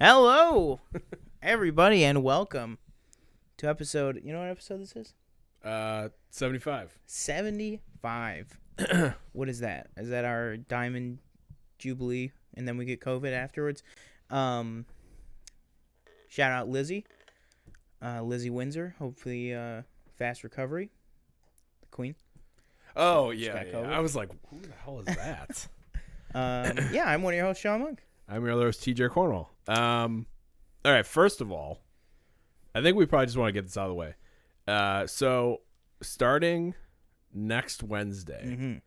Hello, everybody, and welcome to episode. You know what episode this is? 75. 75. What is that? Is that our Diamond Jubilee, and then we get COVID afterwards? Shout out Lizzie, Lizzie Windsor. Hopefully, fast recovery. The Queen. Oh yeah. I was like, who the hell is that? Yeah, I'm one of your hosts, Sean Monk. I'm your other host, TJ Cornwall. All right. First of all, I think we probably just want to get this out of the way. So starting next Wednesday,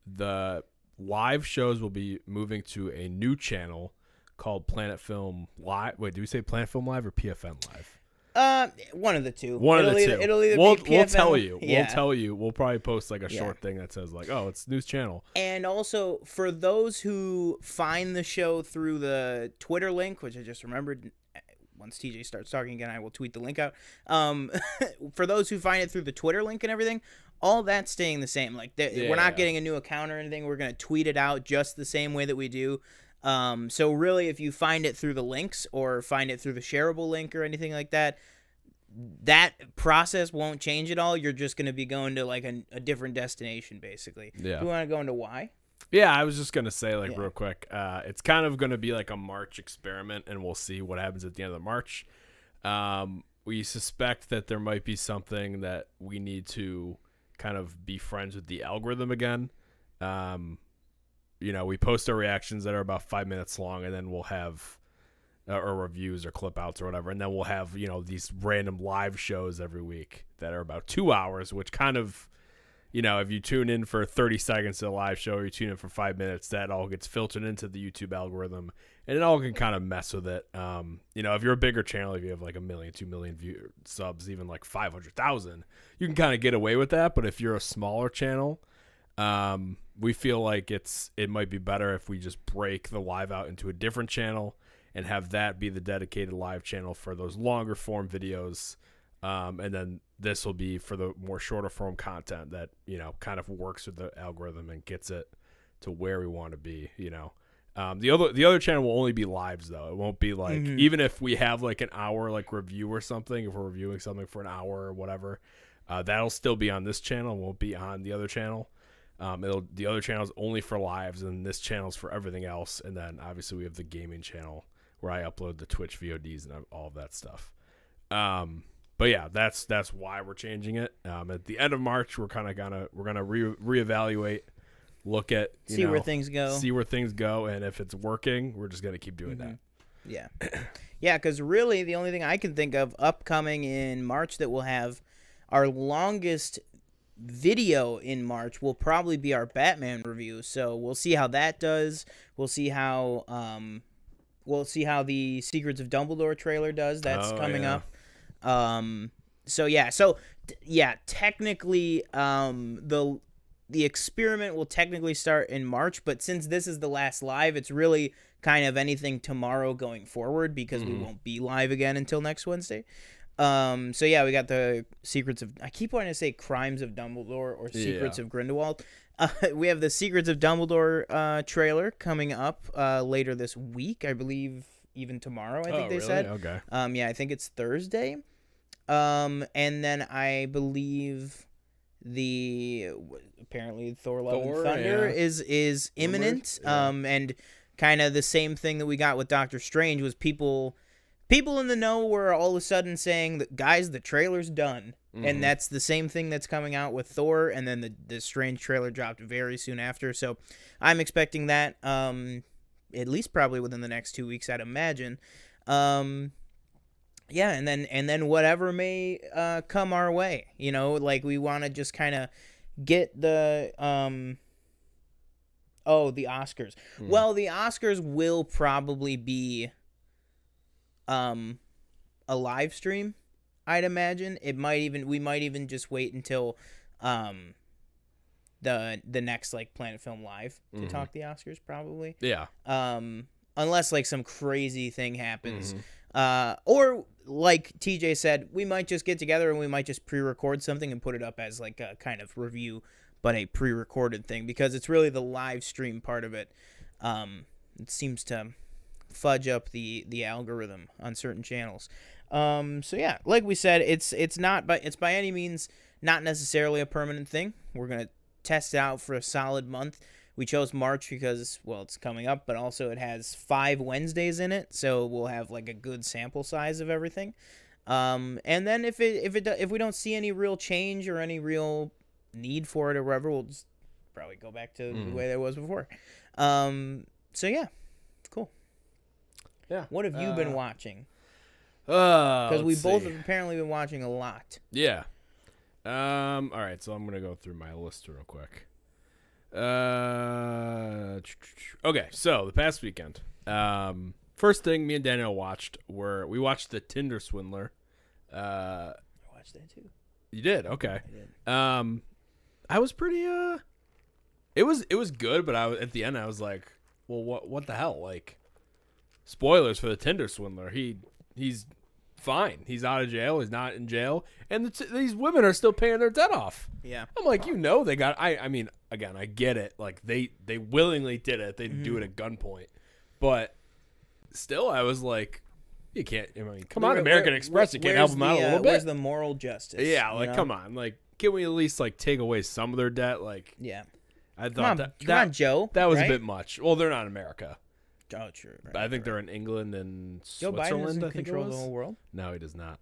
the live shows will be moving to a new channel called Planet Film Live. Wait, do we say Planet Film Live or PFN Live? One of the two. It'll either be PFN. We'll tell you. Yeah. We'll tell you. We'll probably post like a short thing that says like, oh, it's news channel. And also for those who find the show through the Twitter link, which I just remembered, once TJ starts talking again, I will tweet the link out. For those who find it through the Twitter link and everything, all that's staying the same. Like we're not getting a new account or anything. We're gonna tweet it out just the same way that we do. So really, if you find it through the links or find it through the shareable link or anything like that, that process won't change at all. You're just going to be going to like a different destination, basically. Yeah. Do you want to go into why? Yeah, I was just going to say real quick, it's kind of going to be like a March experiment, and we'll see what happens at the end of March. We suspect that there might be something that we need to kind of be friends with the algorithm again. We post our reactions that are about 5 minutes long, and then we'll have or reviews or clip outs or whatever, and then we'll have these random live shows every week that are about 2 hours, which kind of if you tune in for 30 seconds to a live show or you tune in for 5 minutes, that all gets filtered into the YouTube algorithm, and it all can kind of mess with it. If you're a bigger channel, if you have like 1 million, 2 million subs, even like 500,000, you can kind of get away with that. But if you're a smaller channel, we feel like it might be better if we just break the live out into a different channel and have that be the dedicated live channel for those longer form videos. And then this will be for the more shorter form content that, kind of works with the algorithm and gets it to where we want to be, The other channel will only be lives though. It won't be like, even if we have like an hour, like review or something, if we're reviewing something for an hour or whatever, that'll still be on this channel. It won't be on the other channel. The other channel is only for lives, and this channel is for everything else. And then obviously we have the gaming channel where I upload the Twitch VODs and all of that stuff. But yeah, that's why we're changing it. At the end of March, we're gonna reevaluate, look at see where things go, and if it's working, we're just gonna keep doing that. Yeah, yeah. Because really, the only thing I can think of upcoming in March that will have our longest video in March will probably be our Batman review. So we'll see how that does. We'll see how the Secrets of Dumbledore trailer does. That's coming up. Technically, the experiment will technically start in March, but since this is the last live, it's really kind of anything tomorrow going forward because we won't be live again until next Wednesday. We got the Secrets of, I keep wanting to say Crimes of Dumbledore or Secrets of Grindelwald. We have the Secrets of Dumbledore trailer coming up later this week, I believe, even tomorrow, I think they said. Okay. I think it's Thursday. And then I believe apparently Thor Love and Thunder is imminent. And kind of the same thing that we got with Doctor Strange was people in the know were all of a sudden saying that, guys, the trailer's done. And that's the same thing that's coming out with Thor, and then the Strange trailer dropped very soon after. So I'm expecting that at least probably within the next 2 weeks, I'd imagine. And then whatever may come our way. Like we want to just kind of get the Oscars. Well, the Oscars will probably be a live stream, I'd imagine. We might even just wait until the next like Planet Film Live to talk the Oscars, probably. Yeah. Unless like some crazy thing happens. Or like TJ said, we might just get together and we might just pre-record something and put it up as like a kind of review, but a pre-recorded thing, because it's really the live stream part of it. It seems to fudge up the algorithm on certain channels. So yeah, like we said, it's by any means not necessarily a permanent thing. We're gonna test it out for a solid month. We chose March because, well, it's coming up, but also it has 5 Wednesdays in it, so we'll have like a good sample size of everything. And then if we don't see any real change or any real need for it or whatever, we'll just probably go back to the way that was before. So yeah, cool. Yeah. What have you been watching? Because we both have apparently been watching a lot. Yeah. All right, so I'm gonna go through my list real quick. Okay, so the past weekend, first thing me and Daniel watched we watched The Tinder Swindler. I watched that too. You did? Okay. I did. I was pretty it was good, but at the end I was like, well, what the hell? Like, spoilers for The Tinder Swindler. He's fine. He's out of jail. He's not in jail, and these women are still paying their debt off. Yeah. I'm like, they got. I mean, again, I get it. Like they willingly did it. They didn't do it at gunpoint, but still, I was like, you can't. I mean, come on, American Express, you can't help them out a little bit. Where's the moral justice? Yeah, like come on, like can we at least like take away some of their debt? Like, yeah. I thought come on, Joe. That was a bit much. Well, they're not in America. Oh, true. Right, I think they're in England and Joe Switzerland. Biden doesn't I think control the whole world. No, he does not.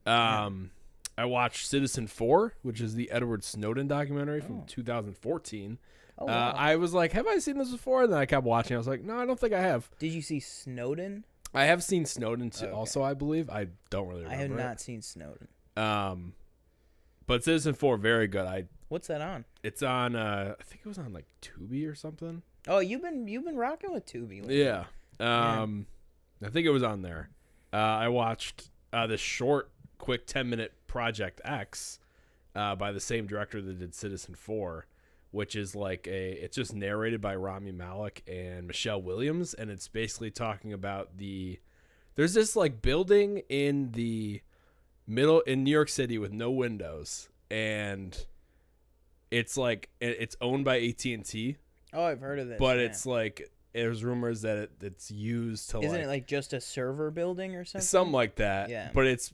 I watched Citizen 4, which is the Edward Snowden documentary from 2014. Oh, wow. I was like, have I seen this before? And then I kept watching. I was like, no, I don't think I have. Did you see Snowden? I have seen Snowden too, also, I believe. I don't really remember. I have not seen Snowden. But Citizen 4, very good. What's that on? It's on, I think it was on like Tubi or something. Oh, you've been rocking with Tubi lately. Yeah. I think it was on there. I watched this short, quick 10-minute Project X by the same director that did Citizen 4, which is like it's just narrated by Rami Malek and Michelle Williams, and it's basically talking about there's this like building in the middle in New York City with no windows, and it's like it's owned by AT&T. Oh, I've heard of this. But it's like there's rumors that it's used to Isn't it like just a server building or something? Something like that. Yeah. But it's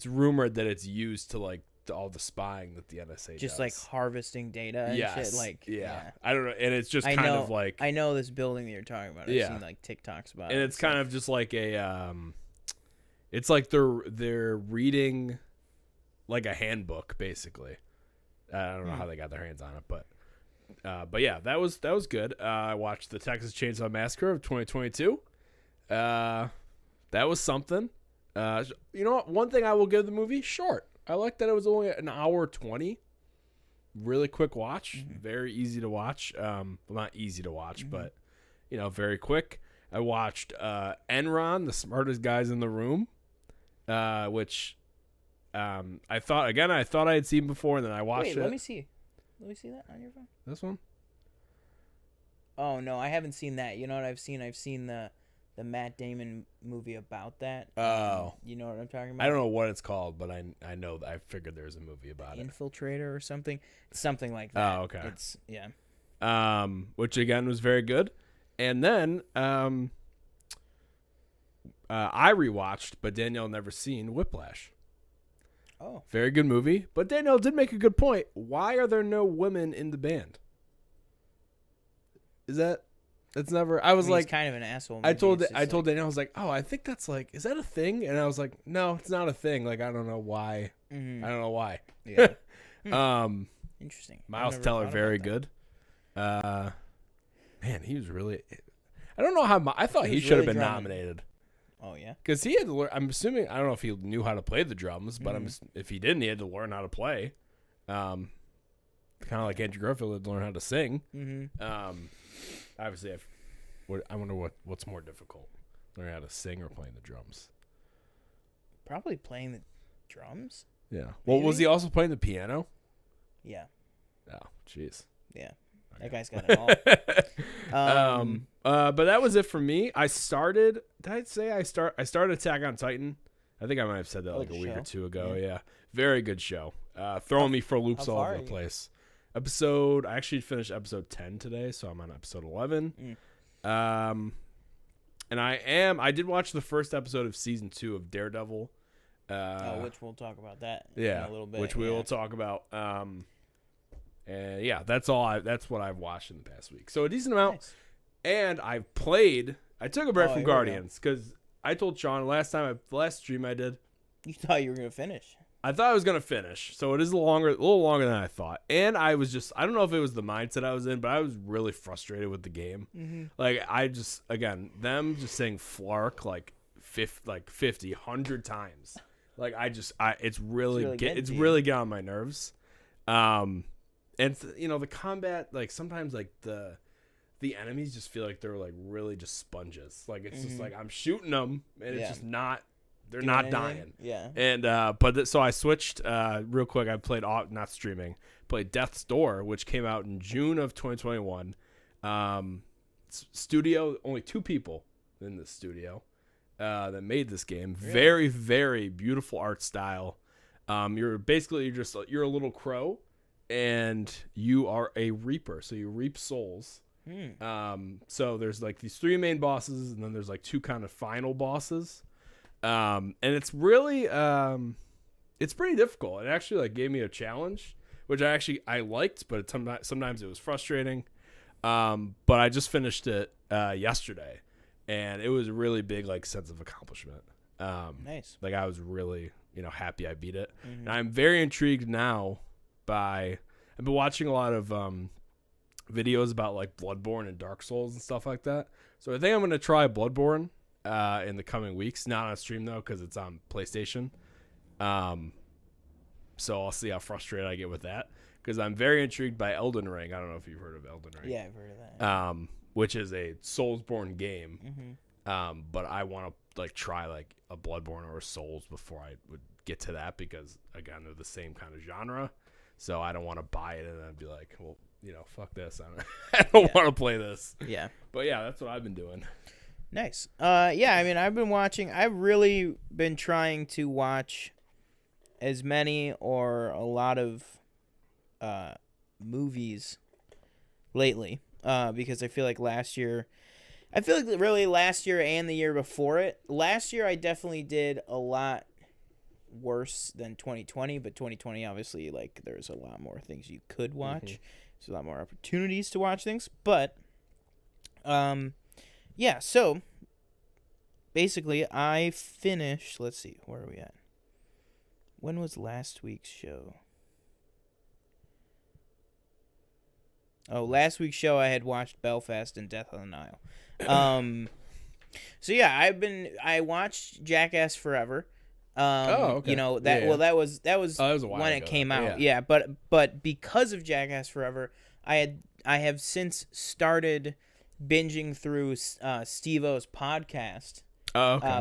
rumored that it's used to like all the spying that the NSA does. Just like harvesting data and shit. Like yeah. I don't know. And it's just kind of like I know this building that you're talking about. I've seen like TikToks about it. And it's kind of just like it's like they're reading like a handbook basically. I don't know how they got their hands on it, but yeah, that was good. I watched the Texas Chainsaw Massacre of 2022. That was something. You know what? One thing I will give the movie, short. I like that it was only an hour 20. Really quick watch. Very easy to watch. Well, not easy to watch, but very quick. I watched Enron, The Smartest Guys in the Room, which I thought I had seen before, and then I watched it. Let me see. Let me see that on your phone. This one? Oh no, I haven't seen that. You know what I've seen? I've seen the Matt Damon movie about that. Oh. You know what I'm talking about? I don't know what it's called, but I know that I figured there's a movie about Infiltrator or something. Something like that. Oh, okay. It's yeah. Which again was very good. And then I rewatched, but Danielle never seen Whiplash. Oh. Very good movie. But Danielle did make a good point. Why are there no women in the band? That's never. I was like, he's kind of an asshole. I told Danielle, I was like, oh, I think that's like, is that a thing? And I was like, no, it's not a thing. Like, I don't know why. Mm-hmm. I don't know why. Yeah. Interesting. Miles Teller, very good. Man, he was really. I don't know how. I thought he should have been nominated. Oh yeah. Because he had to learn. I'm assuming. I don't know if he knew how to play the drums, but if he didn't, he had to learn how to play. Kind of like Andrew Garfield had to learn how to sing. Mm-hmm. Obviously, I wonder what's more difficult, learning how to sing or playing the drums. Probably playing the drums. Yeah. Well, was he also playing the piano? Yeah. Oh, jeez. Yeah. That guy's got it all. But that was it for me. I started. Did I say I started Attack on Titan? I think I might have said that like a week or two ago. Yeah. Very good show. Throwing me for loops all over the place. I actually finished episode 10 today, so I'm on episode 11. And I did watch the first episode of season 2 of Daredevil. Which we'll talk about that in a little bit. Which we will talk about. And yeah, that's what I've watched in the past week. So a decent amount. Nice. And I took a break from Guardians because I told Sean last stream I did. You thought you were going to finish. I thought I was going to finish. So it is a little longer than I thought. And I don't know if it was the mindset I was in, but I was really frustrated with the game. Mm-hmm. Like them just saying Flark like 50, 100 times. Like it's really getting on my nerves. And the combat, like sometimes like the enemies just feel like they're like really just sponges. Like it's just like I'm shooting them and it's just not. They're not dying. Yeah. And so I switched real quick. I played not streaming. Played Death's Door, which came out in June of 2021. Studio, only 2 people in the studio that made this game. Really? Very, very beautiful art style. You're a little crow, and you are a reaper. So you reap souls. So there's like these 3 main bosses, and then there's like 2 kind of final bosses. And it's really it's pretty difficult. It actually like gave me a challenge, which I liked, but sometimes it was frustrating. But I just finished it yesterday, and it was a really big like sense of accomplishment. Nice. Like I was really happy I beat it. And I'm very intrigued now I've been watching a lot of videos about like Bloodborne and Dark Souls and stuff like that. So I think I'm gonna try Bloodborne in the coming weeks, not on stream though because it's on PlayStation. So I'll see how frustrated I get with that because I'm very intrigued by Elden Ring. I don't know if you've heard of Elden Ring. Yeah, I've heard of that. Which is a Soulsborne game. But I want to like try like a Bloodborne or a Souls before I would get to that because again they're the same kind of genre. So I don't want to buy it and then be like, well, fuck this. I don't want to play this. Yeah. But yeah, that's what I've been doing. Nice. Yeah, I mean, I've really been trying to watch as many or a lot of movies lately because I feel like last year and the year before it. Last year I definitely did a lot worse than 2020, but 2020 obviously like there's a lot more things you could watch. There's a lot more opportunities to watch things, but yeah, so basically I finished, let's see, where are we at? When was last week's show? Oh, last week's show I had watched Belfast and Death on the Nile. So yeah, I watched Jackass Forever. Okay. That was a while when ago, it came out. Yeah, but because of Jackass Forever, I have since started binging through Steve-O's podcast,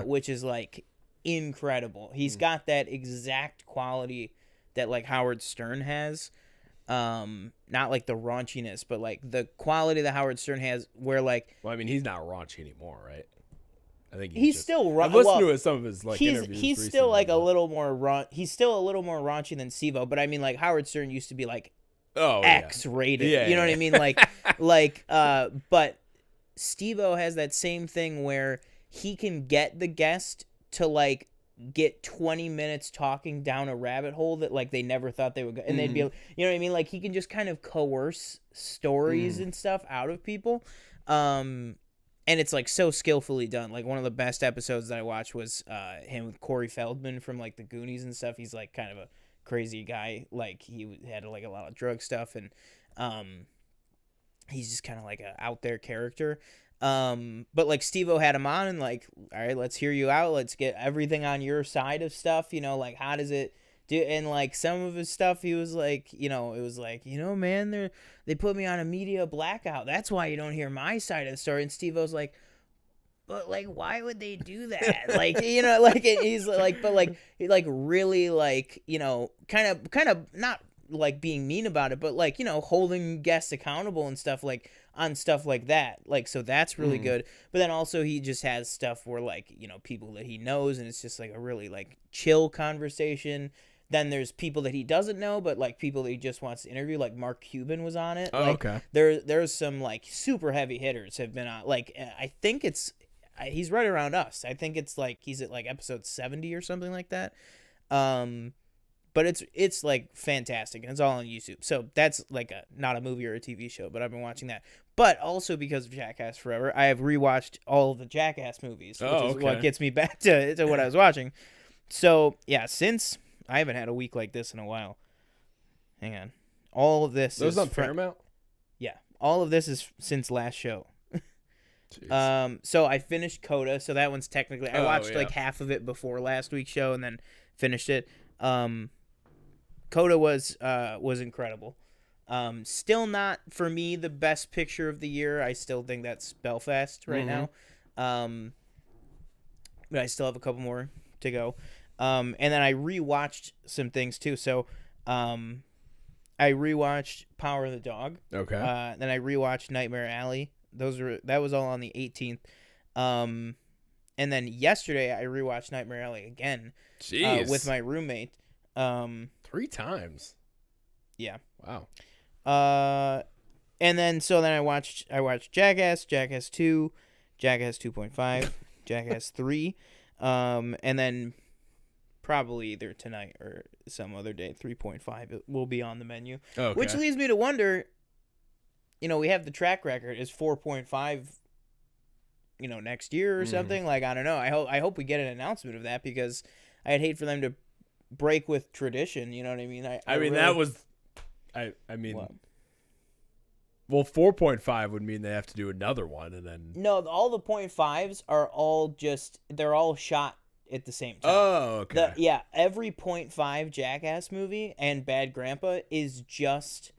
which is like incredible. He's got that exact quality that like Howard Stern has, not like the raunchiness, but like the quality that Howard Stern has, where like. Well, I mean, he's not raunchy anymore, right? I think he's still. I've listened to some of his like interviews. He's still like a little more He's still a little more raunchy than Steve-O, but I mean, like Howard Stern used to be like X-rated. Yeah, you know what I mean? But Steve-O has that same thing where he can get the guest to like get 20 minutes talking down a rabbit hole that like they never thought they would go, and they'd be, you know what I mean? Like he can just kind of coerce stories and stuff out of people. And it's like so skillfully done. Like one of the best episodes that I watched was him with Corey Feldman from like the Goonies and stuff. He's like kind of a crazy guy. Like he had like a lot of drug stuff, and he's just kind of like a out there character. But like Steve-O had him on and like, all right, let's hear you out. Let's get everything on your side of stuff. Like how does it do? And like some of his stuff, he was like, it was like, man, they put me on a media blackout. That's why you don't hear my side of the story. And Steve-O's like, but like, why would they do that? Like, like he's like, but like, really like, kind of not like being mean about it, but like, holding guests accountable and stuff like on stuff like that. Like, so that's really good. But then also he just has stuff where like, people that he knows, and it's just like a really like chill conversation. Then there's people that he doesn't know, but like people that he just wants to interview. Like Mark Cuban was on it. Oh, like, okay. There's some like super heavy hitters have been on. Like I think it's he's right around us. I think it's like he's at like episode 70 or something like that. But it's like fantastic, and it's all on YouTube. So that's like not a movie or a TV show, but I've been watching that. But also because of Jackass Forever, I have rewatched all of the Jackass movies, which is what gets me back to what I was watching. So yeah, since I haven't had a week like this in a while. Hang on, all of this is on Paramount. Yeah, all of this is since last show. So I finished Coda, so that one's technically I watched like half of it before last week's show and then finished it. Coda was incredible. Still not for me the best picture of the year. I still think that's Belfast right now. But I still have a couple more to go. And then I rewatched some things too. So I rewatched Power of the Dog. Okay. Then I rewatched Nightmare Alley. That was all on the 18th. And then yesterday I rewatched Nightmare Alley again. Jeez. With my roommate. 3 times. Yeah. Wow. And then I watched Jackass, Jackass 2, Jackass 2.5, Jackass 3, and then probably either tonight or some other day 3.5 it will be on the menu. Okay. Which leads me to wonder, we have the track record. Is 4.5 next year or something? Like, I don't know. I hope we get an announcement of that, because I'd hate for them to break with tradition, you know what I mean? Well, 4.5 would mean they have to do another one, and then no, all the 0.5s are all they're all shot at the same time. Oh, okay. Every 0.5 Jackass movie and Bad Grandpa is just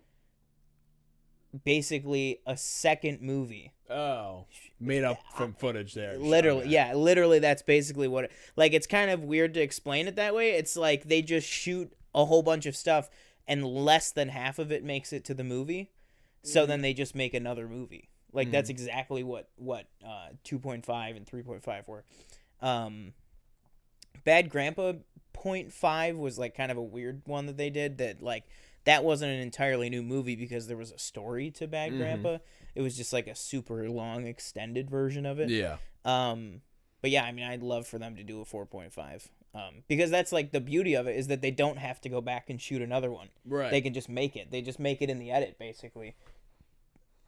basically a second movie. Oh, made up from footage there. Literally that's basically what it's kind of weird to explain it that way. It's like they just shoot a whole bunch of stuff and less than half of it makes it to the movie. So then they just make another movie. That's exactly what 2.5 and 3.5 were. Bad Grandpa 0.5 was like kind of a weird one that they did, that wasn't an entirely new movie because there was a story to Bad Grandpa. It was just like a super long extended version of it. Yeah. But yeah, I mean, I'd love for them to do a 4.5. Because that's like the beauty of it, is that they don't have to go back and shoot another one. Right. They can just make it. They just make it in the edit, basically.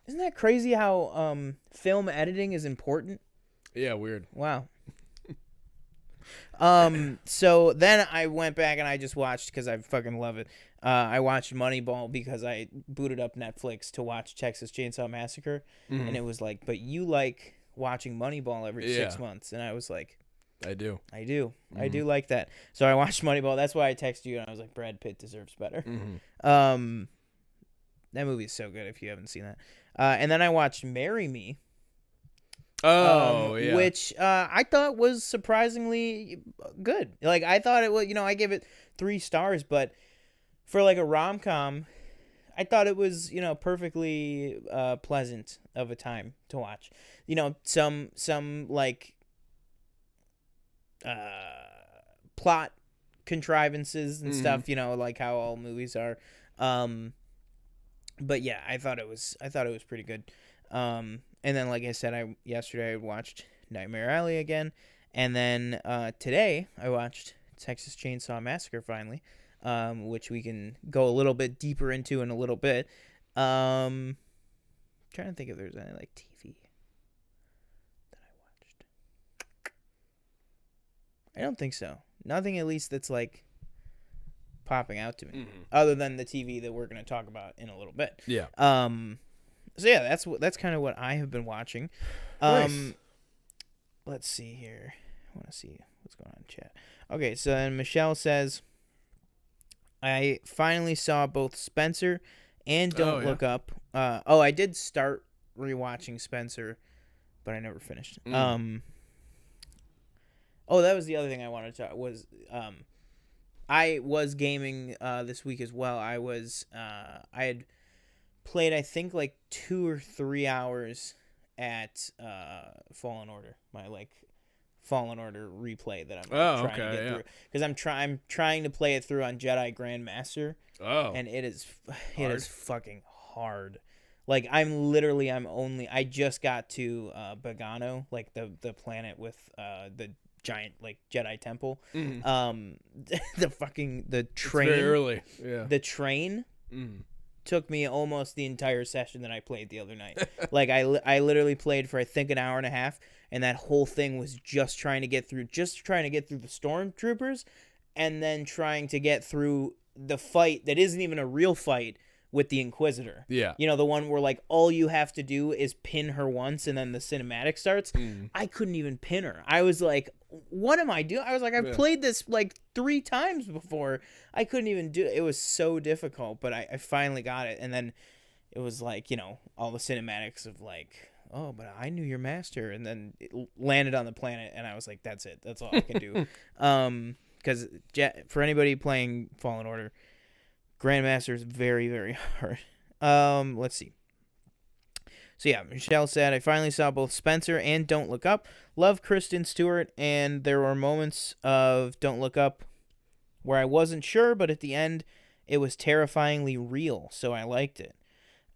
Isn't that crazy how film editing is important? Yeah, weird. Wow. So then I went back and I just watched, because I fucking love it. I watched Moneyball because I booted up Netflix to watch Texas Chainsaw Massacre. And it was like, but you like watching Moneyball every 6 months. And I was like, I do like that. So I watched Moneyball. That's why I texted you and I was like, Brad Pitt deserves better. That movie is so good if you haven't seen that. And then I watched Marry Me. Which I thought was surprisingly good. Like, I thought it was, I gave it 3 stars, but for like a rom-com, I thought it was, perfectly pleasant of a time to watch. Some like plot contrivances and stuff, like how all movies are. But yeah, I thought it was pretty good. And then, like I said, yesterday I watched Nightmare Alley again, and then today I watched Texas Chainsaw Massacre finally, which we can go a little bit deeper into in a little bit. Trying to think if there's any like TV that I watched. I don't think so. Nothing, at least, that's like popping out to me, other than the TV that we're going to talk about in a little bit. Yeah. So yeah, that's kind of what I have been watching. Nice. Let's see here. I want to see what's going on in chat. Okay, so then Michelle says, I finally saw both Spencer and Don't Look Up. I did start rewatching Spencer, but I never finished. That was the other thing I wanted to talk was I was gaming this week as well. I had played, I think, like 2 or 3 hours at Fallen Order, my Fallen Order replay that I'm trying to get through, because I'm trying to play it through on Jedi Grandmaster. And it is fucking hard. Like I just got to Bogano, like the planet with the giant like Jedi temple. The train. It's very early. Yeah. The train took me almost the entire session that I played the other night. Like I literally played for I think an hour and a half, and that whole thing was just trying to get through the stormtroopers, and then trying to get through the fight that isn't even a real fight with the Inquisitor. Yeah. You know, the one where, like, all you have to do is pin her once and then the cinematic starts. I couldn't even pin her. I was like, what am I doing? I was like, I've played this, like, 3 times before. I couldn't even do it. It was so difficult, but I finally got it. And then it was like, you know, all the cinematics of, like, oh, but I knew your master. And then it landed on the planet, and I was like, that's it. That's all I can do. Because for anybody playing Fallen Order, Grandmaster is very, very hard. Let's see. So yeah, Michelle said, I finally saw both Spencer and Don't Look Up. Love Kristen Stewart, and there were moments of Don't Look Up where I wasn't sure, but at the end, it was terrifyingly real, so I liked it.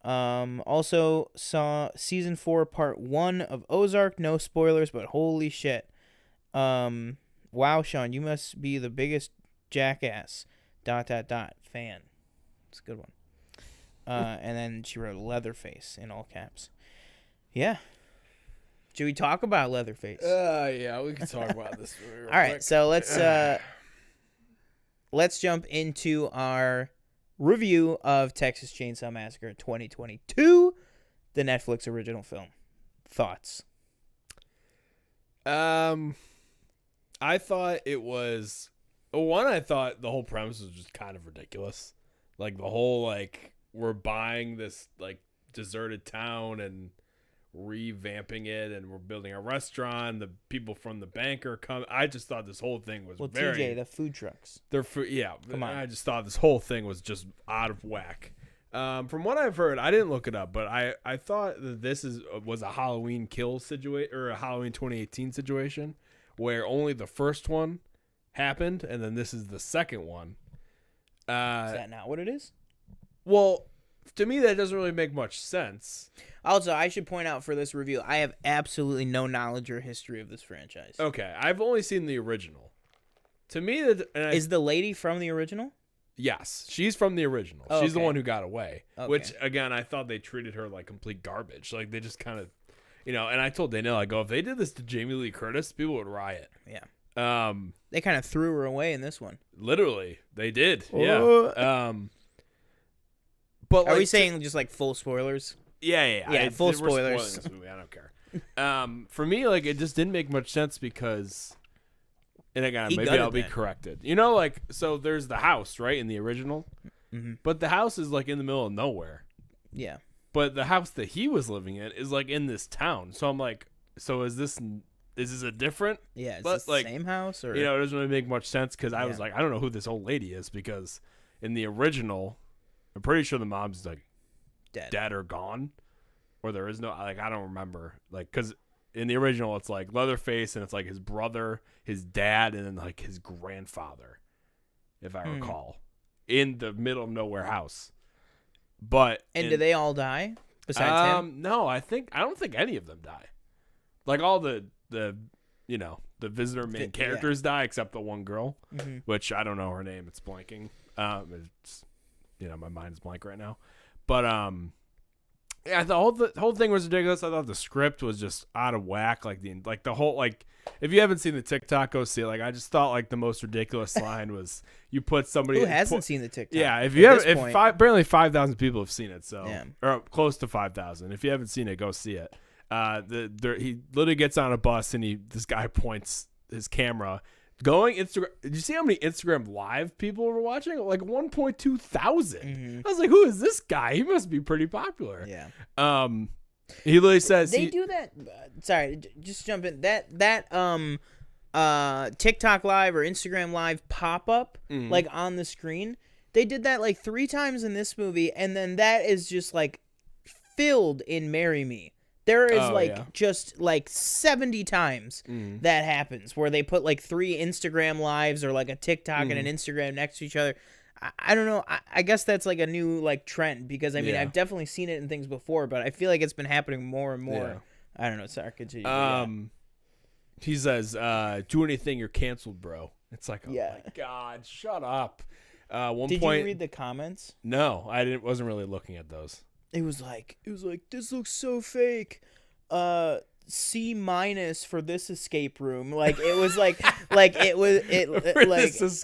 Also saw Season 4, Part 1 of Ozark. No spoilers, but holy shit. Wow, Sean, you must be the biggest jackass. ... fan. It's a good one. And then she wrote Leatherface in all caps. Yeah. Should we talk about Leatherface? Yeah, we can talk about this movie real all right, quick. so let's jump into our review of Texas Chainsaw Massacre 2022, the Netflix original film. Thoughts? I thought it was... I thought the whole premise was just kind of ridiculous. Like, the whole, like, we're buying this, like, deserted town and revamping it, and we're building a restaurant. The people from the bank are coming. I just thought this whole thing was very... TJ, the food trucks. Yeah. Come on. I just thought this whole thing was just out of whack. From what I've heard, I didn't look it up, but I thought that this was a Halloween Kill situation, or a Halloween 2018 situation, where only the first one happened, and then this is the second one. Is that not what it is? Well, to me, that doesn't really make much sense. Also, I should point out for this review, I have absolutely no knowledge or history of this franchise. Okay, I've only seen the original. To me, is the lady from the original? Yes, she's from the original. Oh, she's the okay. one who got away. Okay. Which, again, I thought they treated her like complete garbage. Like, they just kind of, you know. And I told Danielle, I go, if they did this to Jamie Lee Curtis, people would riot. Yeah. They kind of threw her away in this one. Literally, they did. Yeah. But are we saying just like full spoilers? Yeah. Full we're spoilers. spoiling this movie. I don't care. For me, like, it just didn't make much sense because, and again, maybe I'll be corrected. You know, like, so there's the house, right, in the original, but the house is like in the middle of nowhere. Yeah. But the house that he was living in is like in this town. So I'm like, so is this a different? Yeah, is this the same house? Or? You know, it doesn't really make much sense because I was like, I don't know who this old lady is, because in the original, I'm pretty sure the mom's like dead or gone, or there is no, like, I don't remember, like, because in the original it's like Leatherface and it's like his brother, his dad, and then like his grandfather, if I recall, in the middle of nowhere house. But do they all die besides him? No, I don't think any of them die. Like, all the you know, the visitor main characters die except the one girl, which I don't know her name. It's blanking. It's, you know, my mind's blank right now. But yeah, the whole thing was ridiculous. I thought the script was just out of whack. Like the whole, like, if you haven't seen the TikTok, go see it. Like, I just thought, like, the most ridiculous line was you put somebody who hasn't seen the TikTok. Yeah, if you haven't, apparently 5,000 people have seen it. So or close to 5,000. If you haven't seen it, go see it. He literally gets on a bus and this guy points his camera. Going Instagram. Did you see how many Instagram live people were watching? Like 1.2 thousand. I was like, who is this guy? He must be pretty popular. Yeah. He literally says they do that. Sorry, just jump in. That TikTok live or Instagram live pop up like on the screen. They did that like 3 times in this movie, and then that is just like filled in "Marry Me." There is just like 70 times that happens where they put like 3 Instagram lives or like a TikTok and an Instagram next to each other. I don't know. I guess that's like a new like trend because I mean I've definitely seen it in things before, but I feel like it's been happening more and more. Yeah. I don't know. Sorry, continue. He says, "Do anything, you're canceled, bro." It's like, oh my god, shut up. Did you read the comments? No, I didn't. Wasn't really looking at those. It was like this looks so fake. C- for this escape room. Like it was like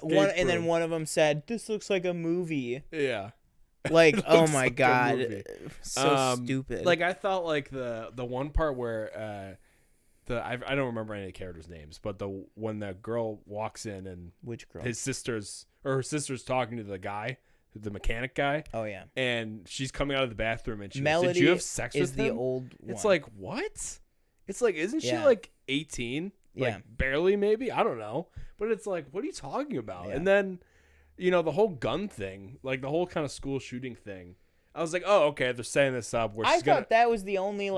one, and then one of them said, "This looks like a movie." Yeah. Like oh my god, so stupid. Like I thought like the one part where I don't remember any of the characters' names, but when the girl walks in and which girl? Her sister's talking to the guy, the mechanic guy. Oh yeah. And she's coming out of the bathroom and she Melody goes, "Did you have sex with him?" Is the old one. It's like, what? It's like, isn't she like 18? Like barely maybe? I don't know. But it's like, what are you talking about? Yeah. And then, the whole gun thing, like the whole kind of school shooting thing. I was like, oh, okay, they're setting this up. I thought that was the only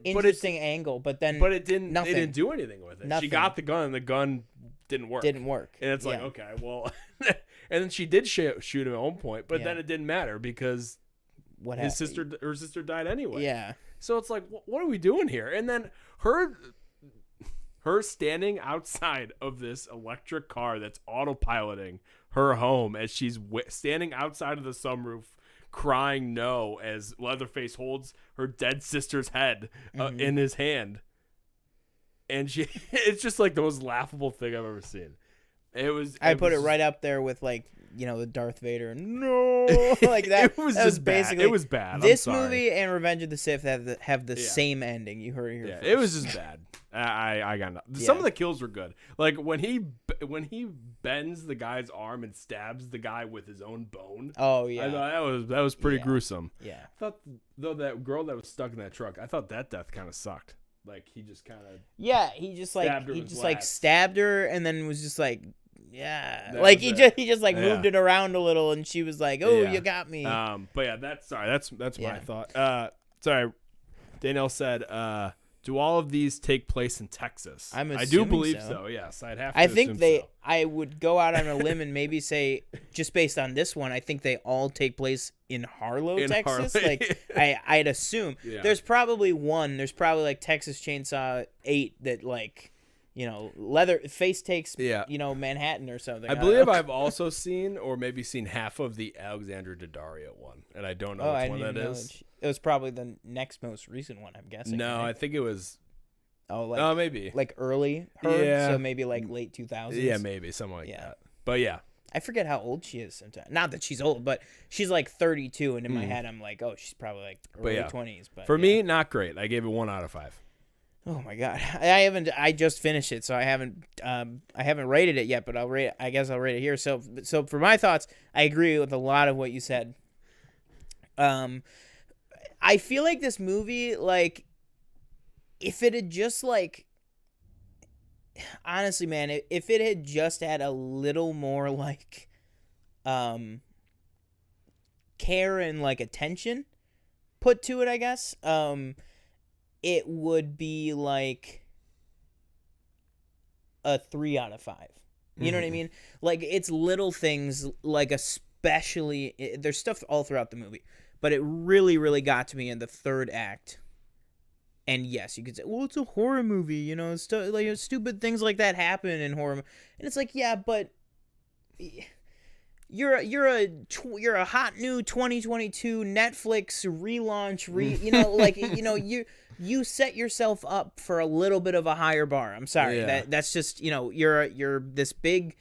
interesting angle, but it didn't. Nothing. They didn't do anything with it. Nothing. She got the gun, and the gun didn't work. And it's like, okay, well, and then she did shoot him at one point, but then it didn't matter because her sister died anyway. Yeah. So it's like, what are we doing here? And then her standing outside of this electric car that's autopiloting her home as she's standing outside of the sunroof, crying no as Leatherface holds her dead sister's head in his hand, and it's just like the most laughable thing I've ever seen. I put it right up there with like the Darth Vader no like that. It was basically bad. It was bad. This movie and Revenge of the Sith have the same ending. You heard it here first. It was just bad. I got nothing. Some of the kills were good. Like when he bends the guy's arm and stabs the guy with his own bone. Oh yeah, I thought that was pretty gruesome. Yeah, I thought though that girl that was stuck in that truck, I thought that death kind of sucked. Like he just kind of he just stabbed her and then was just like like he just like moved it around a little and she was like, oh you got me. But that's my thought. Sorry, Danielle said, do all of these take place in Texas? I do believe so. Yes, I'd have to. I think I would go out on a limb and maybe say, just based on this one, I think they all take place in Harlow, Texas. Like I'd assume there's probably like Texas Chainsaw 8 that like Leatherface takes Manhattan or something. I believe I've also seen half of the Alexandra Daddario one, and I don't know which one that is. It was probably the next most recent one, I'm guessing. No, right? I think it was. Oh, maybe like early her, so maybe like late 2000s. Yeah, maybe something like that. But yeah, I forget how old she is sometimes. Not that she's old, but she's like 32, and in my head, I'm like, oh, she's probably like early 20s. But for me, not great. I gave it 1 out of 5. Oh my god, I just finished it, so I haven't rated it yet, but I guess I'll rate it here. So for my thoughts, I agree with a lot of what you said. I feel like this movie, like, if it had just like, honestly, man, if it had just had a little more like, care and like attention put to it, I guess, it would be like a 3 out of 5. You know what I mean? Like, it's little things, like especially, there's stuff all throughout the movie, but it really, really got to me in the third act. And yes, you could say, well, it's a horror movie, like stupid things like that happen in horror. And it's like, yeah, but you're a hot new 2022 Netflix relaunch, you set yourself up for a little bit of a higher bar. I'm sorry. That's just, you're this big,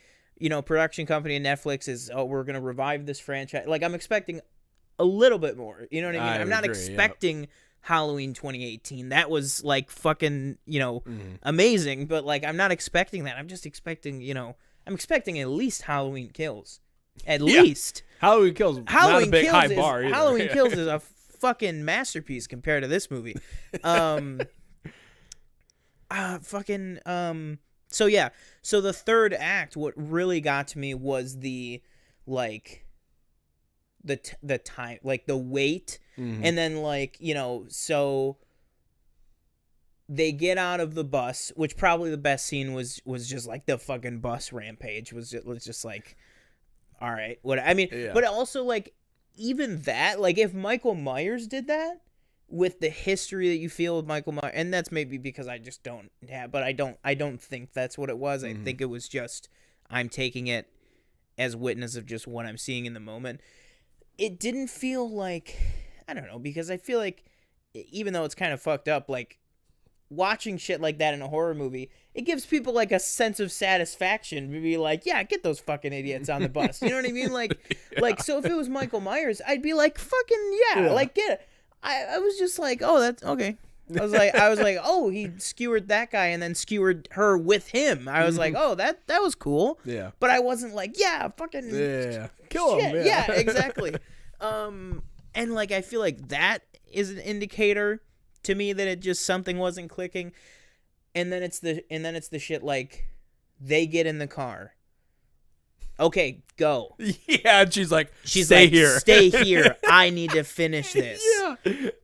production company, and Netflix is, we're going to revive this franchise. Like, I'm expecting a little bit more. You know what I mean? I'm not expecting Halloween 2018. That was like fucking, amazing, but like I'm not expecting that. I'm just expecting, I'm expecting at least Halloween Kills. At least. Halloween Kills not a big high bar either. Halloween Kills is a fucking masterpiece compared to this movie. So yeah. So the third act, what really got to me was the like the time, like the wait, and then like, so they get out of the bus, which probably the best scene was just like the fucking bus rampage was just like, all right, what I mean, but also like even that, like if Michael Myers did that with the history that you feel with Michael Myers, and that's maybe because I just don't have, but I don't think that's what it was. I think it was just I'm taking it as witness of just what I'm seeing in the moment. It didn't feel like, I don't know, because I feel like even though it's kind of fucked up, like watching shit like that in a horror movie, it gives people like a sense of satisfaction to be like, yeah, get those fucking idiots on the bus. You know what I mean? Like, like, so if it was Michael Myers, I'd be like, fucking yeah. Like get it. I was just like, oh, that's okay. I was like, oh, he skewered that guy and then skewered her with him. I was like, oh, that was cool. Yeah. But I wasn't like, yeah, fucking kill him. Yeah, exactly. And like I feel like that is an indicator to me that it just something wasn't clicking. And then it's the shit like they get in the car. Okay, go. Yeah, and she's like, stay here. Stay here. I need to finish this. Yeah.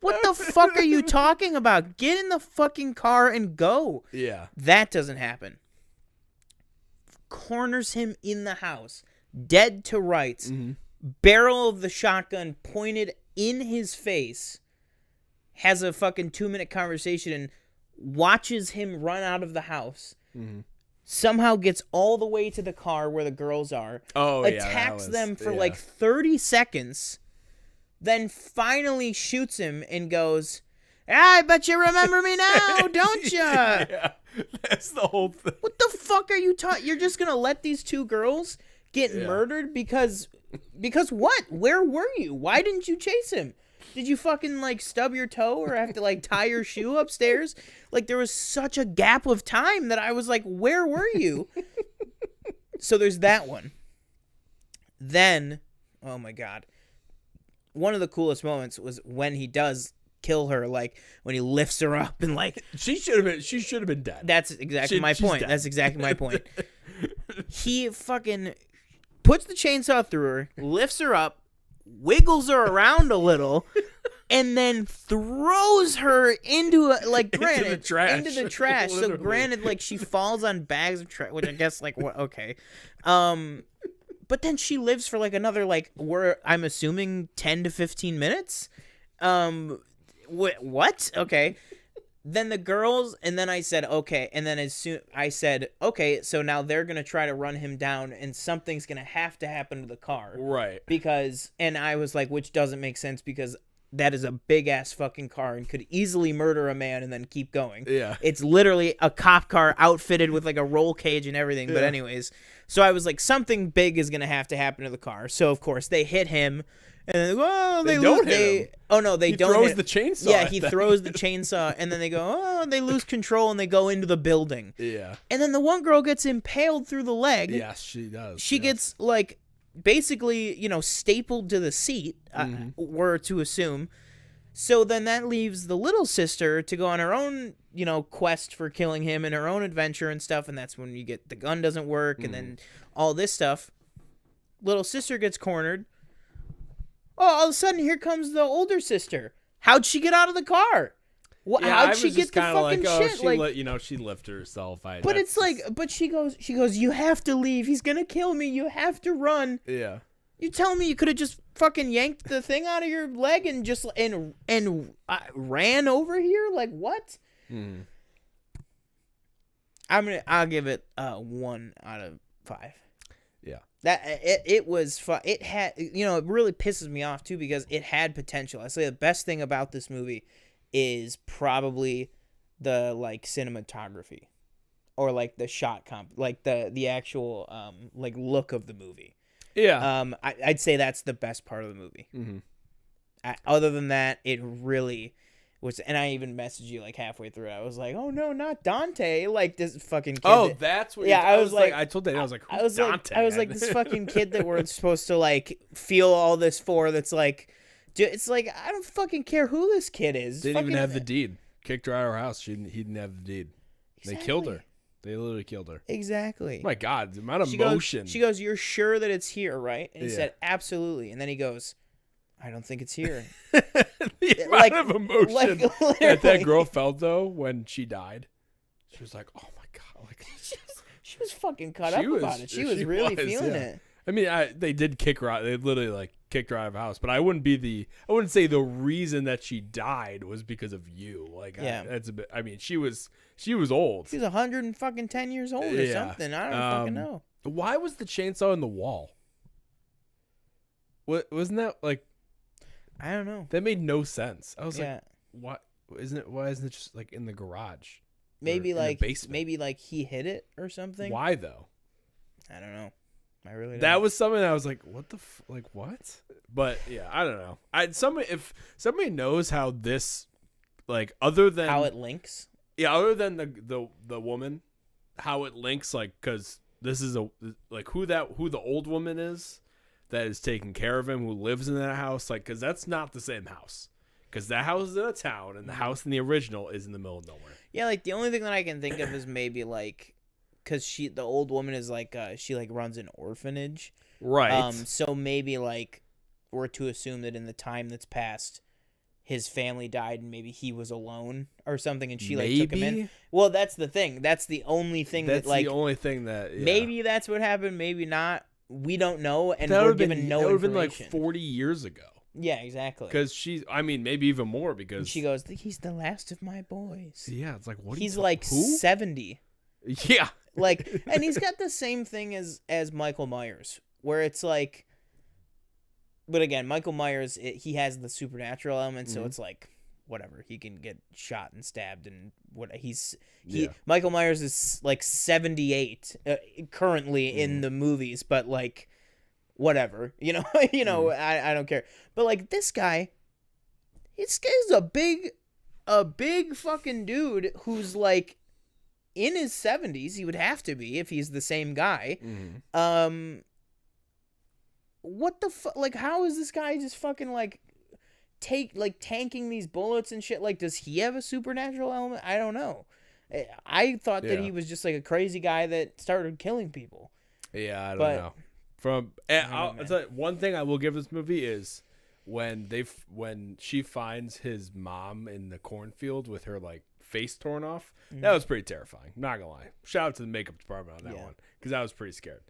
What the fuck are you talking about? Get in the fucking car and go. Yeah. That doesn't happen. Corners him in the house, dead to rights. Mm-hmm. Barrel of the shotgun pointed in his face. Has a fucking 2-minute conversation and watches him run out of the house. Mm-hmm. Somehow gets all the way to the car where the girls are. Attacks them for like 30 seconds. Then finally shoots him and goes, I bet you remember me now, don't ya? Yeah, that's the whole thing. What the fuck are you talking? You're just going to let these two girls get murdered because what? Where were you? Why didn't you chase him? Did you fucking, like, stub your toe or have to, like, tie your shoe upstairs? Like, there was such a gap of time that I was like, where were you? So there's that one. Then, oh, my God. One of the coolest moments was when he does kill her, like, when he lifts her up and, like... She should have been dead. That's exactly my point. That's exactly my point. He fucking puts the chainsaw through her, lifts her up, wiggles her around a little, and then throws her into the trash. So granted, like she falls on bags of trash, which I guess like what? Okay, but then she lives for like another I'm assuming 10 to 15 minutes. What? Okay. Then the girls, and then I said, okay. And then I said, okay, so now they're going to try to run him down and something's going to have to happen to the car. Right. And I was like, which doesn't make sense because that is a big ass fucking car and could easily murder a man and then keep going. Yeah. It's literally a cop car outfitted with like a roll cage and everything. Yeah. But anyways, so I was like, something big is going to happen to the car. So of course they hit him. And then, they don't hit him. Oh, no, they don't. He throws the chainsaw. Yeah, he throws the chainsaw, and then they go, they lose control, and they go into the building. Yeah. And then the one girl gets impaled through the leg. Yes, she does. She gets, like, basically, stapled to the seat, were to assume. So then that leaves the little sister to go on her own, quest for killing him and her own adventure and stuff, and that's when you get the gun doesn't work, and then all this stuff. Little sister gets cornered. Oh, all of a sudden, here comes the older sister. How'd she get out of the car? How'd she get the fucking shit? She lifted herself. But she goes, you have to leave. He's going to kill me. You have to run. Yeah. You telling me you could have just fucking yanked the thing out of your leg and just, and ran over here? Like, what? I'll give it 1 out of 5. Yeah. That it was fun. It had, it really pisses me off too because it had potential. I say the best thing about this movie is probably the cinematography or the shot the actual look of the movie. Yeah. I'd say that's the best part of the movie. Mm-hmm. Other than that, it really was, and I even messaged you halfway through it. I was like, "Oh no, not Dante!" This fucking kid. Oh, that's what. Yeah, I was like, I told Dave, I was like, "Who's Dante?" I was like, this fucking kid that we're supposed to feel all this for. That's dude, it's I don't fucking care who this kid is. Didn't even have the deed. Kicked her out of her house. He didn't have the deed. Exactly. They killed her. They literally killed her. Exactly. Oh my God, the amount of motion. She goes, "You're sure that it's here, right?" And he said, "Absolutely." And then he goes, "I don't think it's here." The amount of emotion that girl felt though when she died, she was like, "Oh my God!" She was fucking cut up about it. She was really feeling it. I mean, they did kick her out. They literally like kicked her out of the house. But I wouldn't say the reason that she died was because of you. Like, yeah, that's a bit. I mean, she was old. She's 110 years old or something. I don't fucking know. Why was the chainsaw in the wall? What wasn't that like? I don't know. That made no sense. I was like, what? Why isn't it just like in the garage? Maybe like the basement? Maybe like he hit it or something. Why though? I don't know. I really don't. That was something I was like, what the like what? But yeah, I don't know. If somebody knows how this, like, other than how it links. Yeah, other than the woman, how it links, like, because this is who the old woman is that is taking care of him, who lives in that house, like, because that's not the same house. Because that house is in a town, and the house in the original is in the middle of nowhere. Yeah, like, the only thing that I can think of is maybe, like, because the old woman is, like, she, like, runs an orphanage. Right. So maybe, like, we're to assume that in the time that's passed, his family died, and maybe he was alone or something, and she, like, took him in. Well, that's the thing. That's the only thing that's the only thing that, yeah. Maybe that's what happened, maybe not. We don't know, and we're given no information. That would have been, like, 40 years ago. Yeah, exactly. Because maybe even more, because... And she goes, he's the last of my boys. Yeah, it's like, what he's like who? 70. Yeah. Like, and he's got the same thing as Michael Myers, where it's like... But again, Michael Myers, he has the supernatural element, so it's like, whatever. He can get shot and stabbed, and Michael Myers is like 78 currently in the movies, but like... Whatever, you know, I don't care. But like this guy, he's a big fucking dude who's like in his 70s. He would have to be if he's the same guy. What the fuck? Like, how is this guy just fucking like tanking these bullets and shit? Like, does he have a supernatural element? I don't know. I thought that he was just like a crazy guy that started killing people. Yeah, I don't know. I'll tell you, one thing I will give this movie is when she finds his mom in the cornfield with her like face torn off. That was pretty terrifying. Not gonna lie. Shout out to the makeup department on that one, because I was pretty scared.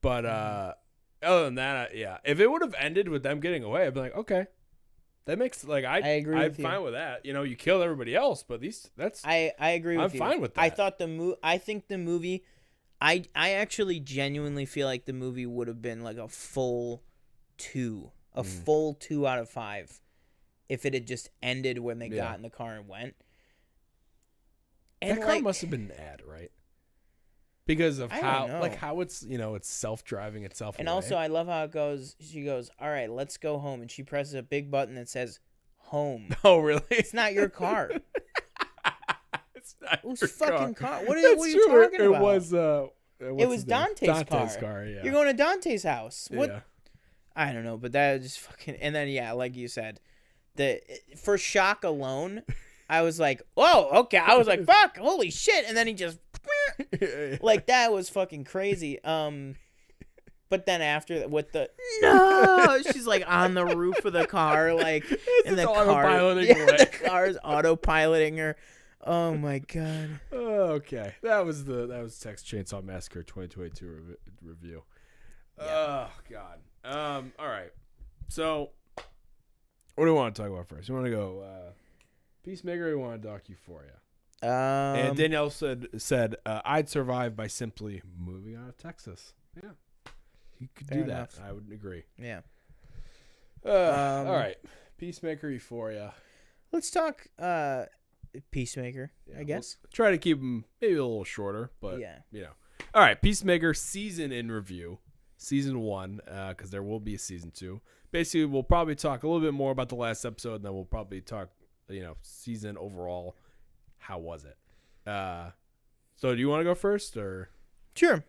But other than that, if it would have ended with them getting away, I'd be like, okay, that makes like I agree. I'm fine with that. You know, you killed everybody else, but I agree with you. I'm fine with that. I thought I think the movie. I actually genuinely feel like the movie would have been like a full 2 out of 5 if it had just ended when they got in the car and went. And that car must have been an ad, right? Because of how it's, it's self-driving itself. And also, I love how it goes. She goes, "All right, let's go home," and she presses a big button that says "Home." Oh, really? It's not your car. Whose fucking car? What are you talking about? It was Dante's car. Yeah. You're going to Dante's house. What? Yeah. I don't know, but that just fucking... And then, like you said, for shock alone, I was like, "Whoa, okay." I was like, "Fuck, holy shit!" And then he just... Like, that was fucking crazy. But then after that, with the... No! She's, like, on the roof of the car, like... And the car's autopiloting her. Oh my god. Okay. That was Texas Chainsaw Massacre 2022 review. Yeah. Oh god. All right. So what do you want to talk about first? You want to go Peacemaker, or you want to doc Euphoria? And Danielle said I'd survive by simply moving out of Texas. Yeah. You could do that. Enough. I would agree. Yeah. All right. Peacemaker, Euphoria. Let's talk Peacemaker, I guess. We'll try to keep them maybe a little shorter, but All right, Peacemaker season in review, season 1, because there will be a season 2. Basically, we'll probably talk a little bit more about the last episode, and then we'll probably talk, season overall. How was it? So do you want to go first, or? Sure.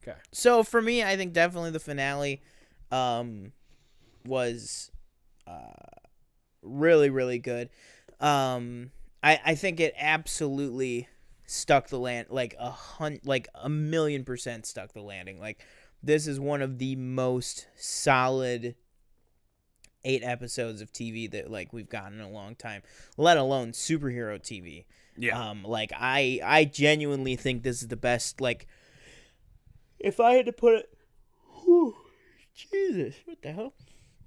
Okay. So for me, I think definitely the finale was really, really good. I think it absolutely stuck the land, like 1,000,000% stuck the landing. Like, this is one of the most solid 8 episodes of TV that like we've gotten in a long time, let alone superhero TV. Yeah. Like I genuinely think this is the best. Like, if I had to put it, Jesus, what the hell?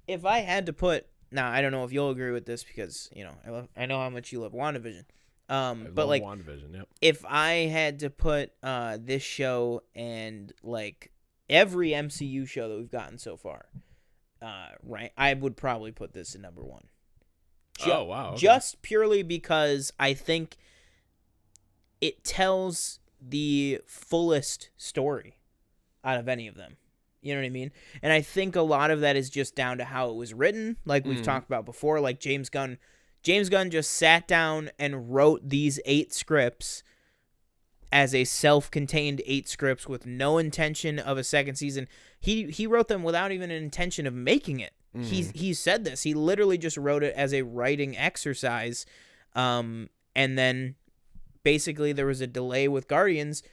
If I had to put, now I don't know if you'll agree with this because I know how much you love WandaVision. But like WandaVision, yep. If I had to put this show and like every MCU show that we've gotten so far, right, I would probably put this in number 1. Oh wow! Okay. Just purely because I think it tells the fullest story out of any of them. You know what I mean? And I think a lot of that is just down to how it was written, like we've talked about before. Like James Gunn just sat down and wrote these 8 scripts as a self-contained 8 scripts with no intention of a second season. He wrote them without even an intention of making it. He said this. He literally just wrote it as a writing exercise. And then basically there was a delay with Guardians.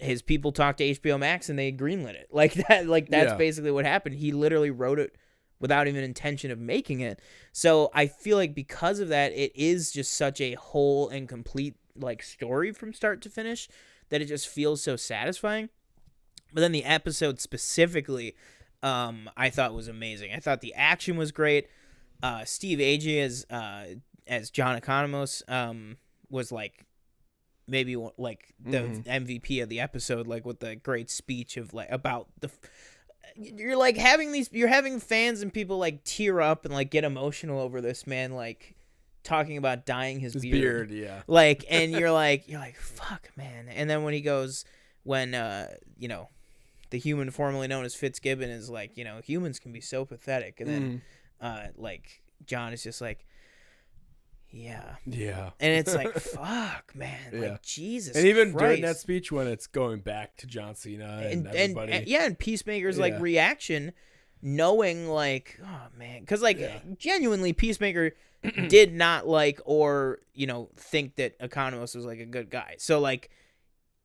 His people talked to HBO Max and they greenlit it. Like that. Like that's basically what happened. He literally wrote it without even intention of making it. So I feel like because of that, it is just such a whole and complete like story from start to finish that it just feels so satisfying. But then the episode specifically, I thought was amazing. I thought the action was great. Steve Agee as John Economos was like maybe like the MVP of the episode, like with the great speech of like about the. You're like you're having fans and people like tear up and like get emotional over this man like talking about dyeing his beard, yeah. Like, and you're like fuck, man. And then when he goes the human formerly known as Fitzgibbon is like, humans can be so pathetic. And then like John is just like, yeah. And it's like, fuck, man. Yeah. Like, Jesus And even Christ. during that speech when it's going back to John Cena and everybody. And Peacemaker's like reaction, knowing like, oh, man. Because like genuinely Peacemaker did not like or, think that Economos was like a good guy. So like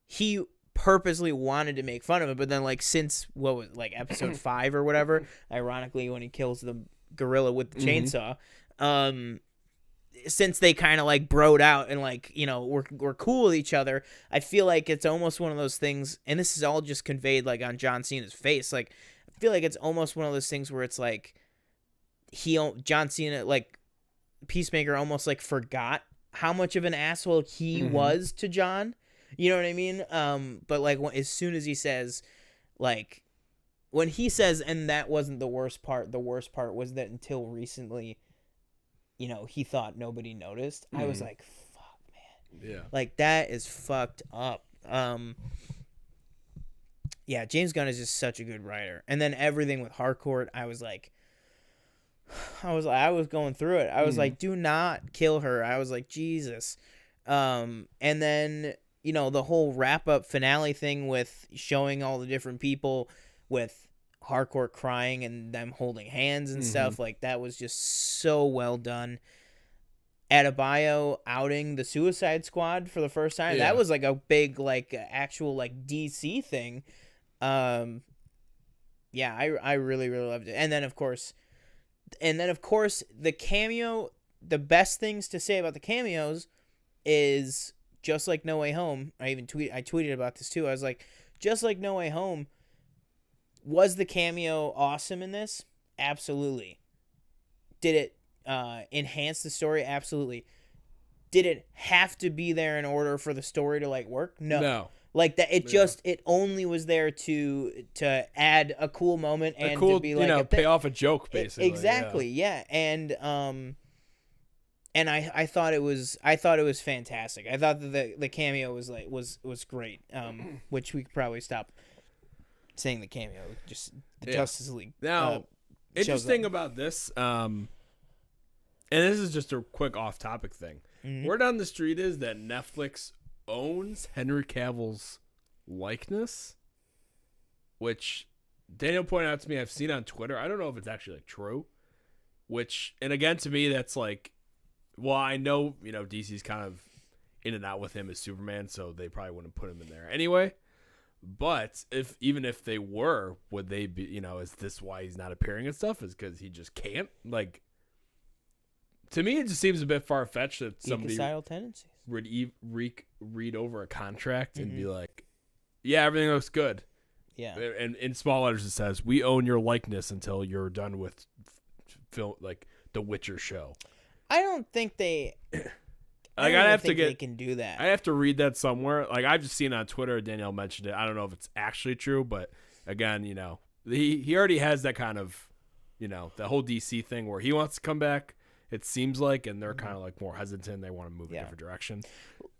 he purposely wanted to make fun of him, but then like since what was like episode 5 or whatever, ironically when he kills the gorilla with the chainsaw, since they kind of like broed out and like we're cool with each other, I feel like it's almost one of those things, and this is all just conveyed like on John Cena's face. Like I feel like it's almost one of those things where it's like John Cena, like Peacemaker, almost like forgot how much of an asshole he was to John. You know what I mean? But like as soon as he says, like when he says, and that wasn't the worst part. The worst part was that until recently, he thought nobody noticed. I was like, fuck, man. Yeah. Like that is fucked up. Yeah, James Gunn is just such a good writer. And then everything with Harcourt, I was going through it. I was like, do not kill her. I was like, Jesus. And then the whole wrap-up finale thing with showing all the different people with Harcourt crying and them holding hands and stuff, like that was just so well done. Adebayo outing the Suicide Squad for the first time. That was like a big like actual like DC thing. I really, really loved it. And then of course the cameo, the best things to say about the cameos is just like No Way Home. I tweeted about this too. I was like, just like No Way Home, was the cameo awesome in this? Absolutely. Did it enhance the story? Absolutely. Did it have to be there in order for the story to like work? No. Like that, it only was there to add a cool moment and to be like pay off a joke basically. Exactly, yeah. And I thought it was fantastic. I thought that the cameo was great. Which we could probably stop saying the cameo. Just the Justice League. Now, interesting about this, and this is just a quick off-topic thing. Word on the street is that Netflix owns Henry Cavill's likeness, which Daniel pointed out to me. I've seen on Twitter. I don't know if it's actually like true. And again, to me, that's like, well, I know DC's kind of in and out with him as Superman, so they probably wouldn't put him in there anyway. But even if they were, would they be? Is this why he's not appearing and stuff? Is because he just can't? Like, to me, it just seems a bit far fetched that somebody tendencies. Read over a contract and be like, yeah, everything looks good. Yeah. And in small letters it says, "We own your likeness until you're done with film like the Witcher show." I don't think they. Like I have to they can do that. I have to read that somewhere. Like I've just seen it on Twitter. Danielle mentioned it. I don't know if it's actually true, but again, he already has that kind of, the whole DC thing where he wants to come back. It seems like, and they're kind of like more hesitant. They want to move a different direction.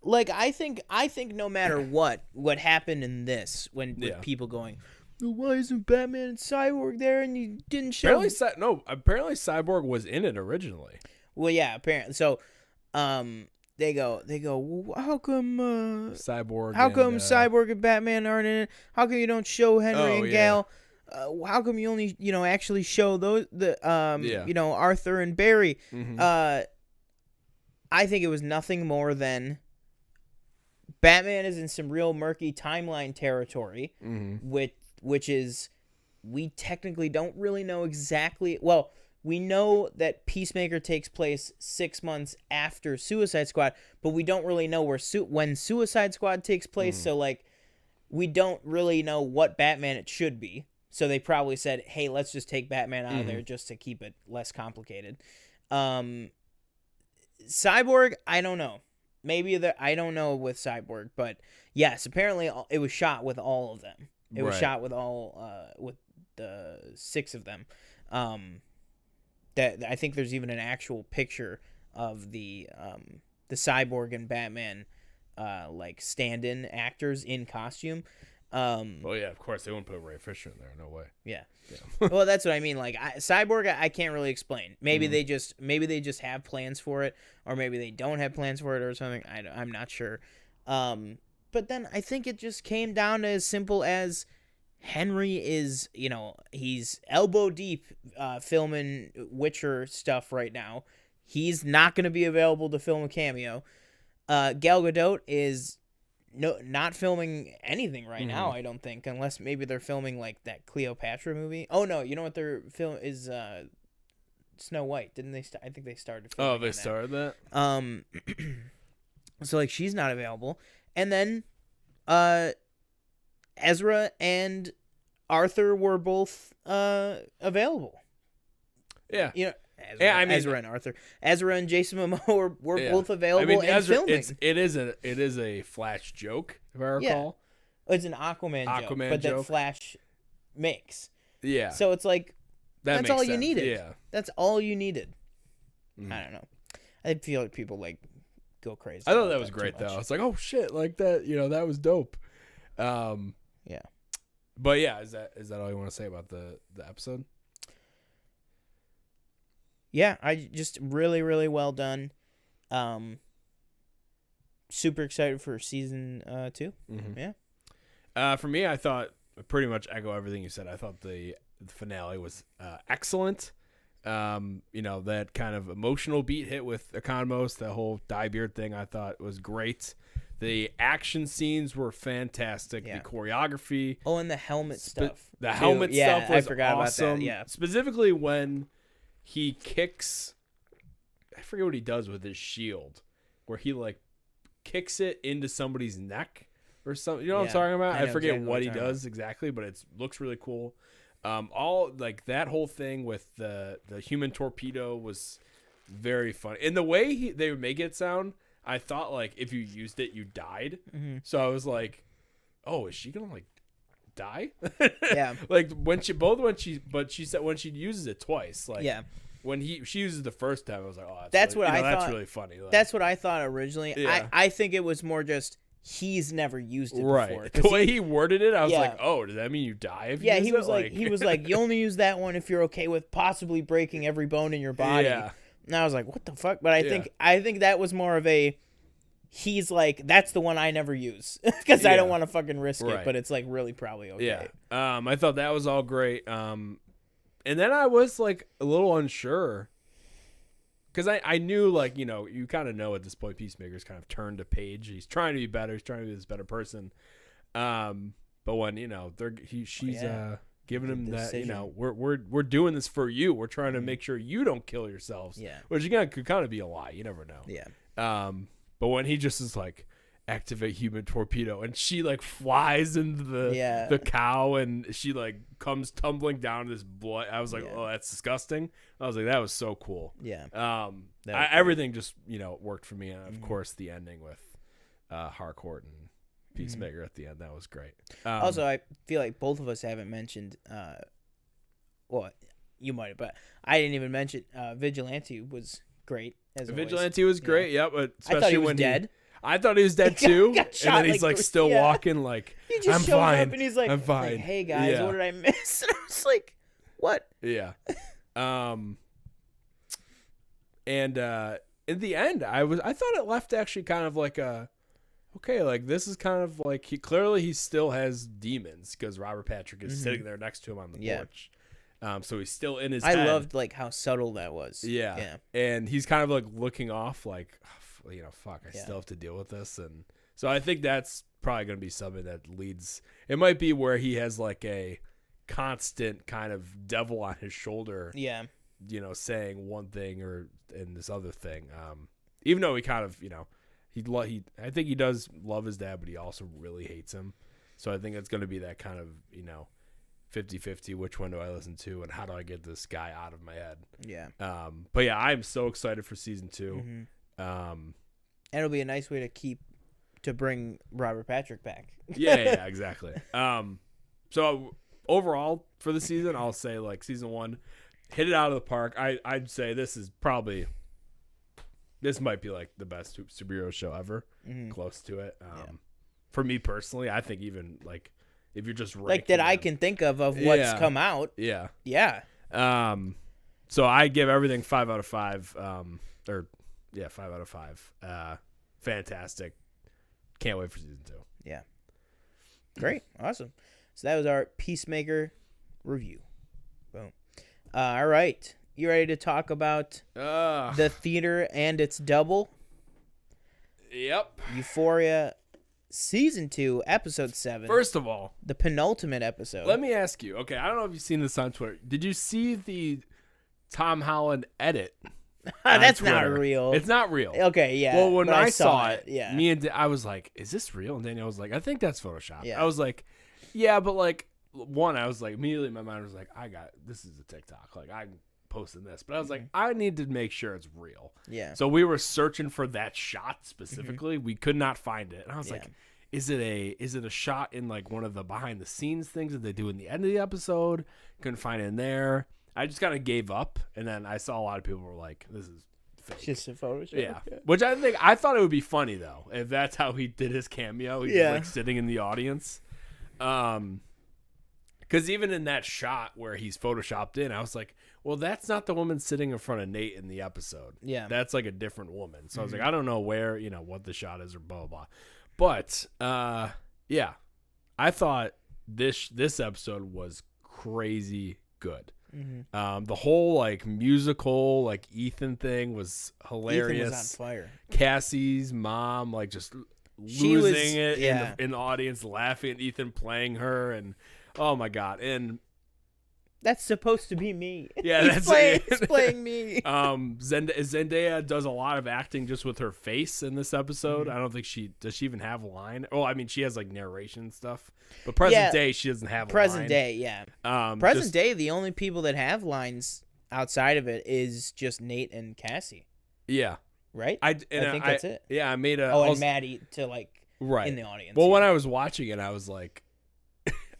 Like I think no matter what happened in this, with people going, why isn't Batman and Cyborg there and you didn't show? Apparently Cyborg was in it originally. Well, yeah, apparently. So, they go. Well, how come Cyborg? Cyborg and Batman aren't in it? How come you don't show Henry and Gal? How come you only actually show Arthur and Barry? Mm-hmm. I think it was nothing more than Batman is in some real murky timeline territory, which is we technically don't really know exactly. Well, we know that Peacemaker takes place 6 months after Suicide Squad, but we don't really know when Suicide Squad takes place. So, like, we don't really know what Batman it should be. So they probably said, hey, let's just take Batman out of there just to keep it less complicated. Cyborg, I don't know. I don't know with Cyborg, but yes, apparently it was shot with all of them. It was shot with with the 6 of them. That I think there's even an actual picture of the Cyborg and Batman like stand-in actors in costume. Well, yeah, of course they wouldn't put Ray Fisher in there. No way. Yeah. Well, that's what I mean. Like Cyborg, I can't really explain. Maybe they just have plans for it, or maybe they don't have plans for it, or something. I'm not sure. But then I think it just came down to as simple as Henry is, he's elbow deep filming Witcher stuff right now. He's not going to be available to film a cameo. Gal Gadot is not filming anything right now, I don't think, unless maybe they're filming like that Cleopatra movie. Oh no, you know what their film is? Snow White. Didn't they? I think they started. Oh, they started that. So like she's not available, and then Ezra and Arthur were both available. Yeah. Ezra and Arthur. Ezra and Jason Momoa were both available and filming. It is a Flash joke, if I recall. Yeah. It's an Aquaman joke, but that Flash makes. Yeah. So it's like that's all you needed. Yeah. That's all you needed. I don't know. I feel like people like go crazy. I thought that was great though. I was like, oh shit, like that, that was dope. Yeah. But yeah, is that all you want to say about the episode? Yeah, I just really, really well done. Super excited for season 2. Yeah. For me, I thought pretty much echo everything you said. I thought the finale was excellent. That kind of emotional beat hit with Economos, the whole dye beard thing, I thought was great. The action scenes were fantastic. Yeah. The choreography. Oh, and the helmet stuff. The helmet stuff was I forgot awesome. About that. Yeah. Specifically when he kicks, I forget what he does with his shield, where he like kicks it into somebody's neck or something. You know what I'm talking about? I forget exactly what he does exactly, but it looks really cool. All like that whole thing with the human torpedo was very fun. And the way they would make it sound, I thought like if you used it, you died. So I was like, oh, is she gonna like die? Yeah. Like she said when she uses it twice. Like when she uses it the first time, I was like, oh, that's really, I thought. That's really funny. Like, that's what I thought originally. Yeah. I think it was more just he's never used it before. The way he worded it, I was like, oh, does that mean you die if you use he was it? He was like, you only use that one if you're okay with possibly breaking every bone in your body. Yeah. And I was like, what the fuck? But I think that was more of a he's like, that's the one I never use because I don't want to fucking risk it, but it's like really probably okay. Yeah. I thought that was all great. And then I was like a little unsure because I knew like, you kind of know at this point Peacemaker's kind of turned a page. He's trying to be better. He's trying to be this better person. But when, she's giving him that, we're doing this for you. We're trying to make sure you don't kill yourselves. Yeah. Which again could kind of be a lie. You never know. Yeah. But when he just is like, activate human torpedo, and she like flies into the cow, and she like comes tumbling down this blood. I was like, oh, that's disgusting. I was like, that was so cool. Everything just worked for me, and of course the ending with Harcourt and Peacemaker at the end, that was great. Also, I feel like both of us haven't mentioned well, you might have, but I didn't even mention Vigilante was great as Vigilante was great. Yeah, but especially I thought he was dead. I thought he was dead too, and then he's like still walking, like he just I'm shows fine. up and he's like, I'm fine. Like, hey guys, what did I miss? And I was like, what? Yeah. And in the end, I thought it left actually kind of like a okay, like this is kind of like he still has demons because Robert Patrick is sitting there next to him on the porch. So he's still in his head. I loved like how subtle that was. Yeah. And he's kind of like looking off like, fuck, I still have to deal with this. And so I think that's probably going to be something that leads. It might be where he has like a constant kind of devil on his shoulder. Yeah. Saying one thing and this other thing. Even though he kind of, I think he does love his dad, but he also really hates him. So I think it's going to be that kind of, 50-50, which one do I listen to and how do I get this guy out of my head? Yeah. But yeah, I'm so excited for season 2. Mm-hmm. And it'll be a nice way to bring Robert Patrick back. yeah, exactly. So overall for the season, I'll say like season 1 hit it out of the park. I'd say this might be like the best superhero show ever. Mm-hmm. Close to it. For me personally, I think even like if you're just like that, I can think of what's come out. Yeah. So I give everything 5 out of 5. 5 out of 5. Fantastic. Can't wait for season 2. Yeah. Great. Awesome. So that was our Peacemaker review. Boom. All right. You ready to talk about the theater and its double? Yep. Euphoria Season 2, Episode 7. First of all, the penultimate episode. Let me ask you. Okay, I don't know if you've seen this on Twitter. Did you see the Tom Holland edit? That's Twitter? not real. It's not real. Okay, yeah. Well, when I saw it, me and I was like, "Is this real?" And Danielle was like, "I think that's Photoshop." Yeah. I was like, "Yeah, but like, I was like, immediately my mind was like, this is a TikTok. Like, I'm posting this," but I was like, I need to make sure it's real. Yeah. So we were searching for that shot specifically. We could not find it, and I was like, Is it a shot in like one of the behind the scenes things that they do in the end of the episode? Couldn't find it in there. I just kind of gave up, and then I saw a lot of people were like, "This is fake." Just a Photoshop. Yeah, which I thought it would be funny though if that's how he did his cameo. He's like sitting in the audience, because even in that shot where he's photoshopped in, I was like, "Well, that's not the woman sitting in front of Nate in the episode. Yeah, that's like a different woman." So I was like, I don't know where what the shot is or blah blah blah. But yeah, I thought this episode was crazy good. Mm-hmm. The whole like musical like Ethan thing was hilarious. Ethan was on fire. Cassie's mom like just losing it in the audience, laughing at Ethan playing her, and oh my god, and that's supposed to be me. Yeah, he's playing me. Zendaya does a lot of acting just with her face in this episode. Mm-hmm. I don't think she even have a line. Oh, I mean, she has like narration stuff, but present day she doesn't have a line. Present day, yeah. Present day, the only people that have lines outside of it is just Nate and Cassie. Yeah, right. I think that's it. Yeah, I made a. and Maddie to like in the audience. Well, when I was watching it, I was like,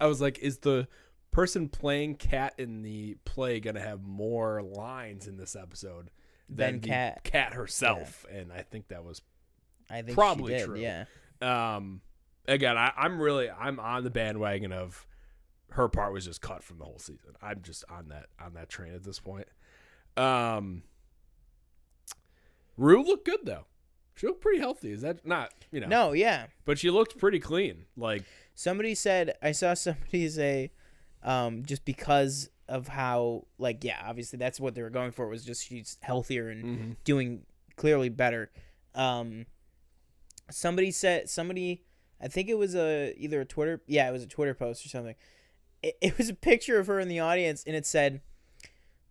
is the person playing Kat in the play gonna have more lines in this episode than Kat herself? Yeah. And I think that was probably she did, true. Yeah. Again, I'm on the bandwagon of her part was just cut from the whole season. I'm just on that train at this point. Rue looked good though. She looked pretty healthy. Is that not No, yeah. But she looked pretty clean. Like somebody said, I saw somebody say. Just because of how, like, yeah, obviously that's what they were going for was just she's healthier and doing clearly better. Somebody, I think it was either a Twitter, it was a Twitter post or something. It was a picture of her in the audience, and it said,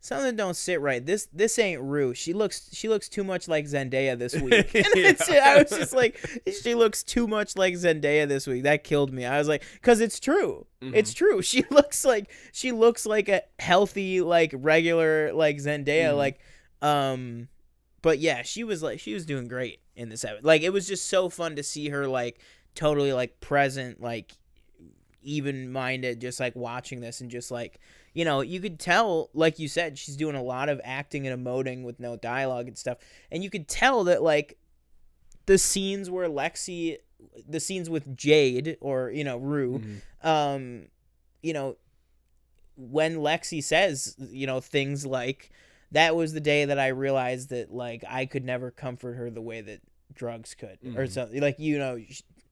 something don't sit right. This ain't Rue. She looks too much like Zendaya this week. And I was just like, she looks too much like Zendaya this week. That killed me. I was like, because it's true. Mm-hmm. It's true. She looks like a healthy, like regular, like Zendaya. Mm-hmm. But yeah, she was doing great in this episode. Like, it was just so fun to see her like totally like present, like even-minded, just like watching this and just like, you know, you could tell, like you said, she's doing a lot of acting and emoting with no dialogue and stuff. And you could tell that, like, the scenes with Jade or, you know, Rue, mm-hmm. You know, when Lexi says, you know, things like, that was the day that I realized that, like, I could never comfort her the way that drugs could, mm-hmm. or something. Like, you know,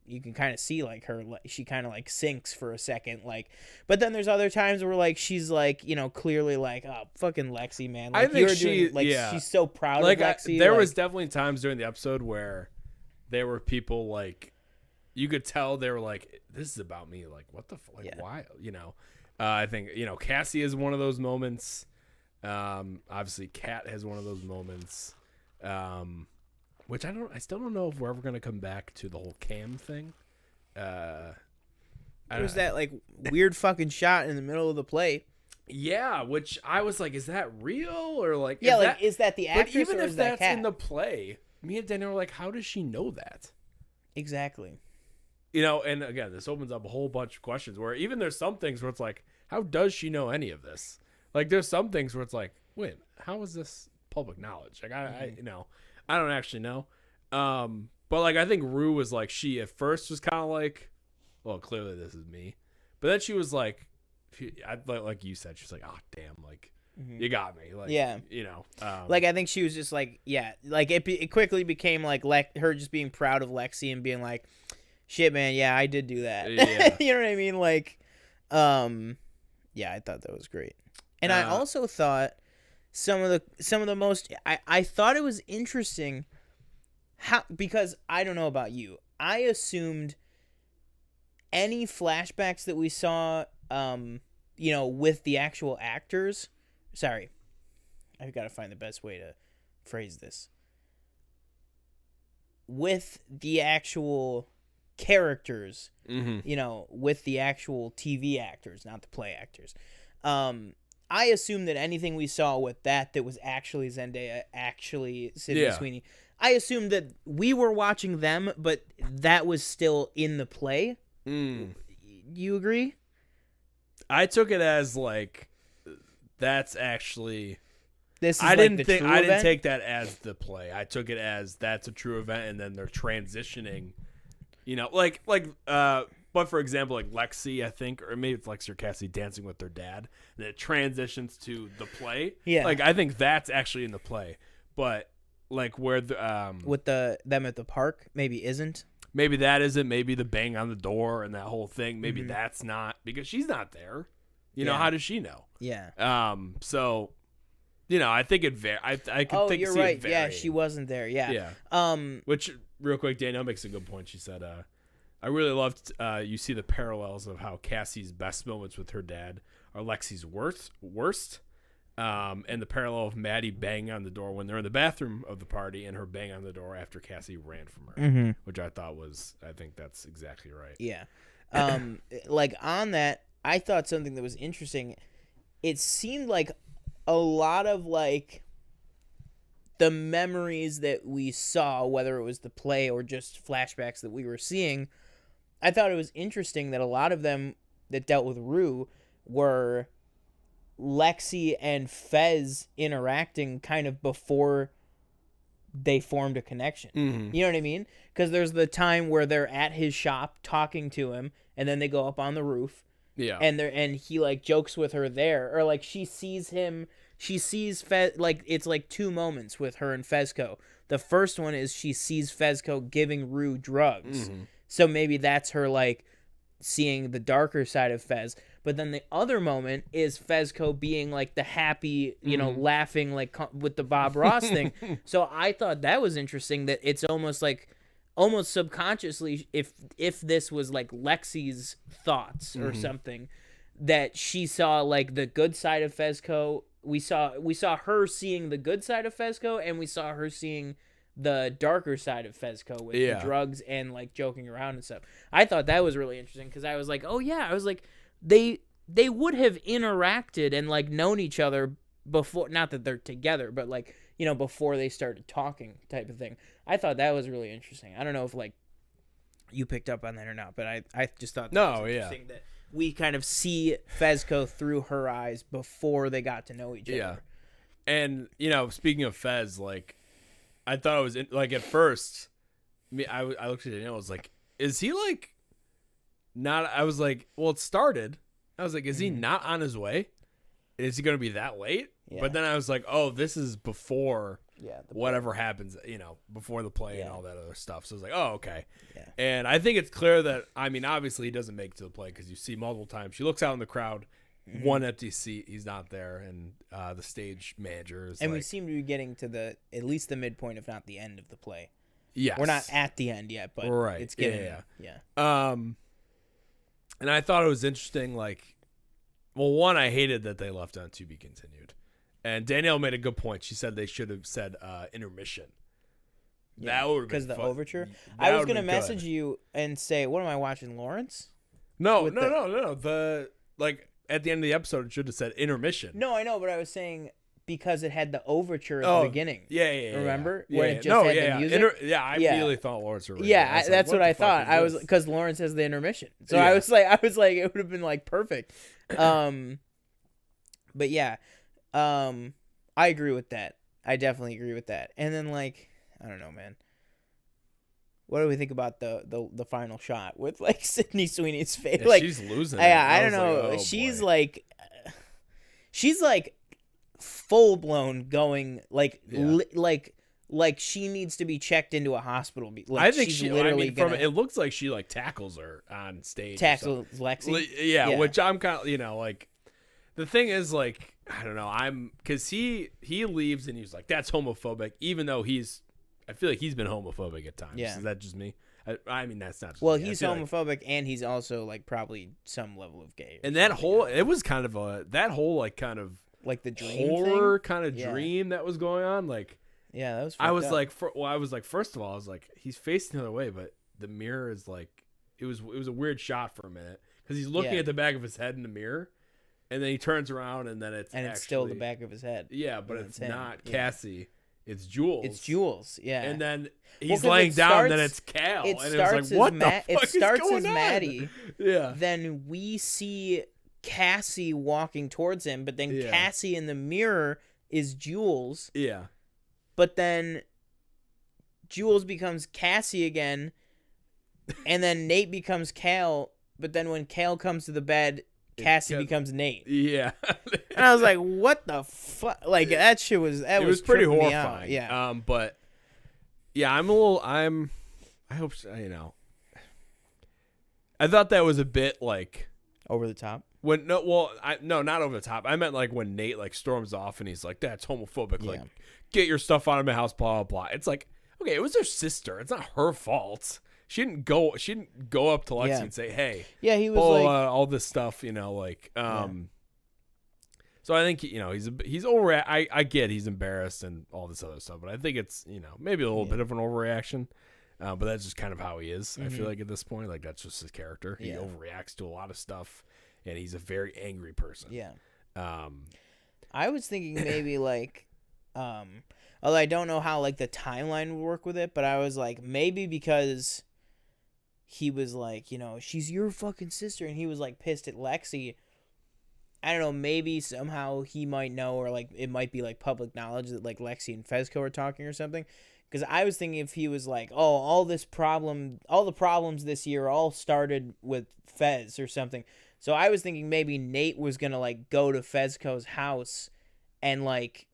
you can kind of see like her, she kind of like sinks for a second, like, but then there's other times where like she's like, you know, clearly like, oh, fucking Lexi, man. Like, I think she's so proud like, of Lexi. There was definitely times during the episode where there were people like, you could tell they were like, this is about me. Like, what the like, yeah. Why? You know, I think, you know, Cassie is one of those moments. Obviously, Kat has one of those moments. Which I still don't know if we're ever going to come back to the whole cam thing. There's that like weird fucking shot in the middle of the play. Yeah, which I was like, is that real or like? Yeah, is that the actress? But even or if is that's that Kat? in the play, me and Daniel were like, how does she know that? Exactly. You know, and again, this opens up a whole bunch of questions where even there's some things where it's like, how does she know any of this? Like, there's some things where it's like, wait, how is this public knowledge? Like, I you know. I don't actually know. But like, I think Rue was like, she at first was kind of like, well, clearly this is me. But then she was like, like you said, she's like, oh, damn, like, mm-hmm. you got me. Like, yeah. You know. Like, I think she was just like, yeah, like it quickly became like her just being proud of Lexi and being like, shit, man, yeah, I did do that. Yeah. You know what I mean? Like, yeah, I thought that was great. And I also thought, some of the most I thought it was interesting because I don't know about you. I assumed any flashbacks that we saw you know, with the actual actors. Sorry. I've got to find the best way to phrase this. With the actual characters, mm-hmm. you know, with the actual TV actors, not the play actors. I assume that anything we saw with that was actually Zendaya, actually Sydney Sweeney. I assumed that we were watching them, but that was still in the play. You agree? I took it as like, that's actually. This is I didn't take that as the play. I took it as that's a true event, and then they're transitioning. You know, but for example, like Lexi, I think, or maybe it's Lexi or Cassie dancing with their dad, and it transitions to the play. Yeah. Like, I think that's actually in the play. But, like, where the... with them at the park, maybe isn't? Maybe that isn't. Maybe the bang on the door and that whole thing, maybe mm-hmm. that's not, because she's not there. You know, how does she know? Yeah. So, you know, I think it I could think you're see right. It varying. Yeah, she wasn't there. Yeah. Which, real quick, Danielle makes a good point. She said, I really loved you see the parallels of how Cassie's best moments with her dad are Lexi's worst, and the parallel of Maddie banging on the door when they're in the bathroom of the party and her bang on the door after Cassie ran from her, mm-hmm. which I think that's exactly right. Yeah. Like, on that, I thought something that was interesting. It seemed like a lot of, like, the memories that we saw, whether it was the play or just flashbacks that we were seeing, I thought it was interesting that a lot of them that dealt with Rue were Lexi and Fez interacting kind of before they formed a connection. Mm-hmm. You know what I mean? Because there's the time where they're at his shop talking to him, and then they go up on the roof. Yeah. And he, like, jokes with her there. Or, like, she sees Fez, like, it's like two moments with her and Fezco. The first one is she sees Fezco giving Rue drugs. Mm-hmm. So maybe that's her, like, seeing the darker side of Fez. But then the other moment is Fezco being, like, the happy, you know, laughing, like, with the Bob Ross thing. So I thought that was interesting, that it's almost subconsciously, if this was, like, Lexi's thoughts or something, that she saw, like, the good side of Fezco, we saw her seeing the good side of Fezco, and we saw her seeing the darker side of Fezco with the drugs and like joking around and stuff. I thought that was really interesting because I was like, oh yeah, I was like, they would have interacted and like known each other before, not that they're together, but like, you know, before they started talking type of thing. I thought that was really interesting. I don't know if like you picked up on that or not, but I just thought that was interesting that we kind of see Fezco through her eyes before they got to know each other. Yeah. And, you know, speaking of Fez, like, I thought it was, like, at first, I looked at it and I was like, is he, like, not, I was like, well, it started. I was like, is he not on his way? Is he going to be that late? Yeah. But then I was like, oh, this is before whatever happens, you know, before the play and all that other stuff. So I was like, oh, okay. Yeah. And I think it's clear that, I mean, obviously he doesn't make it to the play because you see multiple times. She looks out in the crowd, one empty seat, he's not there, and the stage manager is we seem to be getting to at least the midpoint, if not the end of the play. Yes. We're not at the end yet, but it's getting yeah. And I thought it was interesting, like, well, one, I hated that they left on to be continued. And Danielle made a good point. She said they should have said intermission. Yeah, that would have been because the fun. Overture. I was gonna message you and say, "What am I watching, Lawrence?" No. The like at the end of the episode, it should have said intermission. No, I know, but I was saying because it had the Overture at the beginning. Yeah. Remember when it just had the music? I immediately thought Lawrence. Yeah, that's what I thought. I was because Lawrence has the intermission, so I was like, it would have been like perfect. But yeah. I agree with that. I definitely agree with that. And then, like, I don't know, man. What do we think about the final shot with like Sydney Sweeney's face? Yeah, like she's losing. I don't know. Like, she's like full blown going like like she needs to be checked into a hospital. Like, I think she's literally it looks like she like tackles her on stage. Tackles Lexi. Yeah, which I'm kind of, you know, like. The thing is, like, I don't know, because he leaves and he's like, that's homophobic, even though I feel like he's been homophobic at times. Yeah. Is that just me? I mean, that's not just well, me. He's homophobic and he's also, like, probably some level of gay. And that whole, it was kind of like the dream horror thing? kind of dream that was going on. Like, yeah, that was I was like, first of all, I was like, he's facing the other way, but the mirror is like, it was a weird shot for a minute because he's looking at the back of his head in the mirror. And then he turns around, and then it's still the back of his head. Yeah, but it's not Cassie. It's Jules. It's Jules, yeah. And then he's laying down, and then it's Cal. It starts as Maddie. Yeah. Then we see Cassie walking towards him, but then Cassie in the mirror is Jules. Yeah. But then Jules becomes Cassie again, and then Nate becomes Cal, but then when Cal comes to the bed, Cassie becomes Nate. Yeah. And I was like, what the fuck? Like, that shit was... It was pretty horrifying. Yeah. But, yeah, I hope, you know... I thought that was a bit, like... Over the top? No, not over the top. I meant, like, when Nate, like, storms off and he's like, that's homophobic. Yeah. Like, get your stuff out of my house, blah, blah, blah. It's like, okay, it was her sister. It's not her fault. She didn't go up to Lexi and say, "Hey, he was like all this stuff," you know, like. So I think, you know, he's over. I get he's embarrassed and all this other stuff, but I think it's, you know, maybe a little bit of an overreaction. But that's just kind of how he is. Mm-hmm. I feel like at this point, like that's just his character. He overreacts to a lot of stuff, and he's a very angry person. Yeah. I was thinking maybe like, although I don't know how like the timeline would work with it, but I was like maybe because. He was like, you know, she's your fucking sister, and he was like pissed at Lexi. I don't know, maybe somehow he might know, or like it might be like public knowledge that like Lexi and Fezco are talking or something. Because I was thinking if he was like, oh, all the problems this year all started with Fez or something. So I was thinking maybe Nate was gonna like go to Fezco's house and like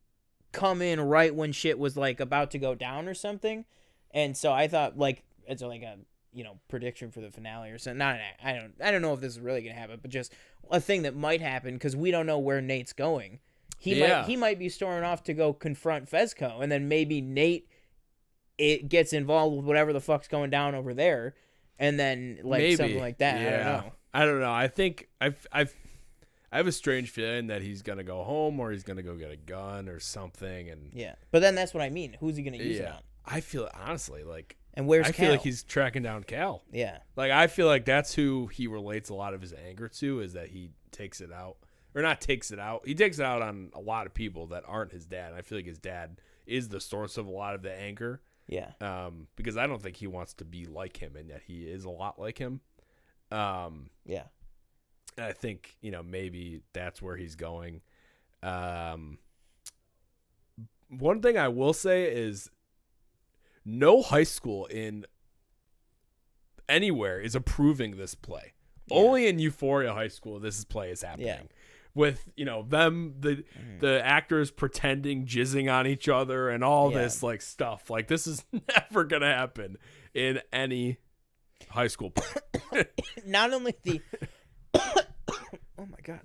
come in right when shit was like about to go down or something. And so I thought like it's like a, you know, prediction for the finale or something. I don't know if this is really gonna happen, but just a thing that might happen because we don't know where Nate's going. He might be storming off to go confront Fezco, and then maybe Nate gets involved with whatever the fuck's going down over there, and then like something like that. Yeah. I don't know. I think I I have a strange feeling that he's gonna go home or he's gonna go get a gun or something. And yeah, but then that's what I mean. Who's he gonna use it on? I feel honestly like. And where's I Cal? feel like he's tracking down Cal. Yeah. Like I feel like that's who he relates a lot of his anger to, is that he takes it out. Or not takes it out. He takes it out on a lot of people that aren't his dad. I feel like his dad is the source of a lot of the anger. Yeah. Because I don't think he wants to be like him, and yet he is a lot like him. Yeah. And I think, maybe that's where he's going. One thing I will say is no high school in anywhere is approving this play. Yeah. Only in Euphoria High School this play is happening. Yeah. With them the actors pretending jizzing on each other and all this like stuff. Like this is never gonna happen in any high school play. Not only the oh my god.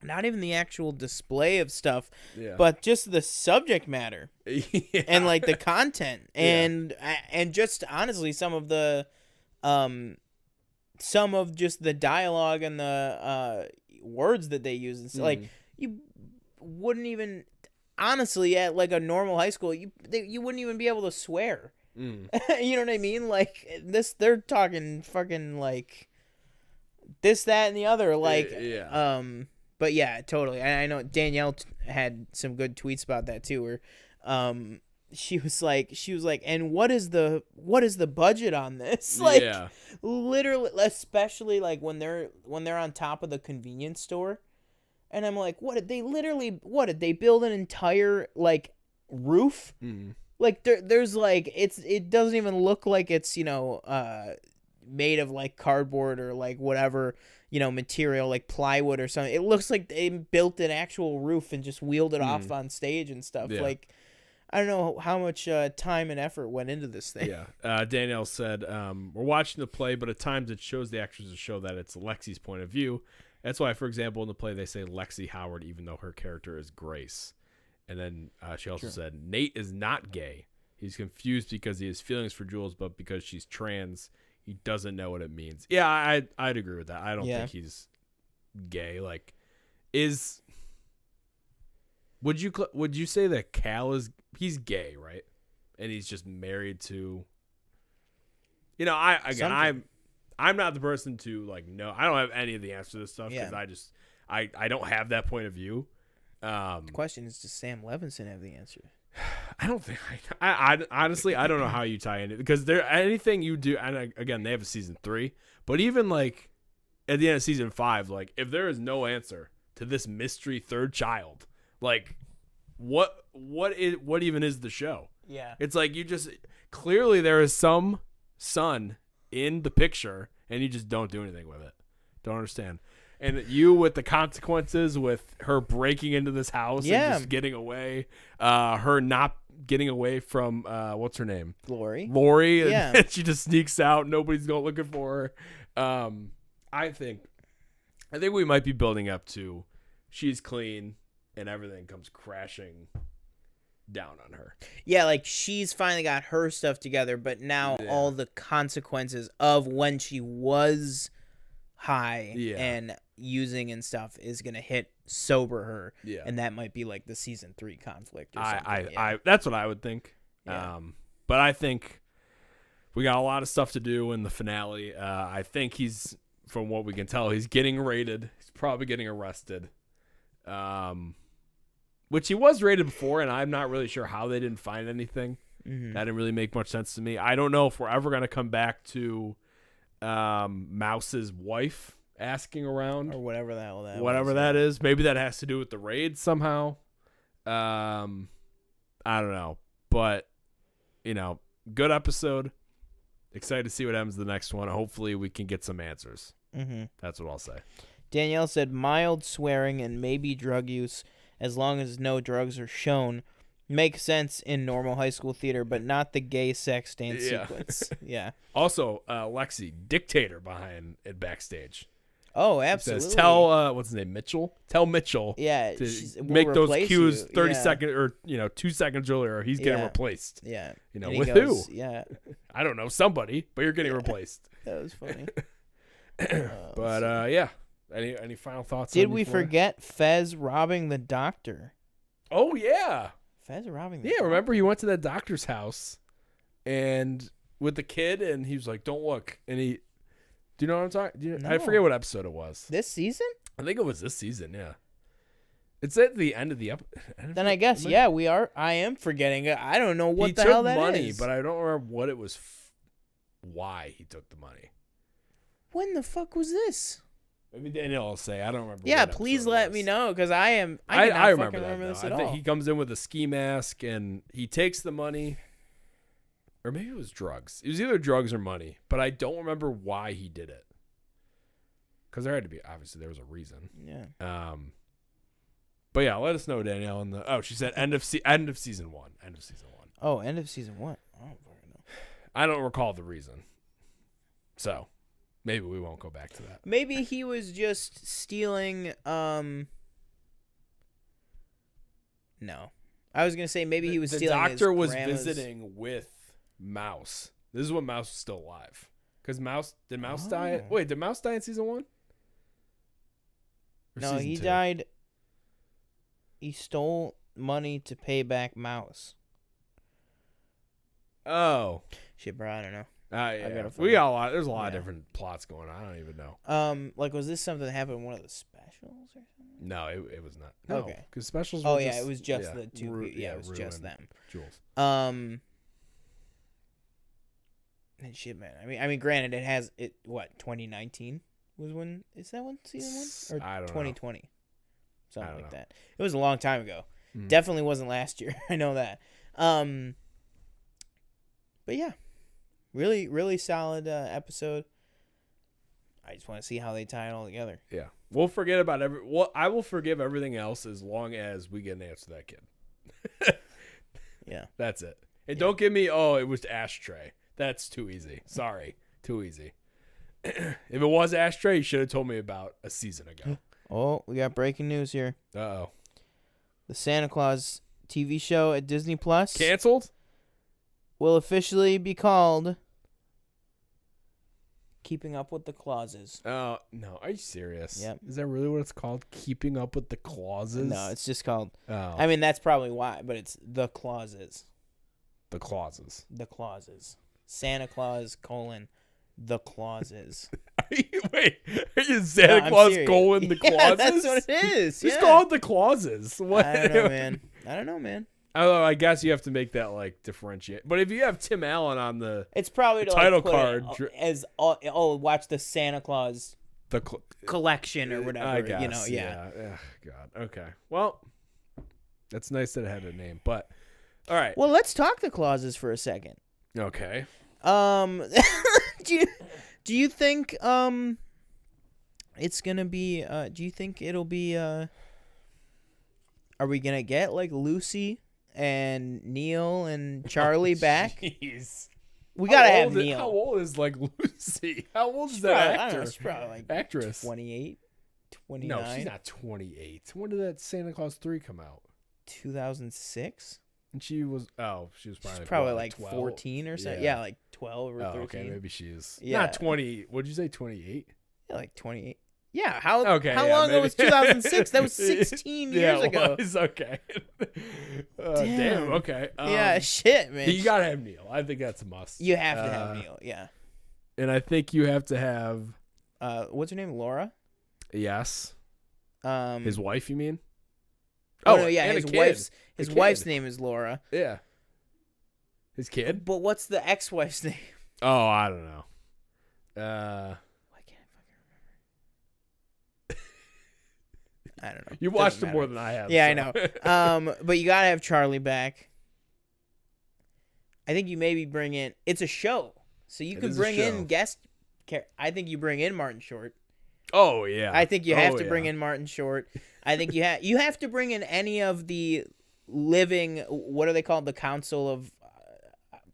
Not even the actual display of stuff, but just the subject matter and like the content and just honestly some of just the dialogue and the words that they use. It's like you wouldn't even honestly at like a normal high school you wouldn't even be able to swear. You know what I mean? Like this, they're talking fucking like this, that, and the other. Like but yeah, totally. I know Danielle had some good tweets about that too, where she was like, and what is the budget on this? Like literally, especially like when they're on top of the convenience store, and I'm like, what did they build an entire like roof? Like there's like it doesn't even look like it's made of like cardboard or like whatever material, like plywood or something. It looks like they built an actual roof and just wheeled it off on stage and stuff. Like I don't know how much time and effort went into this thing. Danielle said, we're watching the play, but at times it shows the actors to show that it's Lexi's point of view. That's why, for example, in the play they say Lexi Howard, even though her character is Grace. And then she also said Nate is not gay. He's confused because he has feelings for Jules, but because she's trans, he doesn't know what it means. Yeah, I'd agree with that. I don't think he's gay. Like, would you say that Cal he's gay, right? And he's just married to. I'm not the person to like know. I don't have any of the answers to this stuff because I don't have that point of view. The question is, does Sam Levinson have the answer? I don't think. I honestly, I don't know how you tie in it because anything you do, and again, they have a season 3, but even like at the end of season 5, like if there is no answer to this mystery third child, like what even is the show? Yeah, it's like you just clearly there is some son in the picture, and you just don't do anything with it. Don't understand. And you with the consequences with her breaking into this house and just getting away, her not getting away from what's her name? Lori. And she just sneaks out. Nobody's going looking for her. I think we might be building up to she's clean and everything comes crashing down on her. Yeah, like she's finally got her stuff together, but now all the consequences of when she was high and using and stuff is gonna hit sober her, and that might be like the season 3 conflict or something. I that's what I would think. But I think we got a lot of stuff to do in the finale. I think he's, from what we can tell, he's getting raided. He's probably getting arrested, which he was raided before, and I'm not really sure how they didn't find anything. That didn't really make much sense to me. I don't know if we're ever gonna come back to Mouse's wife asking around or whatever that is. Maybe that has to do with the raid somehow. I don't know, but good episode. Excited to see what happens in the next one. Hopefully we can get some answers. That's what I'll say. Danielle said mild swearing and maybe drug use, as long as no drugs are shown, makes sense in normal high school theater, but not the gay sex dance sequence. Also, Lexi, dictator behind it backstage. Oh, absolutely. Says, tell what's his name, Mitchell? Tell Mitchell to make those cues 30 seconds or 2 seconds earlier. Or he's getting replaced. Yeah. With who? Yeah. I don't know, somebody, but you're getting replaced. That was funny. But Any final thoughts? Did we forget Fez robbing the doctor? Oh yeah, Fez robbing the doctor. Remember he went to that doctor's house, and with the kid, and he was like, "Don't look." And he, do you know what I'm talking? No. I forget what episode it was. This season? I think it was this season. Yeah, it's at the end of the episode. Then I guess we are. I am forgetting. I don't know what the hell that is. He took money, but I don't remember what it was. Why he took the money? When the fuck was this? Maybe Daniel will say. I don't remember. Yeah, please let me know, because I remember this at all. I think he comes in with a ski mask and he takes the money, or maybe it was drugs. It was either drugs or money, but I don't remember why he did it. Because there had to be, obviously, there was a reason. Yeah. But yeah, let us know, Danielle. She said end of season 1. End of season 1. Oh, end of season 1. I don't fucking know. I don't recall the reason. So. Maybe we won't go back to that. Maybe he was just stealing. No, I was gonna say maybe he was stealing. The doctor was grandma's... visiting with Mouse. This is when Mouse was still alive. Because did Mouse die? Wait, did Mouse die in season 1? No, he died. He stole money to pay back Mouse. Oh shit, bro! I don't know. Yeah. We got a lot. There's a lot of different plots going on. I don't even know. Like, was this something that happened in one of the specials or something? No, it was not. No, okay. Because specials. Oh yeah, it was just the two. It was just them. Jules. And shit, man. I mean, granted, it has it. What 2019 was when? Is that one season 1 or I don't 2020? Know. Something like that. It was a long time ago. Mm. Definitely wasn't last year. I know that. But yeah. Really, really solid episode. I just want to see how they tie it all together. Yeah, we'll forget about I will forgive everything else as long as we get an answer to that kid. Yeah, that's it. And don't give me, it was Ashtray. That's too easy. Sorry, too easy. If it was Ashtray, you should have told me about a season ago. Oh, we got breaking news here. Uh-oh. The Santa Claus TV show at Disney Plus canceled. Will officially be called Keeping Up with the Clauses. Oh, no. Are you serious? Yep. Is that really what it's called? Keeping Up with the Clauses? No, it's just called... Oh. I mean, that's probably why, but it's The Clauses. The Clauses. The Clauses. Santa Claus, The Clauses. Wait, is Santa Claus, the Clauses? Yeah, that's what it is. Just call it The Clauses. What? I don't know, man. I guess you have to make that like differentiate. But if you have Tim Allen on it's probably to title put card as watch the Santa Claus collection or whatever. I guess, you know, yeah. God. Okay. Well, that's nice that it had a name, but all right. Well, let's talk the clauses for a second. Okay. Do you think it's gonna be? Do you think it'll be? Are we gonna get like Lucy and Neil and Charlie back? Jeez. We gotta have Neil. How old is like Lucy? How old is that actor? I don't know, she's probably like actress. 28, 29. No, she's not 28. When did that Santa Claus 3 come out? 2006. And she was probably like 14 or something. Yeah, like 12 or 13. Okay, maybe she's not 20. What did you say? 28? Yeah, like 28. Yeah, how long maybe. ago was 2006? That was 16 years ago. It was okay. Damn. Okay. Yeah, shit, man. You gotta have Neil. I think that's a must. You have to have Neil. Yeah. And I think you have to have. What's her name? Laura. Yes. His wife, you mean? Oh no, yeah. His wife's name is Laura. Yeah. His kid. But what's the ex-wife's name? Oh, I don't know. Why can't I fucking remember? I don't know. You watched it more than I have. Yeah, so. I know. But you gotta have Charlie back. I think you maybe bring in. It's a show, so you could bring in guest. I think you bring in Martin Short. Oh yeah. I think you have to bring in Martin Short. I think you have to bring in any of the living. What are they called? The Council of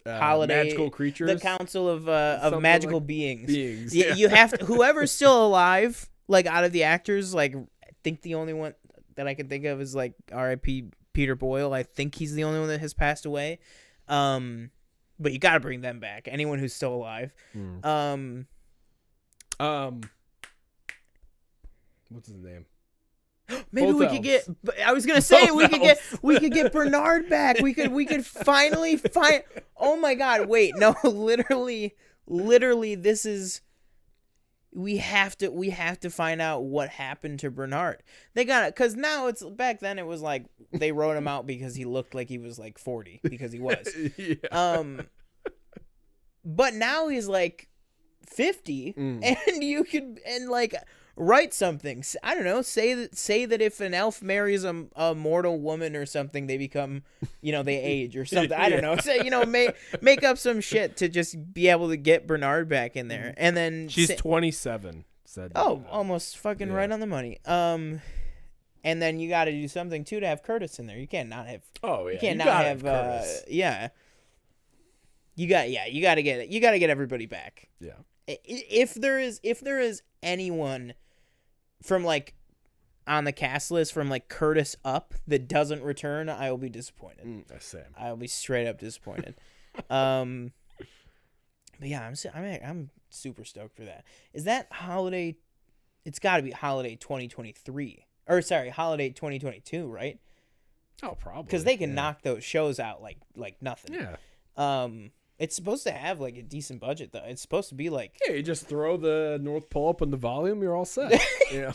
Holiday Magical Creatures. The Council of Magical Beings. Yeah. You have to, whoever's still alive, like out of the actors. Like I think the only one that I can think of is like R.I.P. Peter Boyle. I think he's the only one that has passed away. But you got to bring them back. Anyone who's still alive. what's his name? Maybe Both we elves. could get. I was gonna say Both we could get Bernard back. We could finally find. Oh my God! Wait, no, literally, this is. We have to find out what happened to Bernard. They got it because now it's back then. It was like they wrote him out because he looked like he was like 40 because he was. Yeah. But now he's like 50, and you could like write something. I don't know. Say that if an elf marries a mortal woman or something, they become, they age or something. I don't know. Say make up some shit to just be able to get Bernard back in there, and then she's 27. Said. Almost fucking right on the money. And then you got to do something too to have Curtis in there. You can't not have. Oh yeah. You can't not have. Yeah. You got to get it. You got to get everybody back. Yeah. If there is anyone from like on the cast list from like Curtis up that doesn't return, I will be disappointed. Same. I'll be straight up disappointed. But yeah, I'm super stoked for that. Is that holiday? It's got to be holiday 2023 or sorry, holiday 2022, right? Oh, probably. Because they can knock those shows out like nothing. Yeah. It's supposed to have like a decent budget though. It's supposed to be like you just throw the North Pole up on the volume, you're all set. Yeah.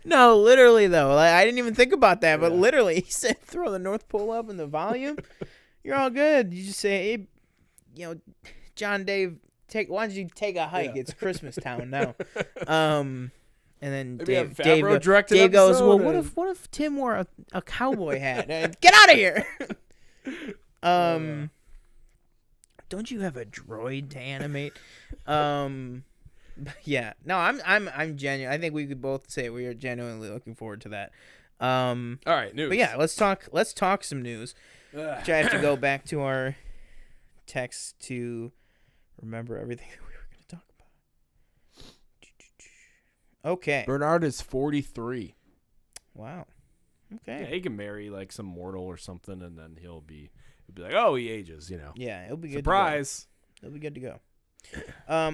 No, literally though. Like, I didn't even think about that, but literally he said throw the North Pole up in the volume. You're all good. You just say, hey, John Dave, why don't you take a hike? Yeah. It's Christmas town now. And then Dave goes, well, what if Tim wore a cowboy hat? Get out of here. Don't you have a droid to animate? Yeah. No, I'm genuine. I think we could both say we are genuinely looking forward to that. All right, news. But yeah, let's talk some news. Which I have to go back to our text to remember everything that we were going to talk about. Okay. Bernard is 43. Wow. Okay. Yeah, he can marry like some mortal or something, and then he'll be like, oh, he ages, Yeah, it'll be good. Surprise. It'll be good to go.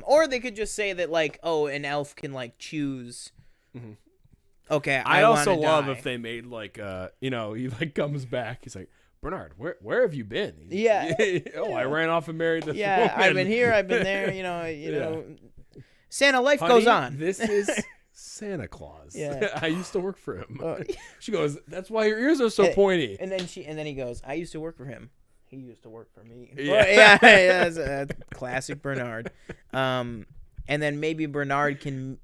Or they could just say that like, oh, an elf can like choose. Mm-hmm. Okay, I also love if they made like, he like comes back. He's like, Bernard, where have you been? Yeah. I ran off and married this woman. I've been here. I've been there. You know. Santa, life goes on. This is Santa Claus. Yeah. I used to work for him. She goes, that's why your ears are so pointy. And then he goes, I used to work for him. He used to work for me. Yeah. That's a classic Bernard. And then maybe Bernard can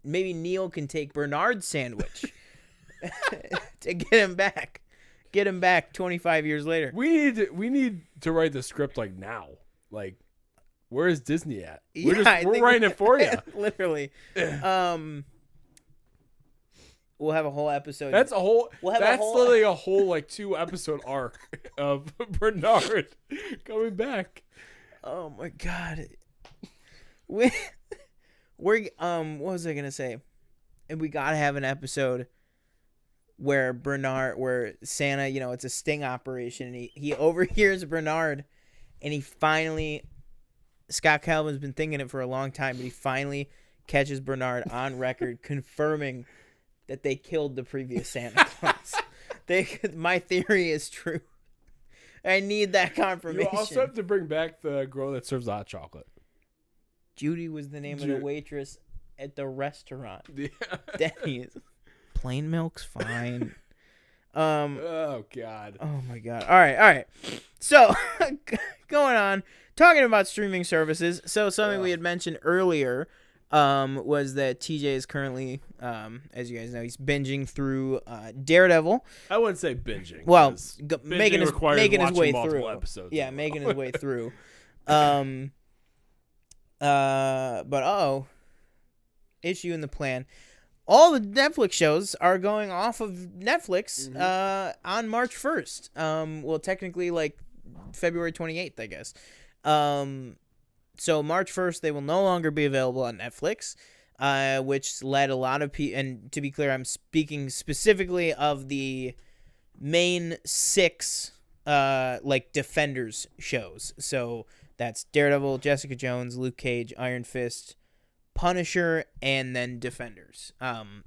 maybe Neil can take Bernard's sandwich to get him back. Get him back 25 years later. We need to write the script like now. Like, where is Disney at? We're writing it for you. Literally. We'll have a whole episode. That's literally a whole like 2-episode arc of Bernard coming back. Oh my God. We're what was I gonna say? And we gotta have an episode where Santa, it's a sting operation, and he overhears Bernard, and he finally, Scott Calvin's been thinking it for a long time, but he finally catches Bernard on record confirming that they killed the previous Santa Claus. My theory is true. I need that confirmation. You also have to bring back the girl that serves hot chocolate. Judy was the name of the waitress at the restaurant. Yeah. Denny's. Plain milk's fine. Oh God. Oh my God. All right. So going on, talking about streaming services. So something we had mentioned earlier was that TJ is currently, as you guys know, he's binging through Daredevil. I wouldn't say binging. Well, making his way through. Episodes making his way through. But issue in the plan. All the Netflix shows are going off of Netflix on March 1st. Well, technically, like February 28th, I guess. So March 1st, they will no longer be available on Netflix, which led a lot of people. And to be clear, I'm speaking specifically of the main 6 like Defenders shows. So that's Daredevil, Jessica Jones, Luke Cage, Iron Fist, Punisher, and then Defenders.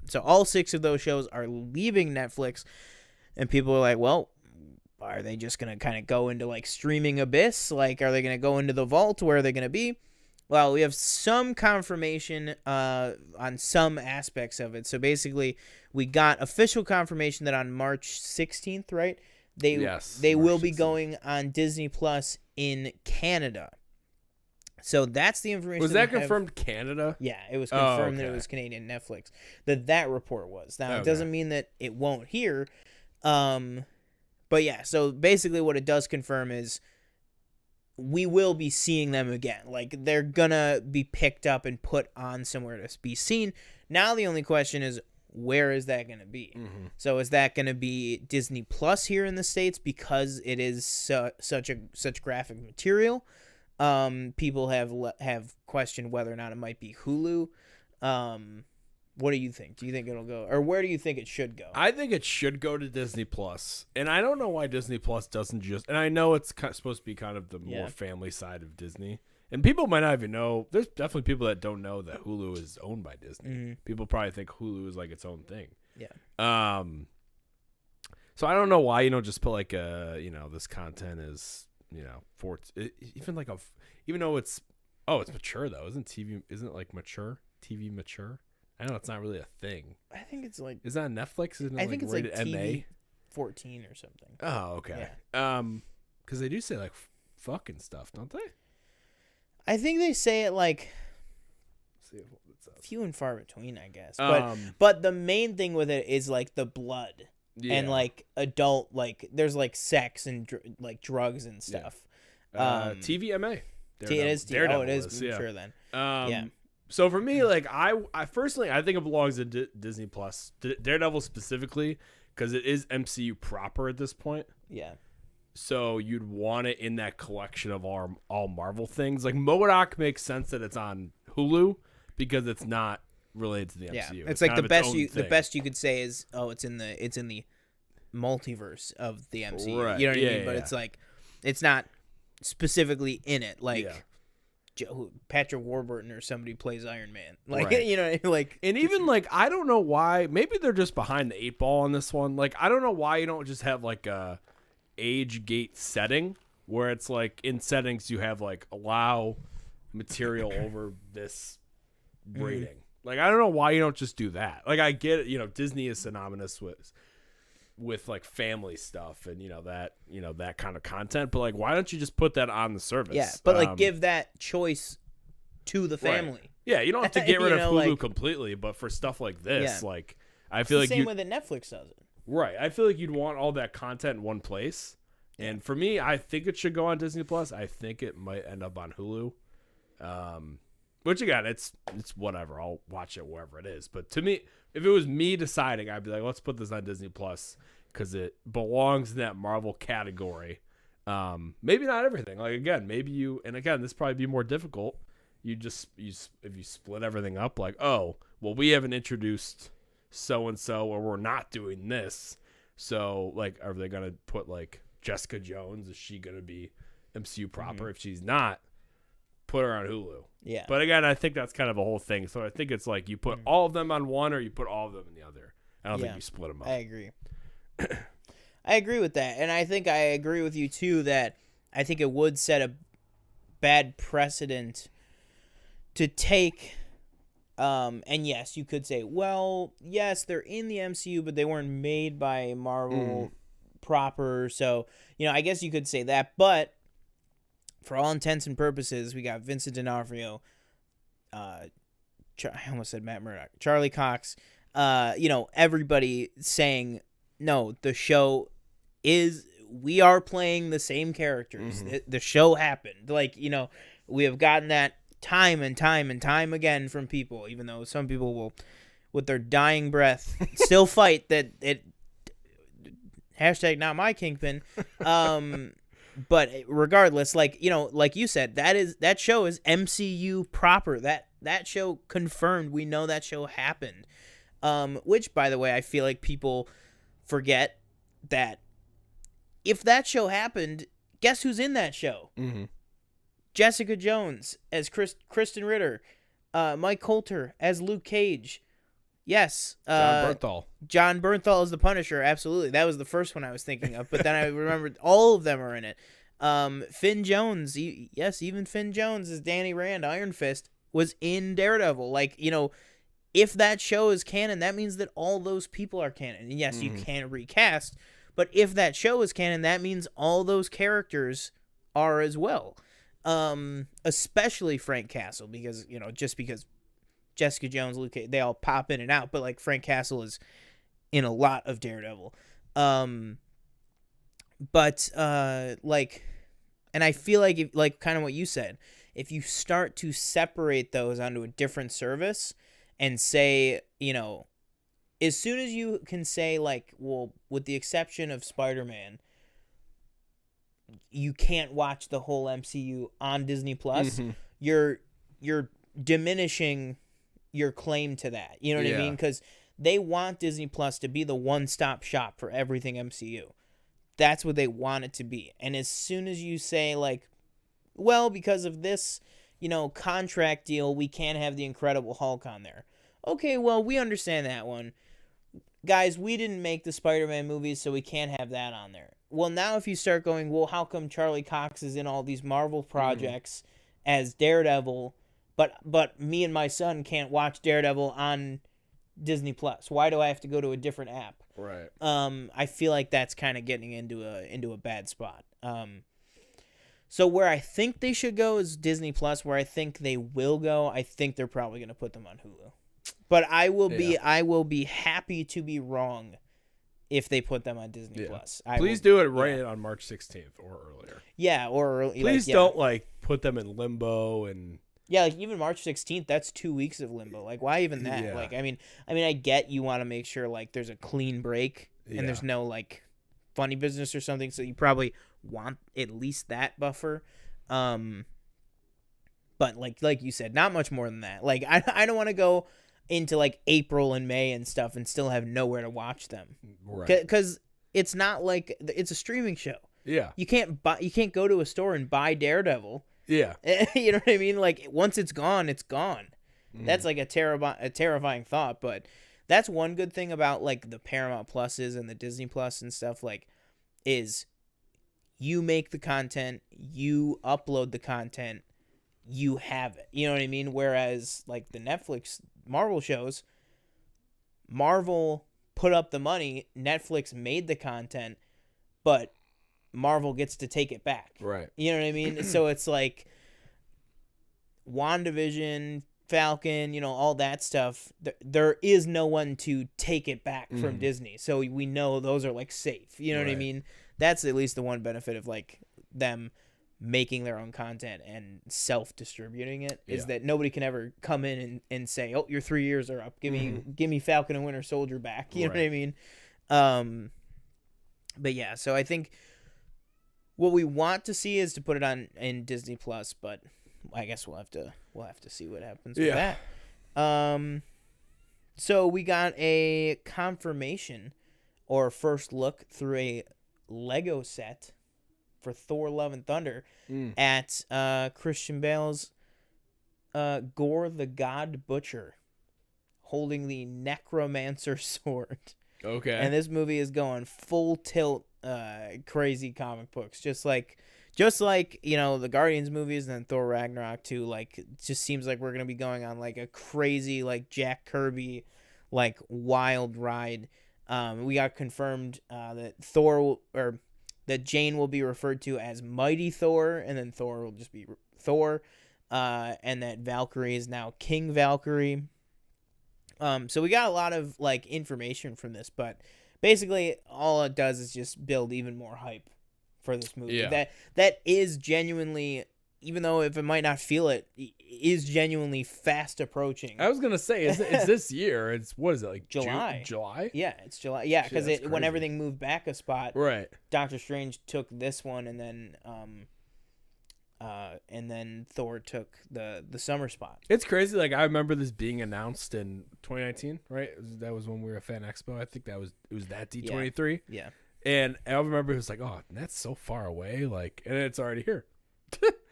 So all 6 of those shows are leaving Netflix, and people are like, well, are they just going to kind of go into like streaming abyss? Like, are they going to go into the vault? Where are they going to be? Well, we have some confirmation on some aspects of it. So basically, we got official confirmation that on March 16th, right? They will be going on Disney Plus in Canada. So that's the information. Was that confirmed Canada? Yeah, it was confirmed that it was Canadian Netflix. That report was. Now, it doesn't mean that it won't here. But yeah, so basically what it does confirm is we will be seeing them again. Like, they're gonna be picked up and put on somewhere to be seen. Now the only question is, where is that gonna be? Mm-hmm. So is that gonna be Disney Plus here in the States because it is such graphic material? People have questioned whether or not it might be Hulu. What do you think? Do you think it'll go, or where do you think it should go? I think it should go to Disney Plus, and I don't know why Disney Plus doesn't just. And I know it's supposed to be kind of the more family side of Disney, and people might not even know. There's definitely people that don't know that Hulu is owned by Disney. Mm-hmm. People probably think Hulu is like its own thing. Yeah. So I don't know why you don't just put like this content is for even though it's mature though, isn't it like mature TV mature? I know it's not really a thing. I think it's like... Is that on Netflix? Isn't it I think it's rated like TV MA? 14 or something. Oh, okay. Yeah. Because they do say like fucking stuff, don't they? I think they say it like few and far between, I guess. But the main thing with it is like the blood and like adult, like there's like sex and like drugs and stuff. TVMA. It is. Oh, it is. I'm sure then. Yeah. So for me, like I personally, I think it belongs to Disney Plus, Daredevil specifically, because it is MCU proper at this point. Yeah. So you'd want it in that collection of all Marvel things. Like MODOK makes sense that it's on Hulu because it's not related to the MCU. Yeah. It's like the best you could say is it's in the multiverse of the MCU. Right. You know what I mean? But it's like it's not specifically in it. Like Patrick Warburton or somebody plays Iron Man. Like, right. Like, and even like, I don't know why, maybe they're just behind the 8 ball on this one. Like, I don't know why you don't just have like a age gate setting where it's like in settings you have like allow material over this rating. Mm-hmm. Like, I don't know why you don't just do that. Like, I get it, Disney is synonymous with like family stuff and that kind of content, but like why don't you just put that on the service? Yeah, but like give that choice to the family. Right. Yeah, you don't have to get rid of Hulu completely, but for stuff like this, like I feel like the same way that Netflix does it. Right. I feel like you'd want all that content in one place. And for me, I think it should go on Disney Plus. I think it might end up on Hulu. Which again, it's whatever. I'll watch it wherever it is. But to me, if it was me deciding, I'd be like, let's put this on Disney Plus because it belongs in that Marvel category. Maybe not everything. Like again, this probably be more difficult. If you split everything up, like, oh, well, we haven't introduced so and so, or we're not doing this. So like, are they gonna put like Jessica Jones? Is she gonna be MCU proper? Mm-hmm. If she's not, put her on Hulu. Yeah. But again, I think that's kind of a whole thing. So I think it's like you put all of them on one or you put all of them in the other. I don't think you split them up. I agree. I agree with that. And I think I agree with you too that I think it would set a bad precedent to take and yes, you could say, well, yes, they're in the MCU, but they weren't made by Marvel proper. So, I guess you could say that, but for all intents and purposes, we got Vincent D'Onofrio, I almost said Matt Murdock, Charlie Cox, everybody saying, no, the show we are playing the same characters. Mm-hmm. The show happened. Like, we have gotten that time and time and time again from people, even though some people will, with their dying breath, still fight that it, hashtag not my Kingpin, but regardless, like you said, that show is MCU proper. That show confirmed. We know that show happened. Which, by the way, I feel like people forget that if that show happened, guess who's in that show? Mm-hmm. Jessica Jones as Kristen Ritter. Mike Coulter as Luke Cage. Yes. John Bernthal is the Punisher. Absolutely. That was the first one I was thinking of. But then I remembered all of them are in it. Finn Jones. Yes, even Finn Jones as Danny Rand, Iron Fist, was in Daredevil. Like, if that show is canon, that means that all those people are canon. And yes, you can't recast. But if that show is canon, that means all those characters are as well. Especially Frank Castle. Because, just because Jessica Jones, Luke Cage, they all pop in and out, but like Frank Castle is in a lot of Daredevil. And I feel like kind of what you said, if you start to separate those onto a different service and say, as soon as you can say like, well, with the exception of Spider-Man, you can't watch the whole MCU on Disney Plus, you're diminishing your claim to that. You know what I mean? Because they want Disney Plus to be the one-stop shop for everything MCU. That's what they want it to be. And as soon as you say, like, well, because of this, contract deal, we can't have the Incredible Hulk on there. Okay, well, we understand that one. Guys, we didn't make the Spider-Man movies, so we can't have that on there. Well, now if you start going, well, how come Charlie Cox is in all these Marvel projects as Daredevil, but me and my son can't watch Daredevil on Disney Plus? Why do I have to go to a different app? Right. I feel like that's kind of getting into a bad spot. So where I think they should go is Disney Plus. Where I think they will go, I think they're probably going to put them on Hulu. But I will be happy to be wrong if they put them on Disney Plus. Please do it on March 16th or earlier. Yeah, or early. Please don't put them in limbo and. Yeah, like even March 16th, that's 2 weeks of limbo. Like, why even that? Yeah. Like, I mean, I get you want to make sure like there's a clean break and there's no like funny business or something, so you probably want at least that buffer. But like you said, not much more than that. Like, I don't want to go into like April and May and stuff and still have nowhere to watch them. Right. Because it's not like it's a streaming show. Yeah. You can't go to a store and buy Daredevil. Yeah. You know what I mean? Like, once it's gone, it's gone. That's like a terrifying thought, but that's one good thing about like the Paramount Pluses and the Disney Plus and stuff, like, is you make the content, you upload the content, you have it. You know what I mean? Whereas like the Netflix Marvel shows, Marvel put up the money, Netflix made the content, but Marvel gets to take it back. Right. You know what I mean? So it's like WandaVision, Falcon, all that stuff. There is no one to take it back from Disney. So we know those are like safe. You know what I mean? That's at least the one benefit of like them making their own content and self-distributing it is that nobody can ever come in and say, oh, your 3 years are up. Give me Falcon and Winter Soldier back. You know what I mean? But yeah, so I think what we want to see is to put it on in Disney Plus, but I guess we'll have to see what happens with that. So we got a confirmation or first look through a Lego set for Thor: Love and Thunder at Christian Bale's Gore the God Butcher holding the Necromancer sword. Okay. And this movie is going full tilt crazy comic books, just like the Guardians movies and then Thor Ragnarok too. Like, it just seems like we're gonna be going on like a crazy like Jack Kirby like wild ride. We got confirmed that that Jane will be referred to as Mighty Thor, and then Thor will just be Thor, and that Valkyrie is now King Valkyrie. So we got a lot of like information from this, but basically all it does is just build even more hype for this movie. Yeah. That is genuinely, even though if it might not feel it, is genuinely fast approaching. I was gonna say, it's this year. It's what is it, like July? July? Yeah, it's July. Yeah, because Shit, when everything moved back a spot, right? Doctor Strange took this one, and then Thor took the summer spot. It's crazy. Like, I remember this being announced in 2019, right? That was when we were at Fan Expo. I think it was that D23. Yeah. And I remember it was like, oh, that's so far away. Like, and it's already here.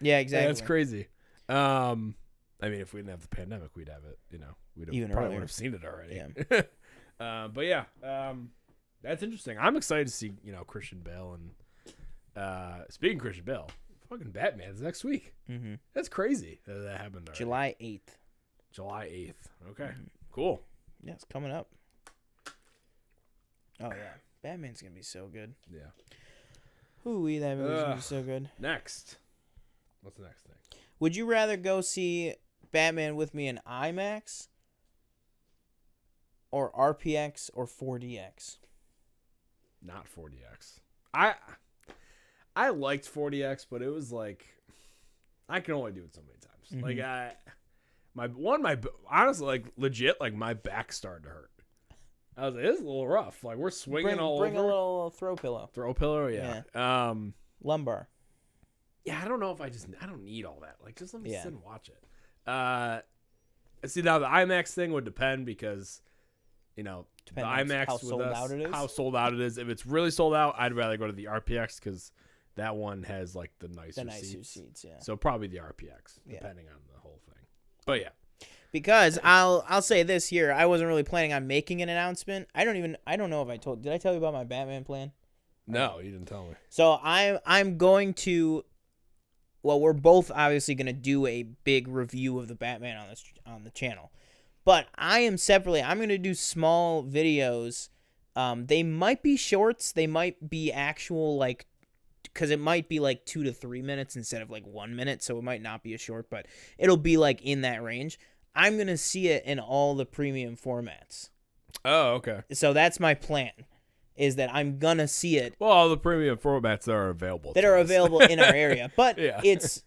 Yeah, exactly. That's crazy. I I mean, if we didn't have the pandemic, we'd have it. You know, Probably would have seen it already. Yeah. But yeah, that's interesting. I'm excited to see Christian Bale and speaking of Christian Bale, fucking Batman's next week. Mm-hmm. That's crazy that happened already. July 8th. July 8th. Okay, cool. Yeah, it's coming up. Oh yeah, Batman's gonna be so good. Yeah. Ooh, that movie's gonna be so good. Next. What's the next thing? Would you rather go see Batman with me in IMAX or RPX or 4DX? Not 4DX. I liked 4DX, but it was like I can only do it so many times. Mm-hmm. Like honestly, like legit, like my back started to hurt. I was like, this is a little rough. Like we're swinging all over. Bring a little throw pillow. Throw pillow, yeah. Lumbar. Yeah, I don't know if I don't need all that. Like, just let me sit and watch it. See, now the IMAX thing would depend because, the IMAX how sold out it is. How sold out it is. If it's really sold out, I'd rather go to the RPX because that one has like the nicer seats. Yeah. So probably the RPX, depending on the whole thing. But yeah. Because I'll say this here, I wasn't really planning on making an announcement. I don't know if did I tell you about my Batman plan? No, you didn't tell me. So I'm going to. Well, we're both obviously going to do a big review of the Batman on the channel. But I'm going to do small videos. They might be shorts. They might be actual, like, because it might be like 2 to 3 minutes instead of like 1 minute. So it might not be a short, but it'll be like in that range. I'm going to see it in all the premium formats. Oh, okay. So that's my plan. Is that I'm gonna see it. Well, all the premium formats that are available. In our area, but yeah. it's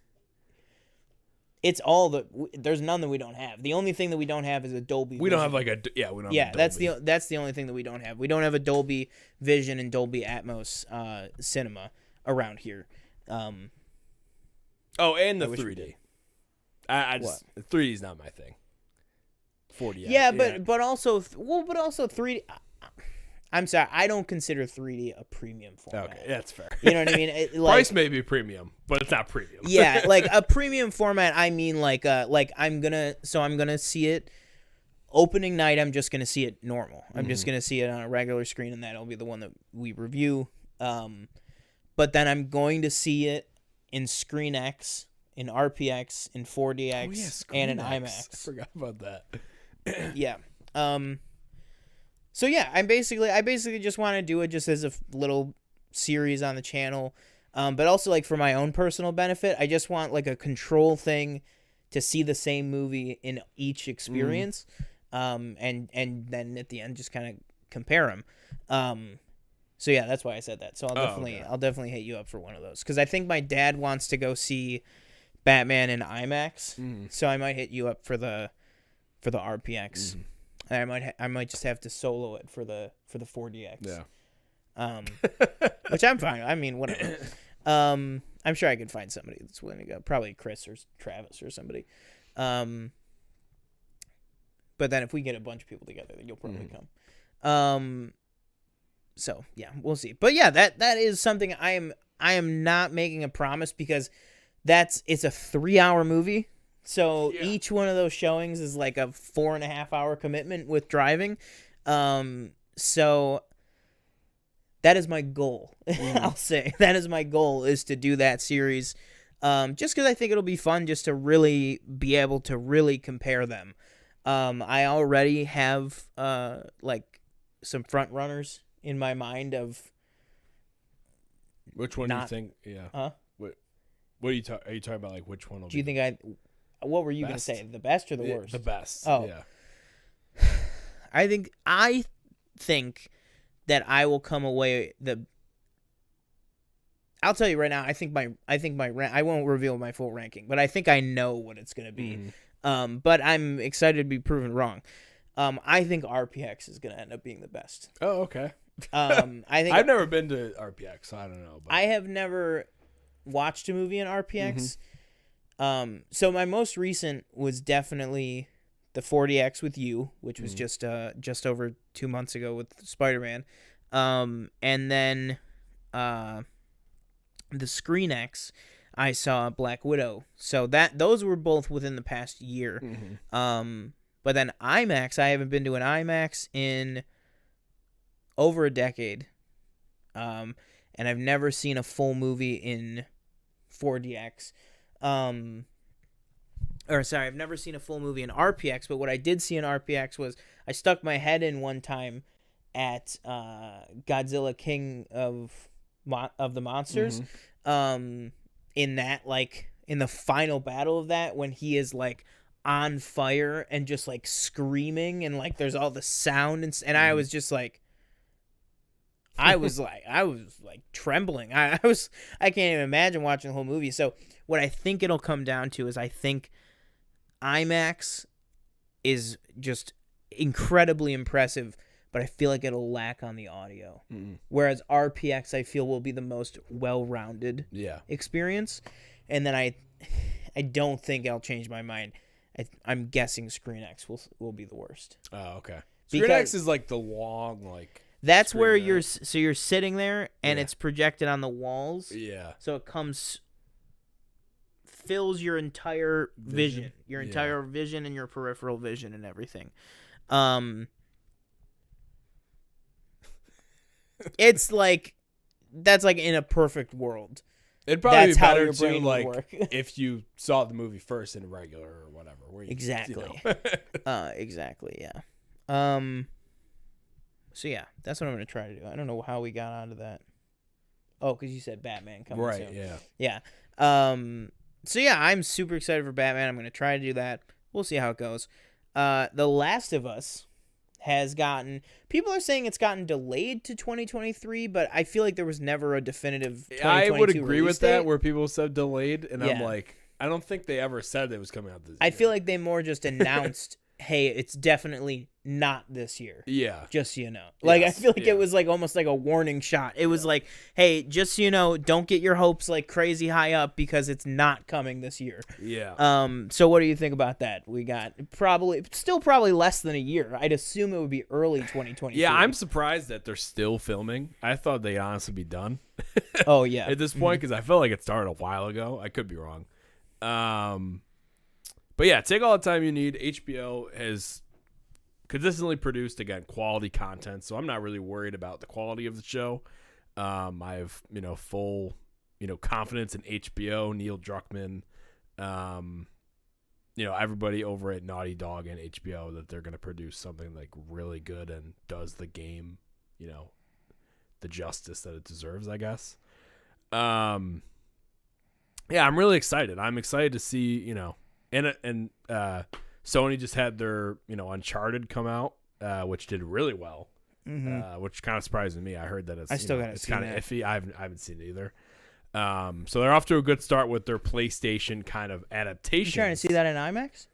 there's none that we don't have. The only thing that we don't have is a Dolby. We don't have like a we don't. Yeah, have Dolby. that's the only thing that we don't have. We don't have a Dolby Vision and Dolby Atmos cinema around here. And the 3D. I just 3D is not my thing. 4D. Yeah, but also 3D. I'm sorry, I don't consider 3D a premium format. Okay, that's fair. You know what I mean? Price may be premium, but it's not premium. Yeah, like a premium format. I mean, I'm gonna see it opening night. I'm just gonna see it normal. I'm just gonna see it on a regular screen, and that'll be the one that we review. But then I'm going to see it in Screen X, in RPX, in 4DX, and in IMAX. I forgot about that. Yeah. So yeah, I basically just want to do it just as a little series on the channel, but also like for my own personal benefit. I just want like a control thing to see the same movie in each experience, and then at the end just kind of compare them. So yeah, that's why I said that. So I'll definitely hit you up for one of those because I think my dad wants to go see Batman in IMAX, so I might hit you up for the RPX. And I might just have to solo it for the 4DX. Yeah. Which I'm fine. I mean, whatever. I'm sure I could find somebody that's willing to go. Probably Chris or Travis or somebody. But then if we get a bunch of people together, then you'll probably come. So yeah, we'll see. But yeah, that is something I am not making a promise because it's a 3-hour movie. So each one of those showings is like a 4.5-hour commitment with driving. So that is my goal. I'll say that is my goal is to do that series. Just because I think it'll be fun just to really be able to really compare them. I already have like some front runners in my mind of. Which one do you think? Yeah. Huh? What are you talking? Are you talking about like which one? Do you think What were you going to say? The best or the worst? The best. Oh. Yeah. I think that I will come away I'll tell you right now, I think my I won't reveal my full ranking, but I think I know what it's going to be. But I'm excited to be proven wrong. I think RPX is going to end up being the best. Oh, okay. I think I've never been to RPX, so I don't know. But. I have never watched a movie in RPX. So my most recent was definitely the 4DX with you, which was just over 2 months ago with Spider-Man. And then the Screen X. I saw Black Widow. So those were both within the past year. But then IMAX, I haven't been to an IMAX in over a decade. And I've never seen a full movie in 4DX. I've never seen a full movie in RPX, but what I did see in RPX was I stuck my head in one time at Godzilla King of the Monsters. In that, like, in the final battle of that, when he is, like, on fire and just, like, screaming and, like, there's all the sound and I was just, like, I was trembling. I can't even imagine watching the whole movie. So what I think it'll come down to is I think IMAX is just incredibly impressive, but I feel like it'll lack on the audio. Whereas RPX, I feel, will be the most well-rounded experience. And then I don't think I'll change my mind. I'm guessing ScreenX will be the worst. Oh, okay. ScreenX is like the long, like... That's where you're sitting there and it's projected on the walls. Yeah. So it fills your entire vision. Your entire vision and your peripheral vision and everything. It's like, that's like in a perfect world. It'd probably be better too, like, if you saw the movie first in regular or whatever. Where you, exactly. Exactly, yeah. So yeah, that's what I'm going to try to do. I don't know how we got onto that. Oh, because you said Batman coming soon. Right, yeah. Yeah. So yeah, I'm super excited for Batman. I'm going to try to do that. We'll see how it goes. The Last of Us has gotten... People are saying it's gotten delayed to 2023, but I feel like there was never a definitive 2022 I would agree with date. That, where people said delayed, and I'm like, I don't think they ever said it was coming out this year. I feel like they more just announced, hey, it's definitely not this year. Yeah. Just so you know. Like, I feel like it was like almost like a warning shot. It was like, hey, just so you know, don't get your hopes like crazy high up because it's not coming this year. Yeah. So what do you think about that? We got probably less than a year. I'd assume it would be early 2023. Yeah, I'm surprised that they're still filming. I thought they'd honestly be done. Oh, yeah. At this point, because I felt like it started a while ago. I could be wrong. But yeah, take all the time you need. HBO has consistently produced, again, quality content, so I'm not really worried about the quality of the show. I have, full, confidence in HBO, Neil Druckmann, everybody over at Naughty Dog and HBO that they're going to produce something like really good and does the game, the justice that it deserves, I guess. Yeah, I'm really excited. I'm excited to see, and Sony just had their, Uncharted come out, which did really well, which kind of surprised me. I heard that it's kind of iffy. I haven't seen it either. So they're off to a good start with their PlayStation kind of adaptation. You trying to see that in IMAX?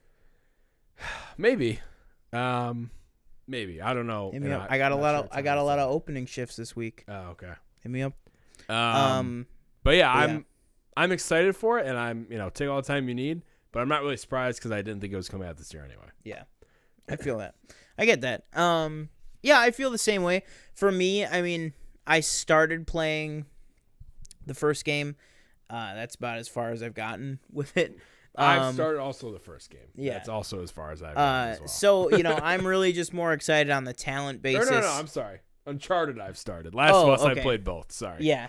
Maybe. Maybe. I don't know. I got a lot of opening shifts this week. Oh, okay. Hit me up. But yeah, I'm excited for it, and I'm take all the time you need. But I'm not really surprised because I didn't think it was coming out this year anyway. Yeah, I feel that. I get that. Yeah, I feel the same way. For me, I mean, I started playing the first game. That's about as far as I've gotten with it. I've started also the first game. Yeah. That's also as far as I've gotten as well. So, I'm really just more excited on the talent basis. No, I'm sorry. Uncharted I've started. Last of Us I played both. Sorry. Yeah.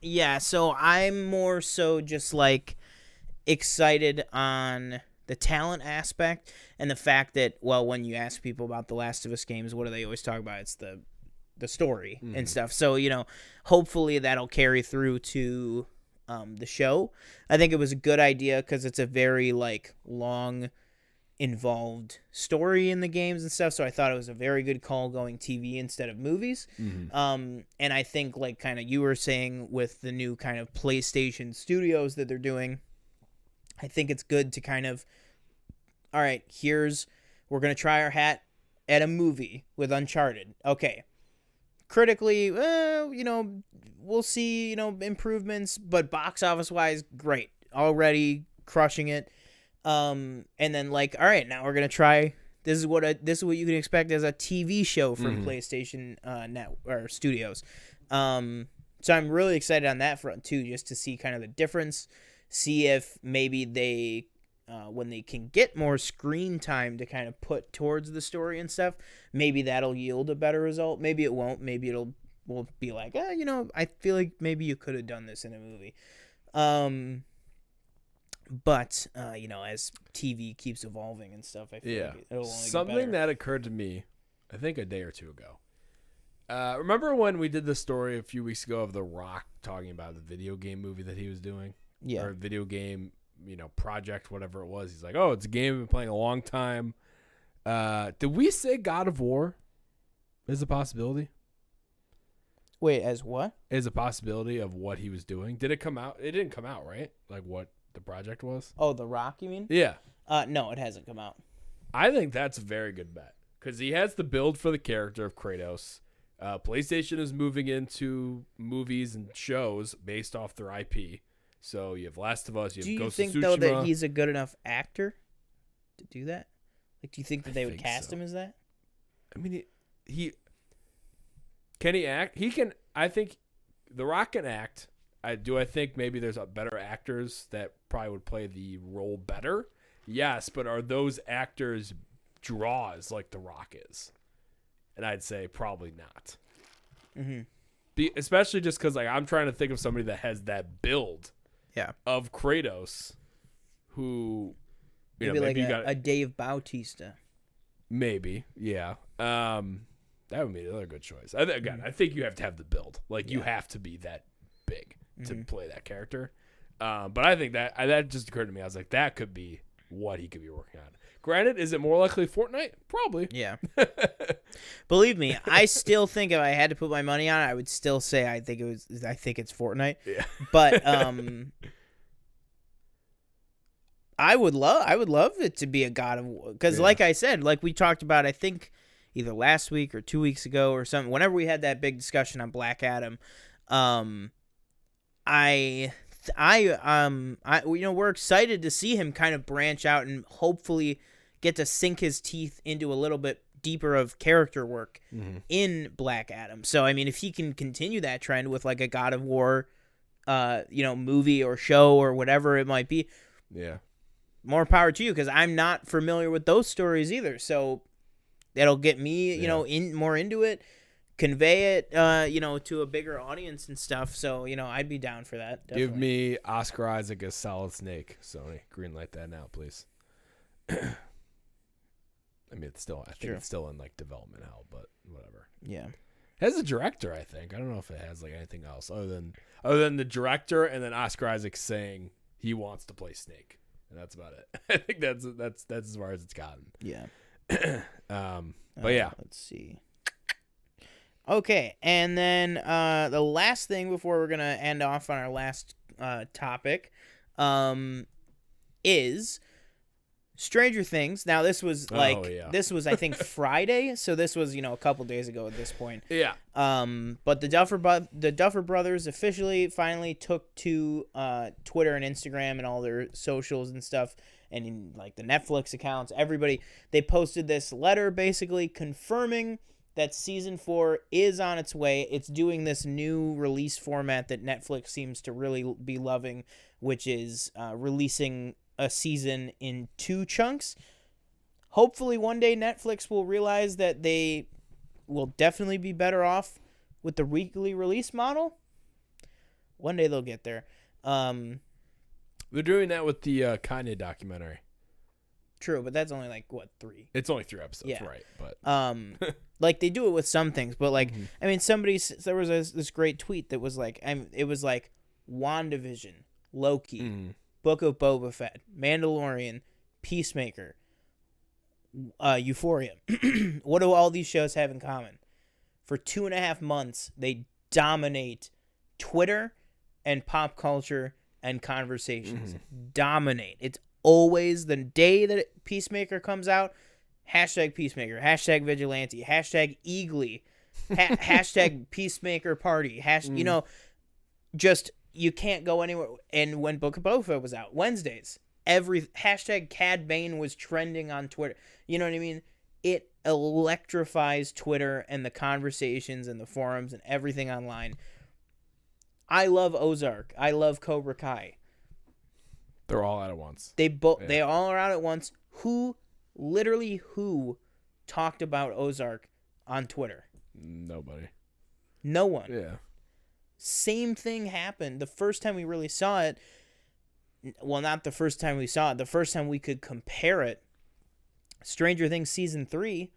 Yeah, so I'm more so just like excited on the talent aspect and the fact that, well, when you ask people about the Last of Us games, what do they always talk about? It's the story and stuff. So, hopefully that'll carry through to the show. I think it was a good idea because it's a very like long involved story in the games and stuff, so I thought it was a very good call going TV instead of movies. And I think, like kind of you were saying with the new kind of PlayStation Studios that they're doing, I think it's good to kind of, all right, we're going to try our hat at a movie with Uncharted. Okay. Critically, we'll see, improvements, but box office wise, great. Already crushing it. And then like, all right, now we're going to try, this is what you can expect as a TV show from PlayStation Studios. So So I'm really excited on that front too, just to see kind of the difference, see if maybe they, when they can get more screen time to kind of put towards the story and stuff, maybe that'll yield a better result. Maybe it won't. Maybe we'll be like, I feel like maybe you could have done this in a movie. But as TV keeps evolving and stuff, I feel like it'll only something get better. that occurred to me, I think a day or two ago. Remember when we did the story a few weeks ago of The Rock talking about the video game movie that he was doing? Yeah. Or video game, project, whatever it was. He's like, oh, it's a game I've been playing a long time. Did we say God of War is a possibility? Wait, as what? Is a possibility of what he was doing. Did it come out? It didn't come out, right? Like what the project was? Oh, The Rock, you mean? Yeah. No, it hasn't come out. I think that's a very good bet because he has the build for the character of Kratos. PlayStation is moving into movies and shows based off their IP. So you have Last of Us, you have Ghost of Tsushima. Do you think, though, that he's a good enough actor to do that? Like, do you think that they would cast him as that? I mean, he can he act? He can. I think The Rock can act. I think maybe there's better actors that probably would play the role better. Yes, but are those actors draws like The Rock is? And I'd say probably not. Mm-hmm. Especially just because I'm trying to think of somebody that has that build. Yeah. Of Kratos, who maybe like a Dave Bautista. Maybe, yeah. That would be another good choice. I think you have to have the build. You have to be that big to play that character. But I think that just occurred to me. I was like, that could be what he could be working on. Granted, is it more likely Fortnite? Probably. Yeah. Believe me, I still think if I had to put my money on it, I would still say I think it's Fortnite. Yeah. But I would love it to be a God of War because, like I said, like we talked about, I think either last week or 2 weeks ago or something. Whenever we had that big discussion on Black Adam, we're excited to see him kind of branch out and hopefully get to sink his teeth into a little bit deeper of character work in Black Adam. So, I mean, if he can continue that trend with like a God of War, movie or show or whatever it might be, more power to you because I'm not familiar with those stories either. So that'll get me, in more into it. Convey it, to a bigger audience and stuff. So, I'd be down for that. Definitely. Give me Oscar Isaac as Solid Snake, Sony. Greenlight that now, please. I mean, it's still in development hell, but whatever. Yeah. It has a director, I think. I don't know if it has anything else other than the director and then Oscar Isaac saying he wants to play Snake, and that's about it. I think that's as far as it's gotten. Yeah. But yeah. Let's see. Okay, and then the last thing before we're going to end off on our last topic is Stranger Things. Now, this was this was, I think, Friday, so this was, a couple days ago at this point. Yeah. But the Duffer Brothers officially finally took to Twitter and Instagram and all their socials and stuff, and in, the Netflix accounts, everybody, they posted this letter basically confirming that season 4 is on its way. It's doing this new release format that Netflix seems to really be loving, which is releasing a season in 2 chunks. Hopefully one day Netflix will realize that they will definitely be better off with the weekly release model. One day they'll get there. They're doing that with the Kanye documentary. True, but that's only 3? It's only 3 episodes, yeah. Right? But they do it with some things, but I mean, there was this great tweet that was it was WandaVision, Loki, Book of Boba Fett, Mandalorian, Peacemaker, Euphoria. What do all these shows have in common? For 2.5 months, they dominate Twitter and pop culture and conversations. Dominate. It's always the day that Peacemaker comes out, hashtag Peacemaker, hashtag Vigilante, hashtag Eagly, hashtag Peacemaker Party, just you can't go anywhere. And when Book of Boba Fett was out, Wednesdays, every hashtag Cad Bane was trending on Twitter. You know what I mean? It electrifies Twitter and the conversations and the forums and everything online. I love Ozark. I love Cobra Kai. They're all out at once. They all are out at once. Who talked about Ozark on Twitter? Nobody. No one. Yeah. Same thing happened the first time we really saw it. Well, not the first time we saw it. The first time we could compare it. Stranger Things season 3.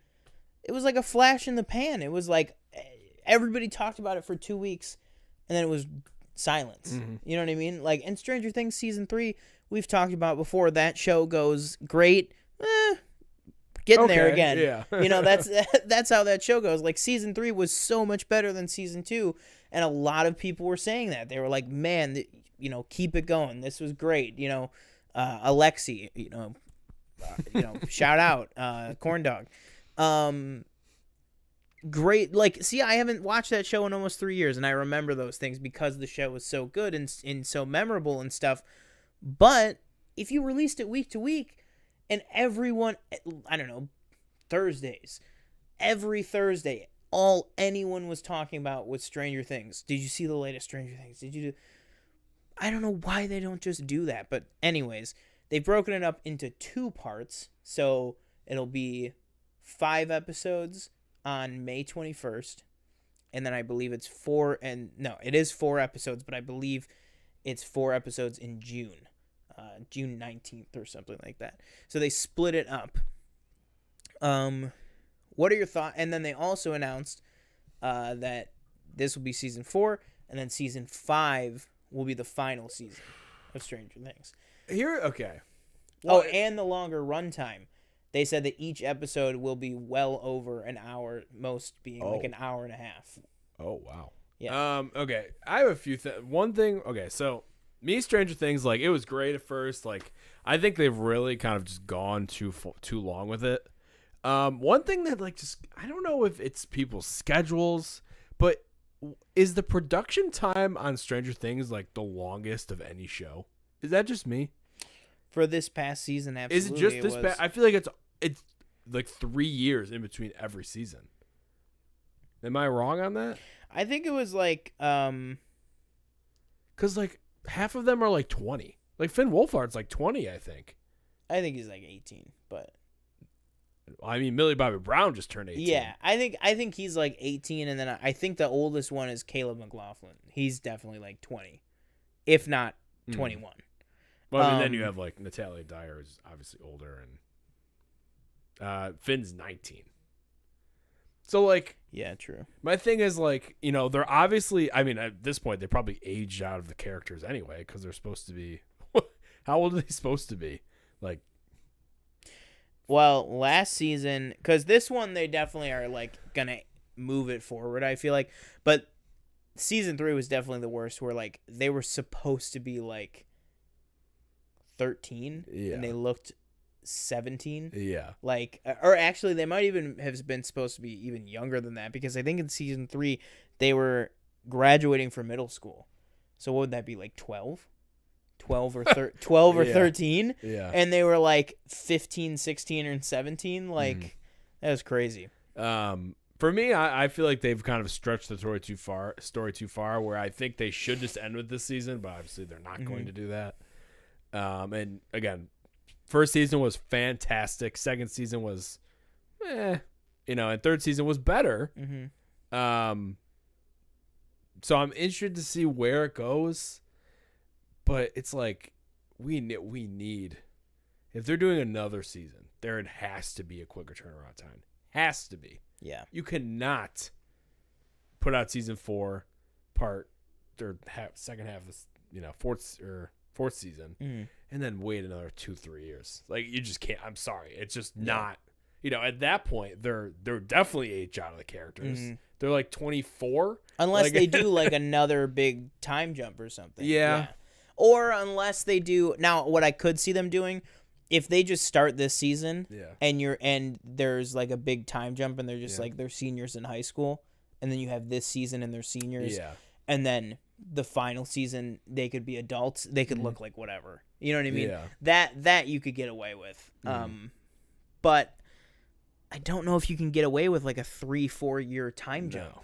It was like a flash in the pan. It was like everybody talked about it for 2 weeks, and then it was silence. Mm-hmm. You know what I mean? Like in Stranger Things season 3, we've talked about before. That show goes great. Getting there again. Yeah. You know, that's how that show goes. Like season 3 was so much better than season 2, and a lot of people were saying that. They were like, "Man, keep it going. This was great." Alexi, shout out, corn dog. Great. Like, see, I haven't watched that show in almost 3 years, and I remember those things because the show was so good and so memorable and stuff. But if you released it week to week, and everyone, I don't know, Thursdays, every Thursday, all anyone was talking about was Stranger Things. Did you see the latest Stranger Things? I don't know why they don't just do that. But anyways, they've broken it up into 2 parts. So it'll be 5 episodes on May 21st. And then I believe it's 4 episodes, but I believe it's 4 episodes in June. June 19th or something like that. So they split it up. What are your thoughts? And then they also announced that this will be season 4, and then season 5 will be the final season of Stranger Things. Okay. Well, and the longer runtime. They said that each episode will be well over an hour, most being like an hour and a half. Oh, wow. Yeah. Okay. I have a few things. One thing. Okay, so Stranger Things, like, it was great at first. Like, I think they've really kind of just gone too long with it. One thing that, like, just, I don't know if it's people's schedules, but is the production time on Stranger Things, like, the longest of any show? Is that just me? For this past season, absolutely. Is it just this past? I feel like it's like 3 years in between every season. Am I wrong on that? I think it was like, because, like, half of them are like 20. Like Finn Wolfhard's like 20, I think. I think he's like 18, but I mean, Millie Bobby Brown just turned 18. Yeah, I think he's like 18, and then I think the oldest one is Caleb McLaughlin. He's definitely like 20, if not 21. Well, I mean, then you have like Natalia Dyer, who's obviously older, and Finn's 19. So, like, yeah, true. My thing is, like, they're obviously, I mean, at this point, they probably aged out of the characters anyway, because they're supposed to be, how old are they supposed to be? Like, well, last season, because this one, they definitely are, like, going to move it forward, I feel like. But season 3 was definitely the worst, where, like, they were supposed to be, like, 13, and they looked 17. Yeah. Like, or actually, they might even have been supposed to be even younger than that, because I think in season 3, they were graduating from middle school. So what would that be, like 12? 12 or 13? Yeah. And they were like 15, 16, or 17. Like, that was crazy. For me, I feel like they've kind of stretched the story too far, where I think they should just end with this season, but obviously they're not going to do that. And again, first season was fantastic. Second season was, and third season was better. So I'm interested to see where it goes, but it's like we need, if they're doing another season, there has to be a quicker turnaround time. Has to be. Yeah. You cannot put out season 4, second half of this, fourth season, and then wait another 2-3 years. Like, you just can't. I'm sorry, it's just not. At that point, they're definitely aged out of the characters. They're like 24, unless they do like another big time jump or something. Yeah. Or unless they do. Now, what I could see them doing, if they just start this season, and there's like a big time jump, and they're just like they're seniors in high school, and then you have this season and they're seniors, and then the final season they could be adults. They could look like whatever. You know what I mean? Yeah. That you could get away with. But I don't know if you can get away with like a 3-4 year time jump.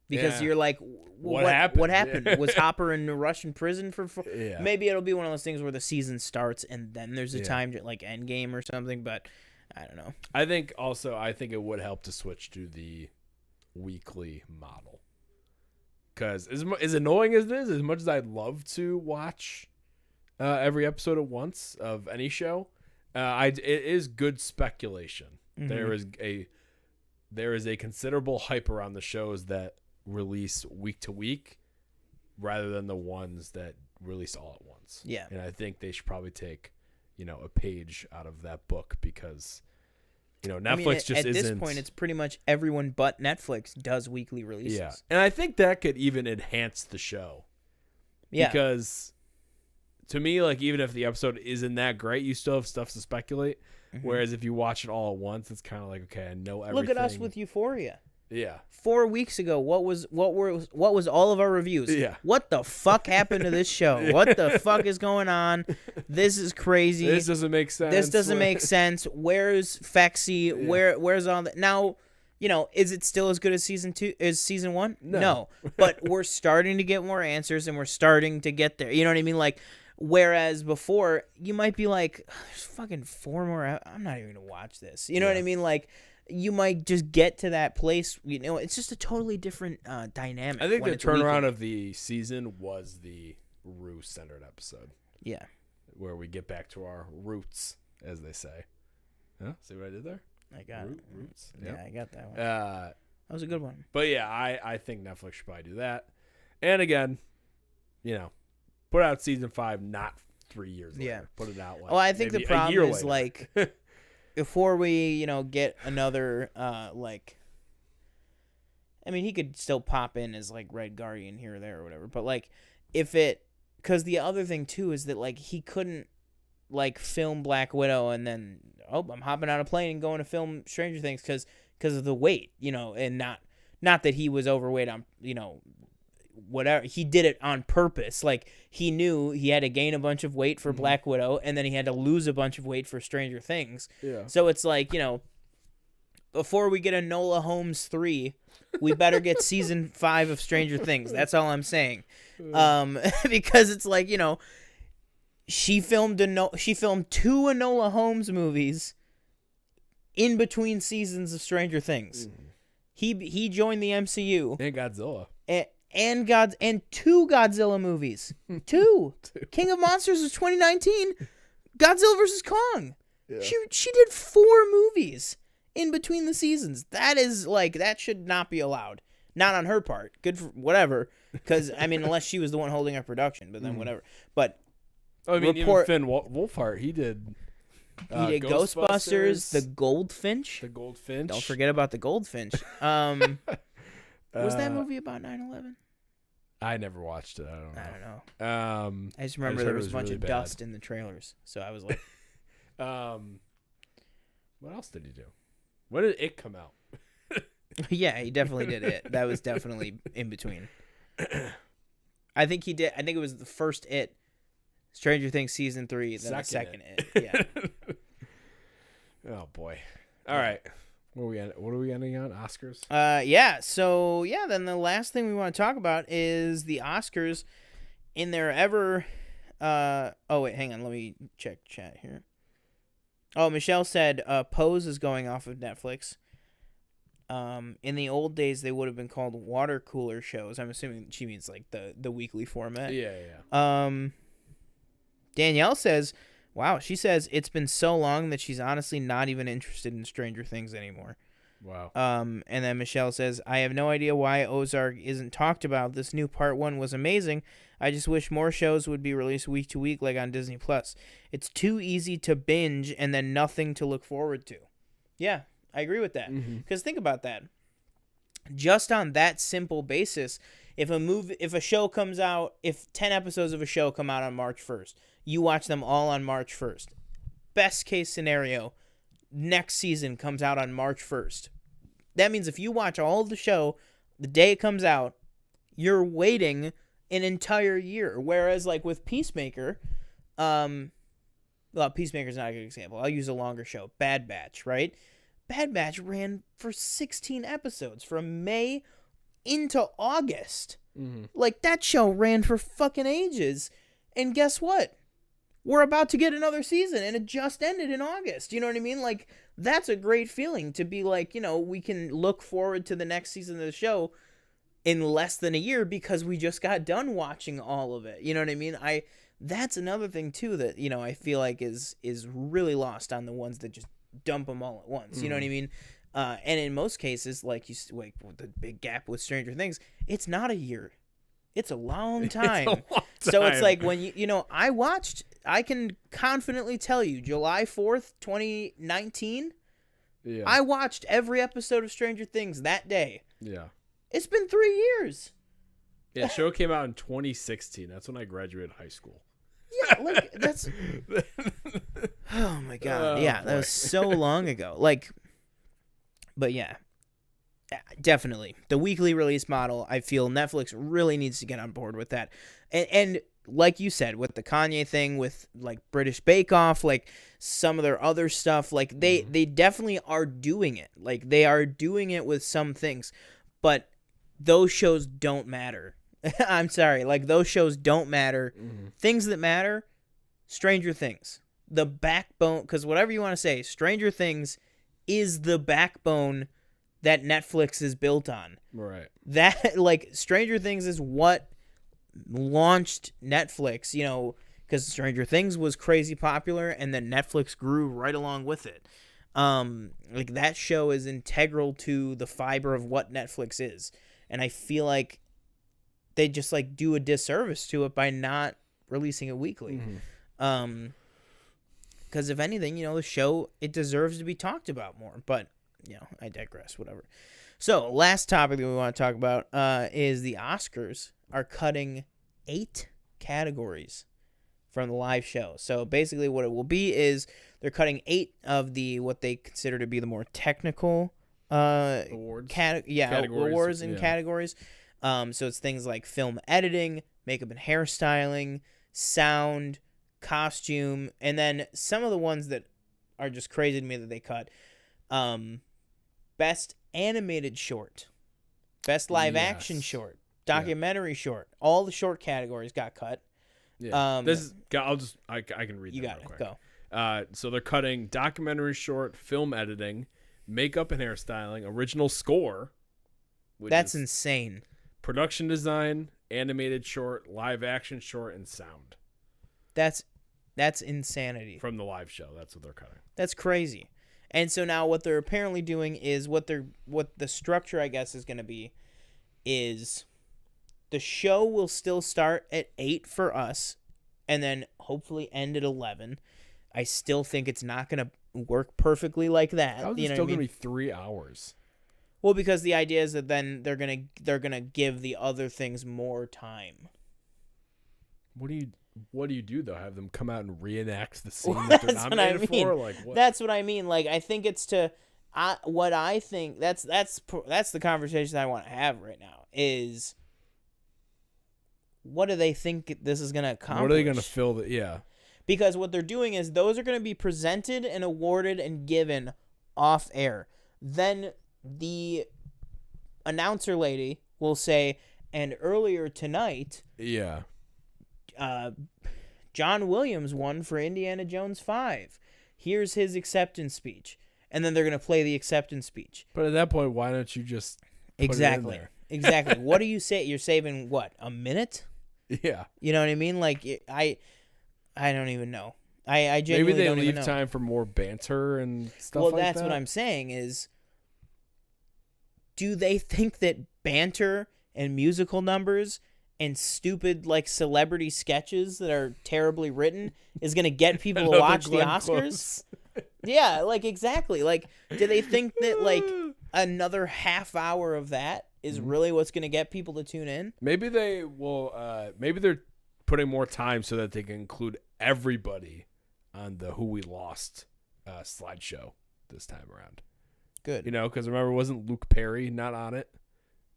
Because you're like, what happened? What happened? Yeah. Was Hopper in a Russian prison for? Yeah. Maybe it'll be one of those things where the season starts and then there's a time to, like Endgame or something. But I don't know. I think it would help to switch to the weekly model. Because as annoying as it is, as much as I'd love to watch every episode at once of any show, it is good speculation. Mm-hmm. There is a considerable hype around the shows that release week to week rather than the ones that release all at once. Yeah. And I think they should probably take, a page out of that book because, Netflix just isn't. At this point, it's pretty much everyone but Netflix does weekly releases. Yeah. And I think that could even enhance the show. Yeah. Because to me, like, even if the episode isn't that great, you still have stuff to speculate. Mm-hmm. Whereas if you watch it all at once, it's kind of like, okay, I know everything. Look at us with Euphoria. Yeah. 4 weeks ago, what was all of our reviews? Yeah. What the fuck happened to this show? Yeah. What the fuck is going on? This is crazy. This doesn't make sense. This doesn't make sense. Where's Fexy? Yeah. Where's all that? Now, is it still as good as season 1? No. But we're starting to get more answers and we're starting to get there. You know what I mean? Like, whereas before, you might be like, there's fucking 4 more. I'm not even going to watch this. You know what I mean? Like, you might just get to that place. It's just a totally different dynamic. I think the turnaround of the season was the Rue-centered episode. Yeah. Where we get back to our roots, as they say. Yeah, see what I did there? I got it. Roots. Yeah, yep. I got that one. That was a good one. But yeah, I think Netflix should probably do that. And again, put out season 5 not 3 years later. Yeah. Put it out like well, I think the problem is later. like before we, get another he could still pop in as like Red Guardian here or there or whatever. But like because the other thing too is that like he couldn't like film Black Widow and then I'm hopping on a plane and going to film Stranger Things because of the weight, and not that he was overweight on whatever. He did it on purpose. Like he knew he had to gain a bunch of weight for Black Widow and then he had to lose a bunch of weight for Stranger Things. Yeah. So it's like, before we get a Enola Holmes 3, we better get season 5 of Stranger Things. That's all I'm saying. Because it's like, she filmed 2 Enola Holmes movies in between seasons of Stranger Things. He joined the MCU and Godzilla. And 2 Godzilla movies. 2. King of Monsters was 2019. Godzilla vs. Kong. Yeah. She did 4 movies in between the seasons. That is like, that should not be allowed. Not on her part. Good for whatever. Because unless she was the one holding up production, but then whatever. But even Finn Wolfhard, he did. He did Ghostbusters, The Goldfinch. The Goldfinch. Don't forget about The Goldfinch. Was that movie about 9/11? I never watched it. I don't know. I just remember there was a bunch of dust in the trailers, so I was like, what else did he do? When did It come out? Yeah, he definitely did It. That was definitely in between. I think he did. I think it was the first It, Stranger Things season 3, then the second It. Yeah. Oh boy. All right. What are we ending on? Oscars? Yeah. So yeah, then the last thing we want to talk about is the Oscars in their ever. Oh wait, hang on. Let me check chat here. Oh, Michelle said Pose is going off of Netflix. In the old days, they would have been called water cooler shows. I'm assuming she means like the weekly format. Yeah. Danielle says, wow, she says it's been so long that she's honestly not even interested in Stranger Things anymore. Wow. And then Michelle says, I have no idea why Ozark isn't talked about. This new part 1 was amazing. I just wish more shows would be released week to week like on Disney Plus. It's too easy to binge and then nothing to look forward to. Yeah, I agree with that. Because think about that. Just on that simple basis, if a show comes out, if 10 episodes of a show come out on March 1st, you watch them all on March 1st. Best case scenario, next season comes out on March 1st. That means if you watch all of the show the day it comes out, you're waiting an entire year. Whereas like with Peacemaker, Peacemaker's not a good example. I'll use a longer show. Bad Batch, right? Bad Batch ran for 16 episodes from May into August. Mm-hmm. Like, that show ran for fucking ages. And guess what? We're about to get another season, and it just ended in August. You know what I mean? Like, that's a great feeling to be like, you know, we can look forward to the next season of the show in less than a year because we just got done watching all of it. You know what I mean? That's another thing, too, that, you know, I feel like is really lost on the ones that just dump them all at once. You know what I mean? And in most cases, like with the big gap with Stranger Things, it's not a year. It's a long time. It's a long time. So it's like when you know, I can confidently tell you, July 4th, 2019, I watched every episode of Stranger Things that day. Yeah. It's been 3 years. Yeah, the show came out in 2016. That's when I graduated high school. Yeah, like, that's... Oh, my God. Yeah, that was so long ago. Like, but yeah. Definitely. The weekly release model, I feel Netflix really needs to get on board with that. And like you said, with the Kanye thing, with like British Bake Off, like some of their other stuff, like they definitely are doing it. Like they are doing it with some things, but those shows don't matter. I'm sorry. Like those shows don't matter. Mm-hmm. Things that matter, Stranger Things. The backbone, because whatever you want to say, Stranger Things is the backbone that Netflix is built on. Right. That, like, Stranger Things is what launched Netflix, you know, because Stranger Things was crazy popular, and then Netflix grew right along with it. Like, that show is integral to the fiber of what Netflix is. And I feel like they just, like, do a disservice to it by not releasing it weekly. Mm-hmm. Because if anything, you know, the show, it deserves to be talked about more, but... You know, I digress, whatever. So, last topic that we want to talk about is the Oscars are cutting 8 categories from the live show. So, basically what it will be is they're cutting 8 of the, what they consider to be the more technical awards. Awards and categories. So, it's things like film editing, makeup and hairstyling, sound, costume, and then some of the ones that are just crazy to me that they cut. Best animated short, best live action short, documentary short. All the short categories got cut. Yeah. I can read. You got it. Real quick. Go. So they're cutting documentary short, film editing, makeup and hairstyling, original score. That's insane. Production design, animated short, live action short, and sound. That's insanity. From the live show, that's what they're cutting. That's crazy. And so now what they're apparently doing is what the structure, I guess, is going to be is the show will still start at 8 for us and then hopefully end at 11. I still think it's not going to work perfectly like that. How is it still going to be 3 hours? Well, because the idea is that then they're going to give the other things more time. What do you do though? Have them come out and reenact the scene that they're nominated for? Like what? That's what I mean. Like I think it's what I think that's the conversation I want to have right now is what do they think this is going to accomplish? What are they going to fill Because what they're doing is those are going to be presented and awarded and given off air. Then the announcer lady will say, and earlier tonight, John Williams won for Indiana Jones 5. Here's his acceptance speech. And then they're going to play the acceptance speech. But at that point, why don't you just put it in there? Exactly. What do you say? You're saving, what, a minute? Yeah. You know what I mean? Like, I don't even know. I genuinely Maybe they don't even leave know. time for more banter and stuff like that. Well, that's what I'm saying is, do they think that banter and musical numbers and stupid like celebrity sketches that are terribly written is going to get people to watch the Oscars? Yeah, like exactly. Like, do they think that like another half hour of that is really what's going to get people to tune in? Maybe they will. Maybe they're putting more time so that they can include everybody on the Who We Lost slideshow this time around. Good. You know, because remember, wasn't Luke Perry not on it?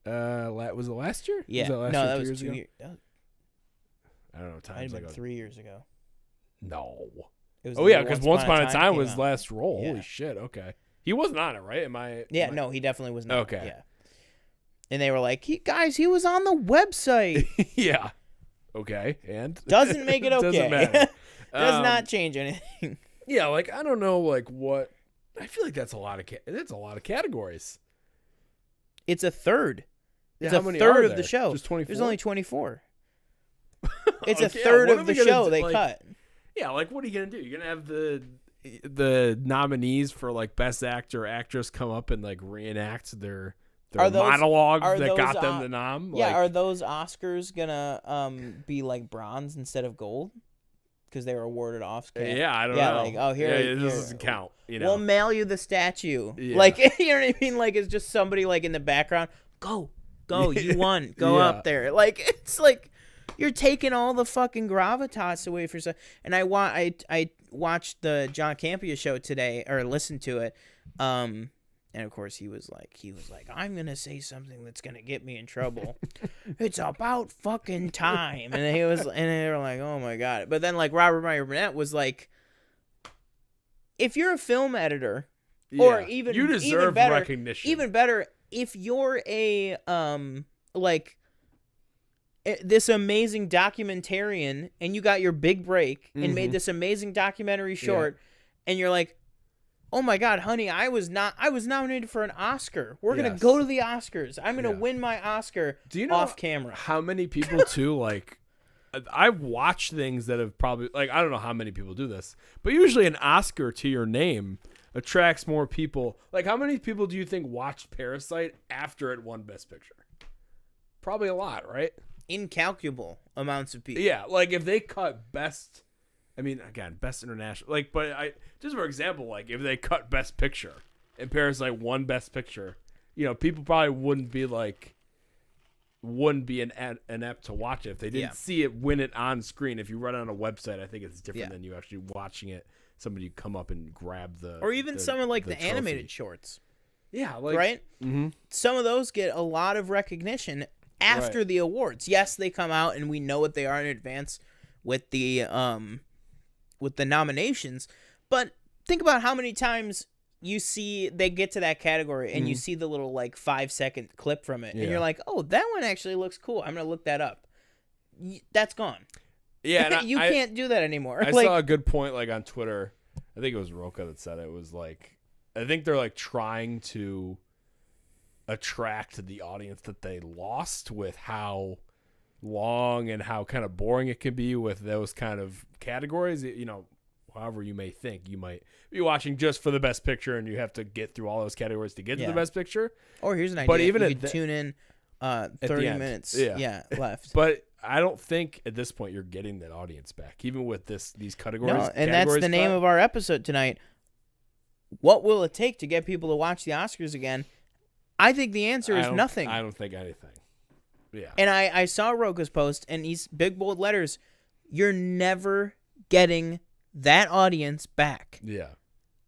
Was it last year? Yeah. That was 2 years. I don't know. Time's might have been like 3 years ago. No. It was because Once Upon a Time was last role. Yeah. Holy shit. Okay. He wasn't on it, right? No, he definitely was not. Okay. Yeah. And they were like, guys, he was on the website. Yeah. Okay. And doesn't make it okay. Doesn't matter. Does not change anything. Yeah, like I don't know, like what. I feel like that's a lot of categories. It's a third. Yeah, It's how a many third are of there? the show. Just 24? There's only 24. It's a Okay, third what of are the we gonna show do? they Like, cut. Yeah, like what are you gonna do? You're gonna have the nominees for like best actor or actress come up and like reenact their monologue that got them the nom. Yeah, like, are those Oscars gonna be like bronze instead of gold? Because they were awarded Oscar. Yeah, I don't know. Like, oh, here, this doesn't count. You know, we'll mail you the statue. Yeah. Like, you know what I mean? Like, it's just somebody like in the background. Go, you won. Go up there. Like, it's like you're taking all the fucking gravitas away from stuff. And I watched the John Campea show today, or listened to it. And of course he was like, I'm gonna say something that's gonna get me in trouble. It's about fucking time. And they were like, oh my god. But then like Robert Meyer Burnett was like, if you're a film editor, or even you deserve even better, recognition. Even better, if you're a this amazing documentarian and you got your big break and made this amazing documentary short, and you're like, oh my god, honey, I was nominated for an Oscar. We're gonna go to the Oscars. I'm gonna win my Oscar. Do you know off camera? How many people too like? I've watched things that have probably like I don't know how many people do this, but usually an Oscar to your name attracts more people. Like how many people do you think watched Parasite after it won Best Picture? Probably a lot, right? Incalculable amounts of people. Yeah, like if they cut best. I mean, again, best international. Like, but just for example, like if they cut Best Picture and Parasite won Best Picture, you know, people probably wouldn't be inept to watch it if they didn't see it win it on screen. If you run it on a website, I think it's different than you actually watching it. Somebody come up and grab the or even some of like the trophy. Animated shorts. Yeah, like, right. Mm-hmm. Some of those get a lot of recognition after the awards. Yes, they come out and we know what they are in advance with the nominations, but think about how many times you see they get to that category and you see the little like 5-second clip from it and you're like, oh, that one actually looks cool, I'm gonna look that up. That's gone. Yeah. You can't do that anymore. I saw a good point like on Twitter. I think it was Roka that said it was like, I think they're like trying to attract the audience that they lost with how long and how kind of boring it can be with those kind of categories. You know, however you may think, you might be watching just for the Best Picture and you have to get through all those categories to get to the Best Picture. Or here's an idea. But even you could tune in 30 minutes left. But I don't think at this point you're getting that audience back, even with these categories. No, and that's the name of our episode tonight. What will it take to get people to watch the Oscars again? I think the answer is nothing. I don't think anything. Yeah. And I saw Roka's post, and he's big, bold letters. You're never getting that audience back. Yeah.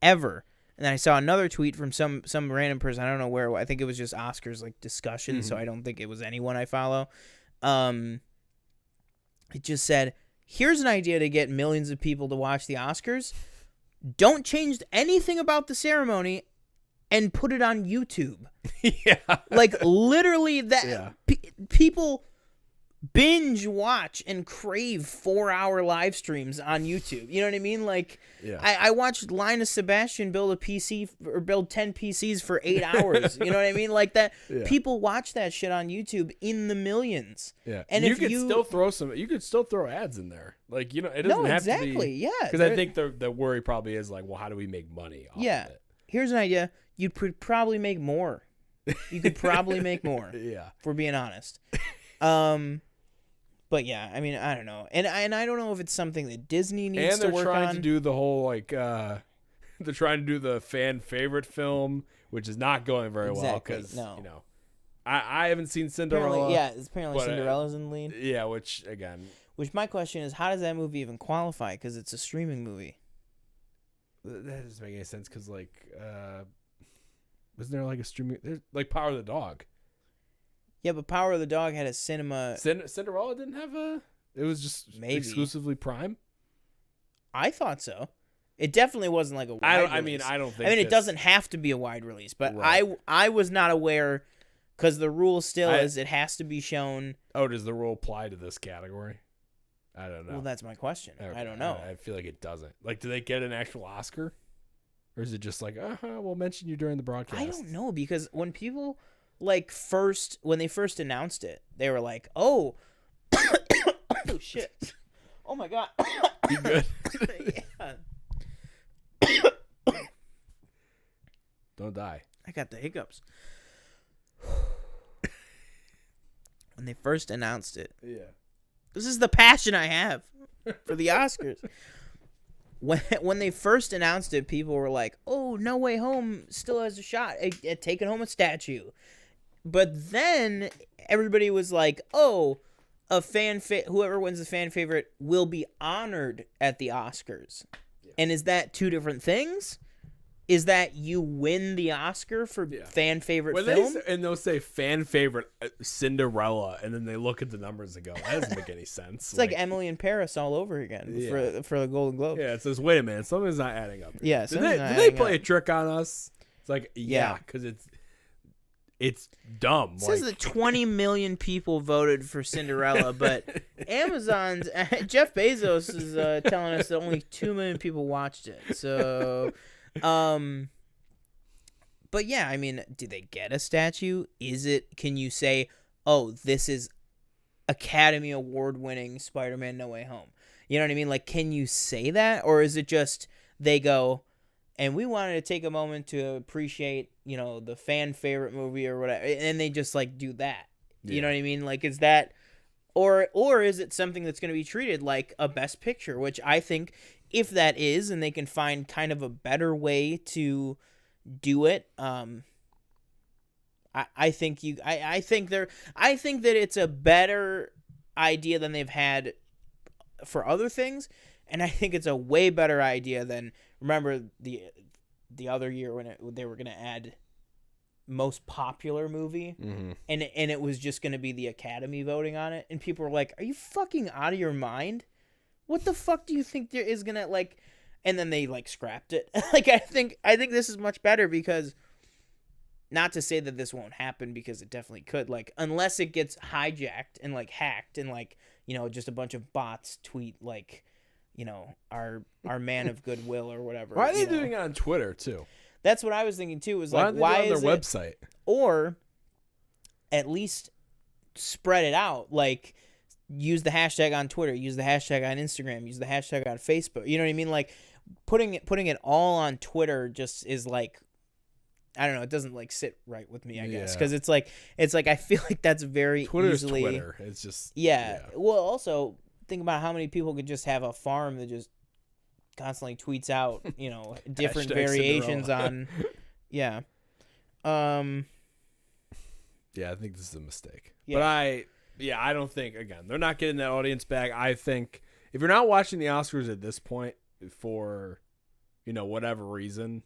Ever. And then I saw another tweet from some random person. I don't know where. I think it was just Oscars like discussion, so I don't think it was anyone I follow. It just said, here's an idea to get millions of people to watch the Oscars. Don't change anything about the ceremony and put it on YouTube. Yeah. Like, literally, that people binge watch and crave 4-hour live streams on YouTube. You know what I mean? Like, I watched Linus Sebastian build a PC or build 10 PCs for 8 hours. You know what I mean? Like that. Yeah. People watch that shit on YouTube in the millions. Yeah. And if you could still throw ads in there. Like, you know, it doesn't have to be. Yeah. Because I think the worry probably is like, well, how do we make money off of it? Here's an idea. You could probably make more. Yeah. If we're being honest. But yeah, I mean, I don't know, and I don't know if it's something that Disney needs to work on. And they're trying to do the whole like, they're trying to do the fan favorite film, which is not going very well because you know, I haven't seen Cinderella. Apparently Cinderella's in the lead. Yeah, which my question is, how does that movie even qualify? Because it's a streaming movie. That doesn't make any sense because like, wasn't there like a streaming? There's like Power of the Dog. Yeah, but Power of the Dog had a cinema. Cinderella didn't have a. It was just exclusively Prime. I thought so. It definitely wasn't like a wide release. I don't think. It doesn't have to be a wide release, but I was not aware Because the rule still is it has to be shown. Oh, does the rule apply to this category? I don't know. Well, that's my question. Okay. I don't know. I feel like it doesn't. Like, do they get an actual Oscar? Or is it just like, we'll mention you during the broadcast? I don't know, because when people, like, when they first announced it, they were like, oh, oh, shit. Oh, my God. You good? Yeah. Don't die. I got the hiccups. When they first announced it. Yeah. This is the passion I have for the Oscars. When they first announced it, people were like, oh, No Way Home still has a shot at taking home a statue. But then everybody was like, oh, whoever wins the fan favorite will be honored at the Oscars. Yeah. And is that two different things? Is that you win the Oscar for fan favorite film? They'll say fan favorite Cinderella, and then they look at the numbers and go, that doesn't make any sense. It's like Emily in Paris all over again for the Golden Globe. Yeah, it says, wait a minute, something's not adding up. Yeah, did they play a trick on us? It's like, because it's dumb. It says that 20 million people voted for Cinderella, but Amazon's Jeff Bezos is telling us that only 2 million people watched it. So, but yeah, I mean, do they get a statue? Can you say, oh, this is Academy Award winning Spider-Man No Way Home? You know what I mean? Like, can you say that? Or is it just they go, and we wanted to take a moment to appreciate, the fan favorite movie or whatever, and they just like do that. Yeah. You know what I mean? Like, is that, or is it something that's going to be treated like a Best Picture? Which I think, if that is, and they can find kind of a better way to do it, I think that it's a better idea than they've had for other things, and I think it's a way better idea than, remember the other year when they were going to add most popular movie, and it was just going to be the Academy voting on it, and people were like, are you fucking out of your mind? What the fuck do you think there is going to, like, and then they like scrapped it. Like, I think this is much better, because not to say that this won't happen, because it definitely could, like, unless it gets hijacked and like hacked and like, just a bunch of bots tweet like, our man of goodwill or whatever. Why are they doing it on Twitter too? That's what I was thinking too. Was like, why is their website? Or at least spread it out. Like, use the hashtag on Twitter, use the hashtag on Instagram, use the hashtag on Facebook. You know what I mean? Like, putting it all on Twitter just is like, I don't know. It doesn't like sit right with me, I guess, because it's like I feel like that's very easily. Twitter. It's just Well, also think about how many people could just have a farm that just constantly tweets out, different variations on. Yeah. I think this is a mistake. Yeah. But I don't think, again, they're not getting that audience back. I think if you're not watching the Oscars at this point for, whatever reason,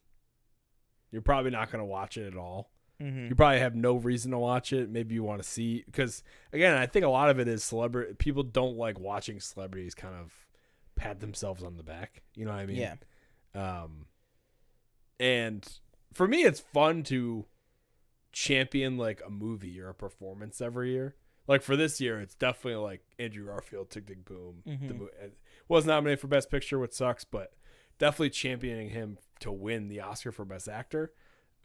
you're probably not going to watch it at all. Mm-hmm. You probably have no reason to watch it. Maybe you want to see, because again, I think a lot of it is celebrity. People don't like watching celebrities kind of pat themselves on the back. You know what I mean? Yeah. And for me, it's fun to champion like a movie or a performance every year. Like for this year, it's definitely like Andrew Garfield, Tick Tick Boom. Mm-hmm. The movie was nominated for Best Picture, which sucks, but definitely championing him to win the Oscar for Best Actor.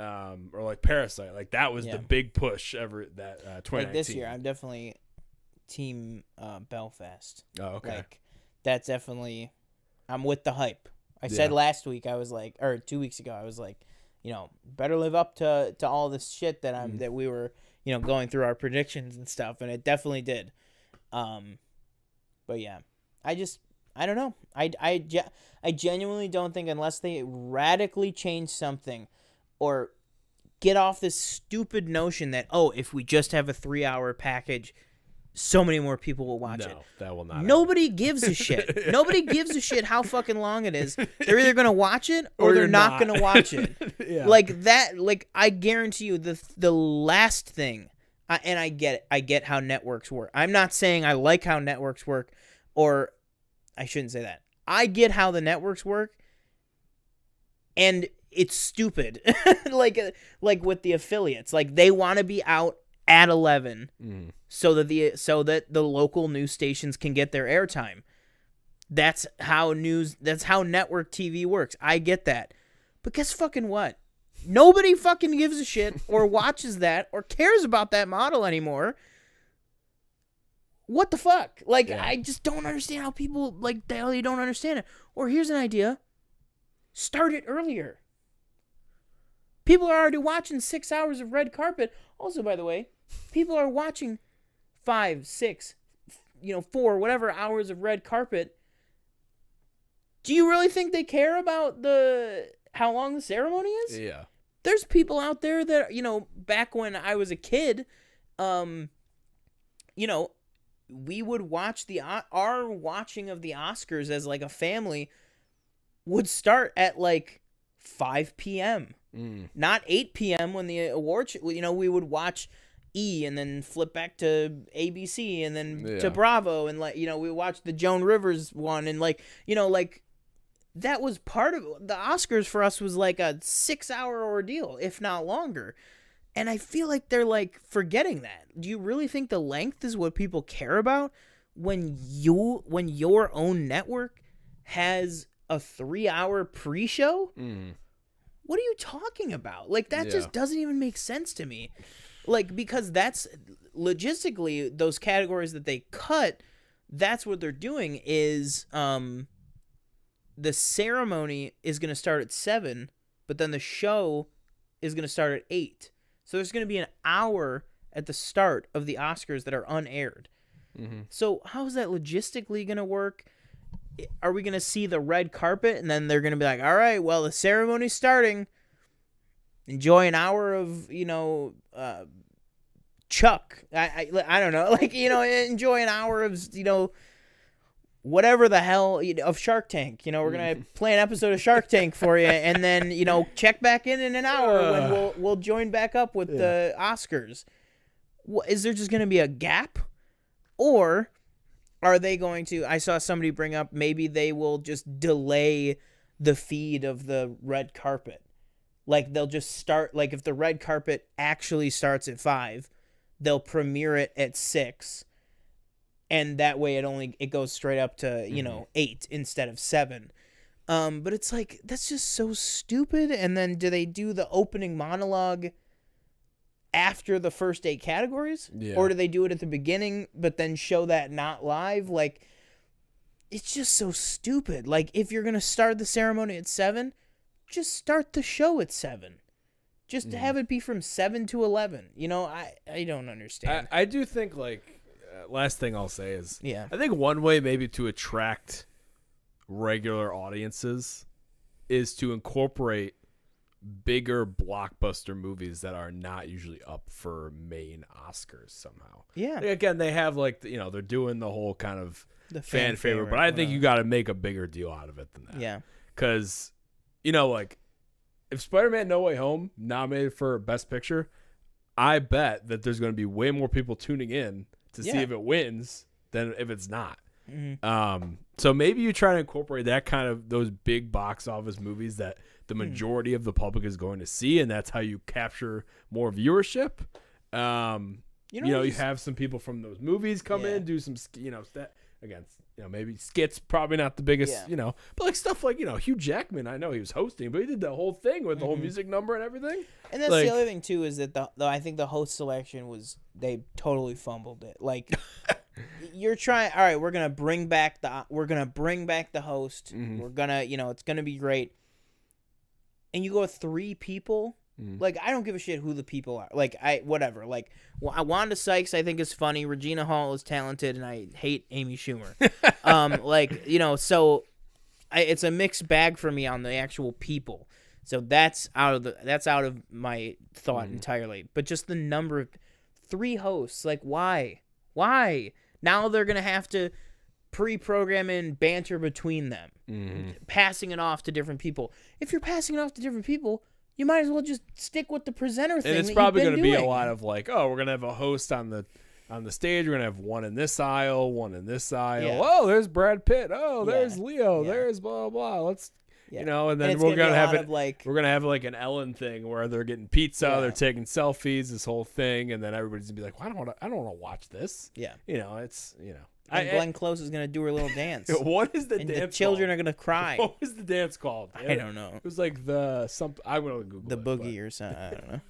Or like Parasite, like that was the big push ever that 2019. Like this year, I'm definitely team Belfast. Oh, okay. Like that's definitely, I'm with the hype. I said last week, I was like, or 2 weeks ago, I was like, better live up to all this shit that that we were going through our predictions and stuff, and it definitely did. But yeah, I don't know. I genuinely don't think, unless they radically change something, or get off this stupid notion that, if we just have a 3-hour package, so many more people will watch it. No, that will not. Nobody gives a shit. Nobody gives a shit how fucking long it is. They're either going to watch it or they're not going to watch it. Yeah. Like that, like I guarantee you the last thing, and I get it. I get how networks work. I'm not saying I like how networks work, or I shouldn't say that. I get how the networks work, and it's stupid. like with the affiliates, like they want to be out at 11 so that the local news stations can get their airtime. That's how network TV works. I get that. But guess fucking what? Nobody fucking gives a shit or watches that or cares about that model anymore. What the fuck? Like, I just don't understand how people, like, they don't understand it. Or here's an idea. Start it earlier. People are already watching 6 hours of red carpet. Also, by the way, people are watching 5, 6, 4, whatever hours of red carpet. Do you really think they care about how long the ceremony is? Yeah. There's people out there that, back when I was a kid, we would watch our watching of the Oscars as like a family would start at like 5 p.m. Not 8 p.m. when the awards, we would watch E and then flip back to ABC and then to Bravo and we watched the Joan Rivers one and that was part of the Oscars for us was like a 6-hour ordeal, if not longer. And I feel like they're like forgetting that. Do you really think the length is what people care about when your own network has a 3-hour pre-show? What are you talking about? Like that just doesn't even make sense to me. Like, because that's logistically those categories that they cut, that's what they're doing is the ceremony is going to start at 7, but then the show is going to start at 8. So there's going to be an hour at the start of the Oscars that are unaired. So how is that logistically going to work? Are we going to see the red carpet and then they're going to be like, all right, well, the ceremony's starting. Enjoy an hour of, Chuck. I don't know. Like, enjoy an hour of, whatever the hell of Shark Tank. We're going to play an episode of Shark Tank for you and then, check back in an hour when we'll join back up with the Oscars. Is there just going to be a gap? Or are they going to, I saw somebody bring up, maybe they will just delay the feed of the red carpet. Like they'll just start, like if the red carpet actually starts at 5, they'll premiere it at 6. And that way it goes straight up to, 8 instead of 7. But it's like, that's just so stupid. And then do they do the opening monologue after the first 8 categories? Yeah. Or do they do it at the beginning, but then show that not live? Like, it's just so stupid. Like, if you're going to start the ceremony at 7, just start the show at 7. Just have it be from 7 to 11. I don't understand. I do think, last thing I'll say is, I think one way maybe to attract regular audiences is to incorporate bigger blockbuster movies that are not usually up for main Oscars somehow. Yeah. Again, they have they're doing the whole kind of the fan favorite, but I think you got to make a bigger deal out of it than that. Yeah. Because, if Spider-Man No Way Home nominated for Best Picture, I bet that there's going to be way more people tuning in to see if it wins than if it's not. So maybe you try to incorporate that kind of those big box office movies that the majority of the public is going to see, and that's how you capture more viewership. You have some people from those movies come in, do some, maybe skits, probably not the biggest, but stuff like, Hugh Jackman, I know he was hosting, but he did the whole thing with the whole music number and everything. And that's the other thing too, is that I think the host selection they totally fumbled it. Like, you're trying, all right, we're going to bring back the host. We're going to, it's going to be great. And you go with 3 people. Like, I don't give a shit who the people are. Like, whatever. Like, Wanda Sykes, I think, is funny. Regina Hall is talented, and I hate Amy Schumer. So it's a mixed bag for me on the actual people. So that's out of my thought entirely. But just the number of 3 hosts, like, why? Now they're gonna have to pre-program in banter between them, passing it off to different people. If you're passing it off to different people, you might as well just stick with the presenter thing. And it's probably going to be a lot of we're going to have a host on the stage. We're going to have one in this aisle, one in this aisle. Yeah. Oh, there's Brad Pitt. Oh, there's Leo. Yeah. There's blah, blah. Let's You know, and then we're gonna have it. We're gonna have like an Ellen thing where they're getting pizza, they're taking selfies, this whole thing, and then everybody's gonna be like, well, I don't want to watch this. Yeah. You know, it's And Glenn Close is gonna do her little dance. What is the dance? The children are gonna cry. What was the dance called? I don't know. It was like I'm gonna Google the boogie or something.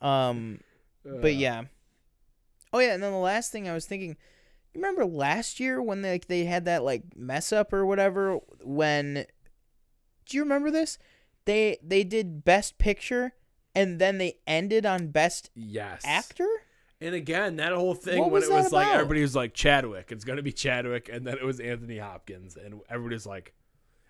I don't know. But yeah. Oh yeah, and then the last thing I was thinking. You remember last year when they had that like mess up or whatever? Do you remember this? They did Best Picture, and then they ended on Best Actor. And again, that whole thing when it was like everybody was like Chadwick, it's gonna be Chadwick, and then it was Anthony Hopkins, and everybody's like,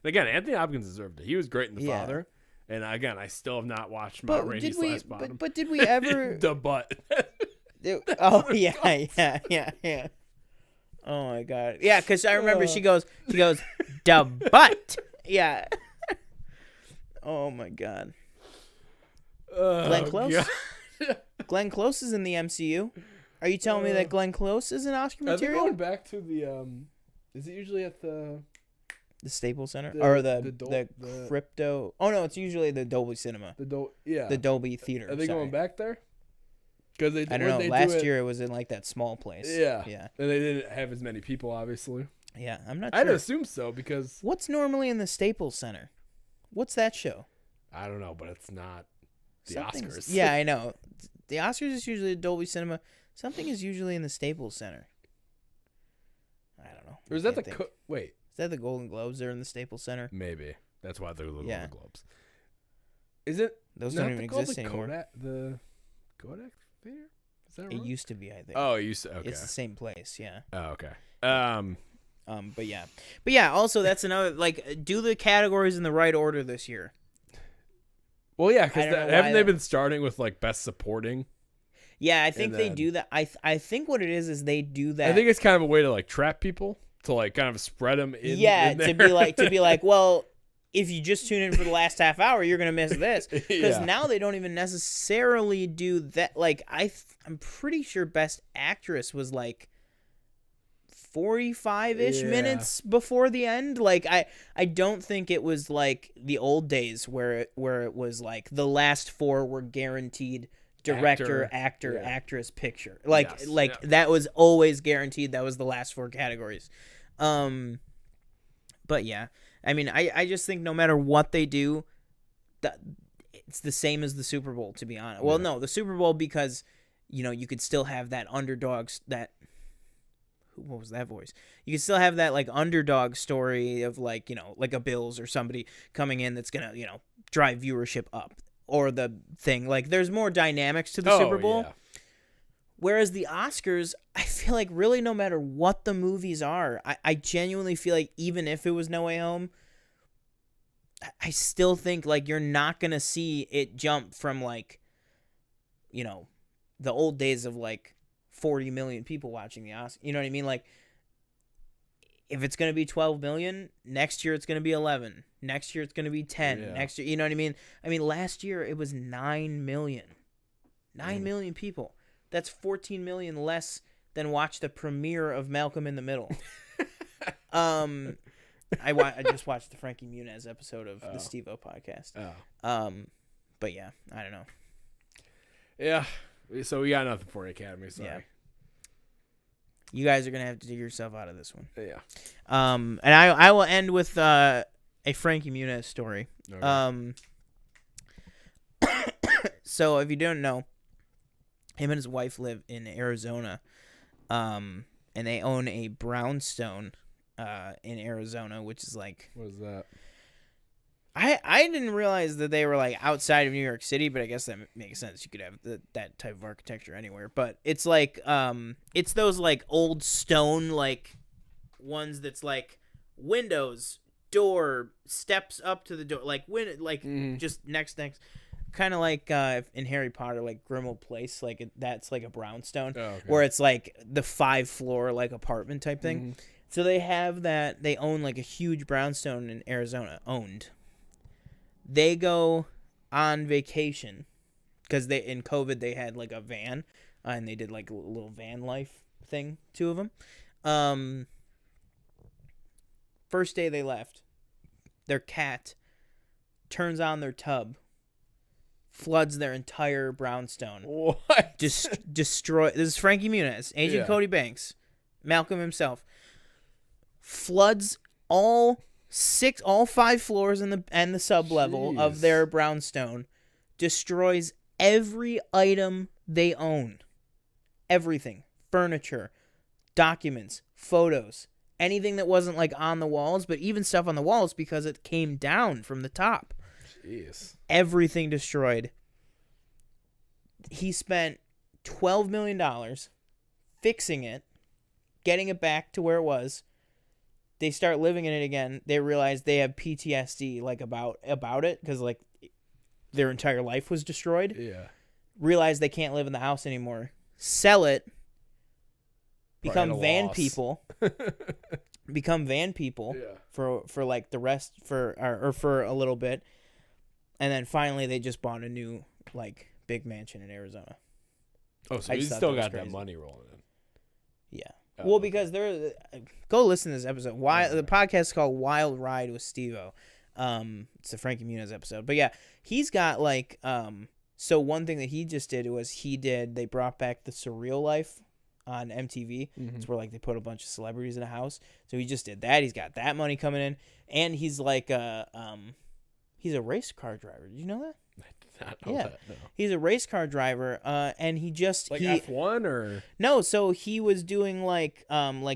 and again, Anthony Hopkins deserved it. He was great in The Father, and again, I still have not watched Mount Rainey / Bottom. But did we ever the butt? Oh yeah. Oh my god, yeah, because I remember she goes the butt, yeah. Oh my god. Glenn Close? God. Glenn Close is in the MCU. Are you telling me that Glenn Close is an Oscar material? Are they going back to the is it usually at the Staples Center or the crypto? Oh no, it's usually the Dolby Cinema. The Dolby Theater. Are they going back there? Because I don't know. Last year it was in like that small place. Yeah. And they didn't have as many people, obviously. Yeah, I'm not sure. I'd assume so because what's normally in the Staples Center? What's that show? I don't know, but it's not the Oscars. Yeah, I know. The Oscars is usually at Dolby Cinema. Something is usually in the Staples Center. I don't know. Or is that the wait? Is that the Golden Globes? They're in the Staples Center. Maybe that's why they're the Golden Globes. Is it? Those don't even exist anymore. The Kodak Theater? Is that right? It used to be, I think. Oh, it used to. Okay. It's the same place. Yeah. Oh, okay. But yeah. Also, that's another do the categories in the right order this year. Well, yeah, because haven't they been starting with like best supporting? Yeah, I think they do that. I think what it is they do that. I think it's kind of a way to like trap people to like kind of spread them in. Yeah, in there. to be like, well, if you just tune in for the last half hour, you're gonna miss this because now they don't even necessarily do that. Like I'm pretty sure Best Actress was like 45-ish minutes before the end. Like I don't think it was like the old days where it was like the last four were guaranteed director, actor, actress, picture. That was always guaranteed. That was the last four categories. But yeah, I mean, I just think no matter what they do, it's the same as the Super Bowl, to be honest. Well, no, the Super Bowl because you could still have that underdogs what was that voice? You can still have that like underdog story of like a Bills or somebody coming in that's gonna drive viewership up, or the thing like there's more dynamics to the Super Bowl. Yeah. Whereas the Oscars, I feel like really no matter what the movies are, I genuinely feel like even if it was No Way Home, I still think like you're not gonna see it jump from like the old days of like 40 million people watching the Oscars. You know what I mean? Like, if it's going to be 12 million, next year it's going to be 11. Next year it's going to be 10. Yeah. Next year, you know what I mean? I mean, last year it was 9 million. 9 million people. That's 14 million less than watched the premiere of Malcolm in the Middle. I just watched the Frankie Muniz episode of the Steve-O podcast. But yeah, I don't know. Yeah. So we got nothing for Academy. Sorry. Yeah. You guys are gonna have to dig yourself out of this one. Yeah. And I will end with a Frankie Muniz story. Okay. So if you don't know, him and his wife live in Arizona, and they own a brownstone in Arizona, which is like, what is that? I didn't realize that they were like outside of New York City, but I guess that makes sense. You could have that type of architecture anywhere. But it's like it's those like old stone like ones that's like windows, door, steps up to the door, like just next, kind of like in Harry Potter, like Grimmauld Place, like that's like a brownstone, where it's like the 5-floor like apartment type thing. Mm-hmm. So they have that. They own like a huge brownstone in Arizona, owned. They go on vacation because in COVID they had like a van and they did like a little van life thing, 2 of them. First day they left, their cat turns on their tub, floods their entire brownstone. What? Destroy. This is Frankie Muniz, Agent Cody Banks, Malcolm himself. Floods all 5 floors and the sub level of their brownstone. Destroys every item they own. Everything. Furniture, documents, photos, anything that wasn't like on the walls, but even stuff on the walls because it came down from the top. Jeez. Everything destroyed. He spent $12 million fixing it, getting it back to where it was. They start living in it again. They realize they have PTSD like about it because like their entire life was destroyed. Yeah. Realize they can't live in the house anymore. Sell it. Become van people. Become van people for like the rest or for a little bit. And then finally they just bought a new like big mansion in Arizona. Oh, so he's still got that money rolling in. Yeah. Oh, well, because they're go listen to this episode. The podcast is called Wild Ride with Steve-O. It's the Frankie Muniz episode. But yeah, he's got like so one thing that he just did was they brought back the Surreal Life on MTV. Mm-hmm. It's where like they put a bunch of celebrities in a house. So he just did that. He's got that money coming in, and he's like he's a race car driver. Did you know that? I did not know that. No. He's a race car driver, and he just F1 or no. So he was doing like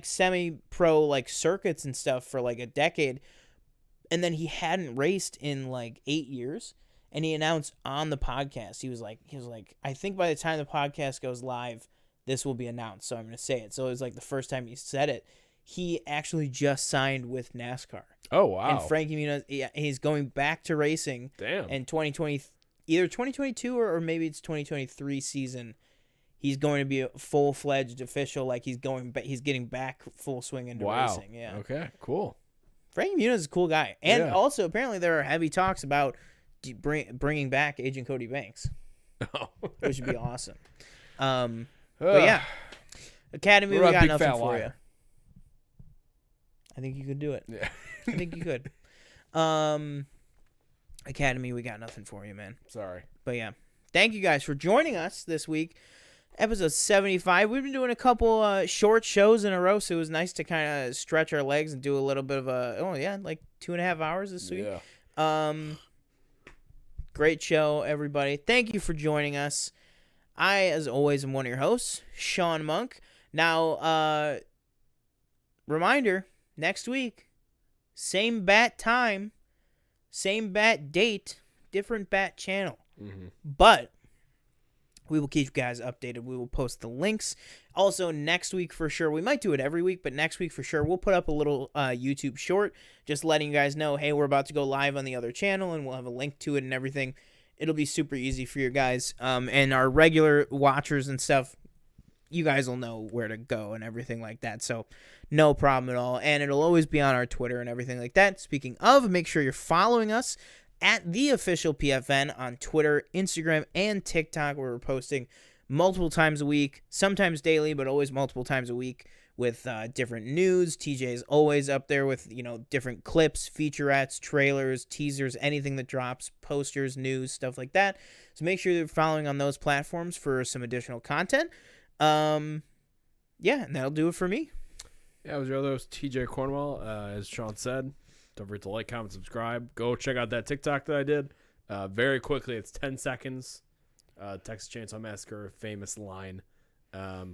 semi-pro like circuits and stuff for like a decade, and then he hadn't raced in like 8 years. And he announced on the podcast, he was like, I think by the time the podcast goes live, this will be announced. So I'm going to say it. So it was like the first time he said it. He actually just signed with NASCAR. Oh, wow. And Frankie Muniz, he's going back to racing. Damn. In 2020, either 2022 or maybe it's 2023 season. He's going to be a full-fledged official. Like he's getting back full swing into racing. Yeah. Okay, cool. Frankie Muniz is a cool guy. And also apparently there are heavy talks about bringing back Agent Cody Banks, which would be awesome. But yeah, Academy, we got nothing for you. I think you could do it. Yeah, I think you could. Academy, we got nothing for you, man. Sorry, but yeah, thank you guys for joining us this week. Episode 75. We've been doing a couple short shows in a row, so it was nice to kind of stretch our legs and do a little bit of like 2.5 hours this week. Yeah. Great show, everybody. Thank you for joining us. I, as always, am one of your hosts, Sean Monk. Now, reminder, next week, same bat time, same bat date, different bat channel. Mm-hmm. But we will keep you guys updated. We will post the links. Also, next week for sure, we might do it every week, but next week for sure, we'll put up a little YouTube short just letting you guys know, hey, we're about to go live on the other channel, and we'll have a link to it and everything. It'll be super easy for you guys. And our regular watchers and stuff, you guys will know where to go and everything like that. So no problem at all. And it'll always be on our Twitter and everything like that. Speaking of, make sure you're following us at the official PFN on Twitter, Instagram, and TikTok, where we're posting multiple times a week, sometimes daily, but always multiple times a week with different news. TJ is always up there with, different clips, featurettes, trailers, teasers, anything that drops, posters, news, stuff like that. So make sure you're following on those platforms for some additional content. And that'll do it for me. Yeah, it was your other host, TJ Cornwell. As Sean said, don't forget to like, comment, subscribe. Go check out that TikTok that I did. Very quickly, it's 10 seconds. Texas Chainsaw Massacre, famous line.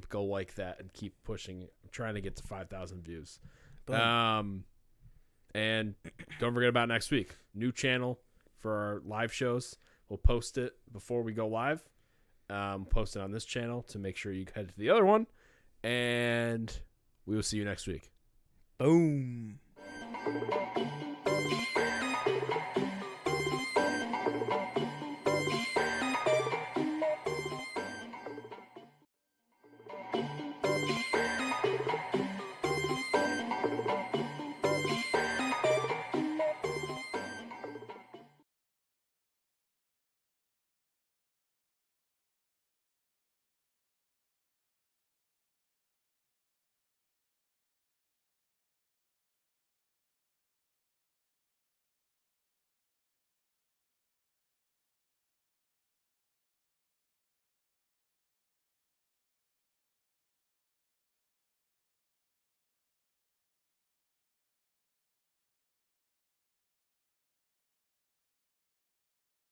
Go like that and keep pushing. I'm trying to get to 5,000 views. And don't forget about next week. New channel for our live shows. We'll post it before we go live. Post it on this channel to make sure you head to the other one. And we will see you next week. Boom.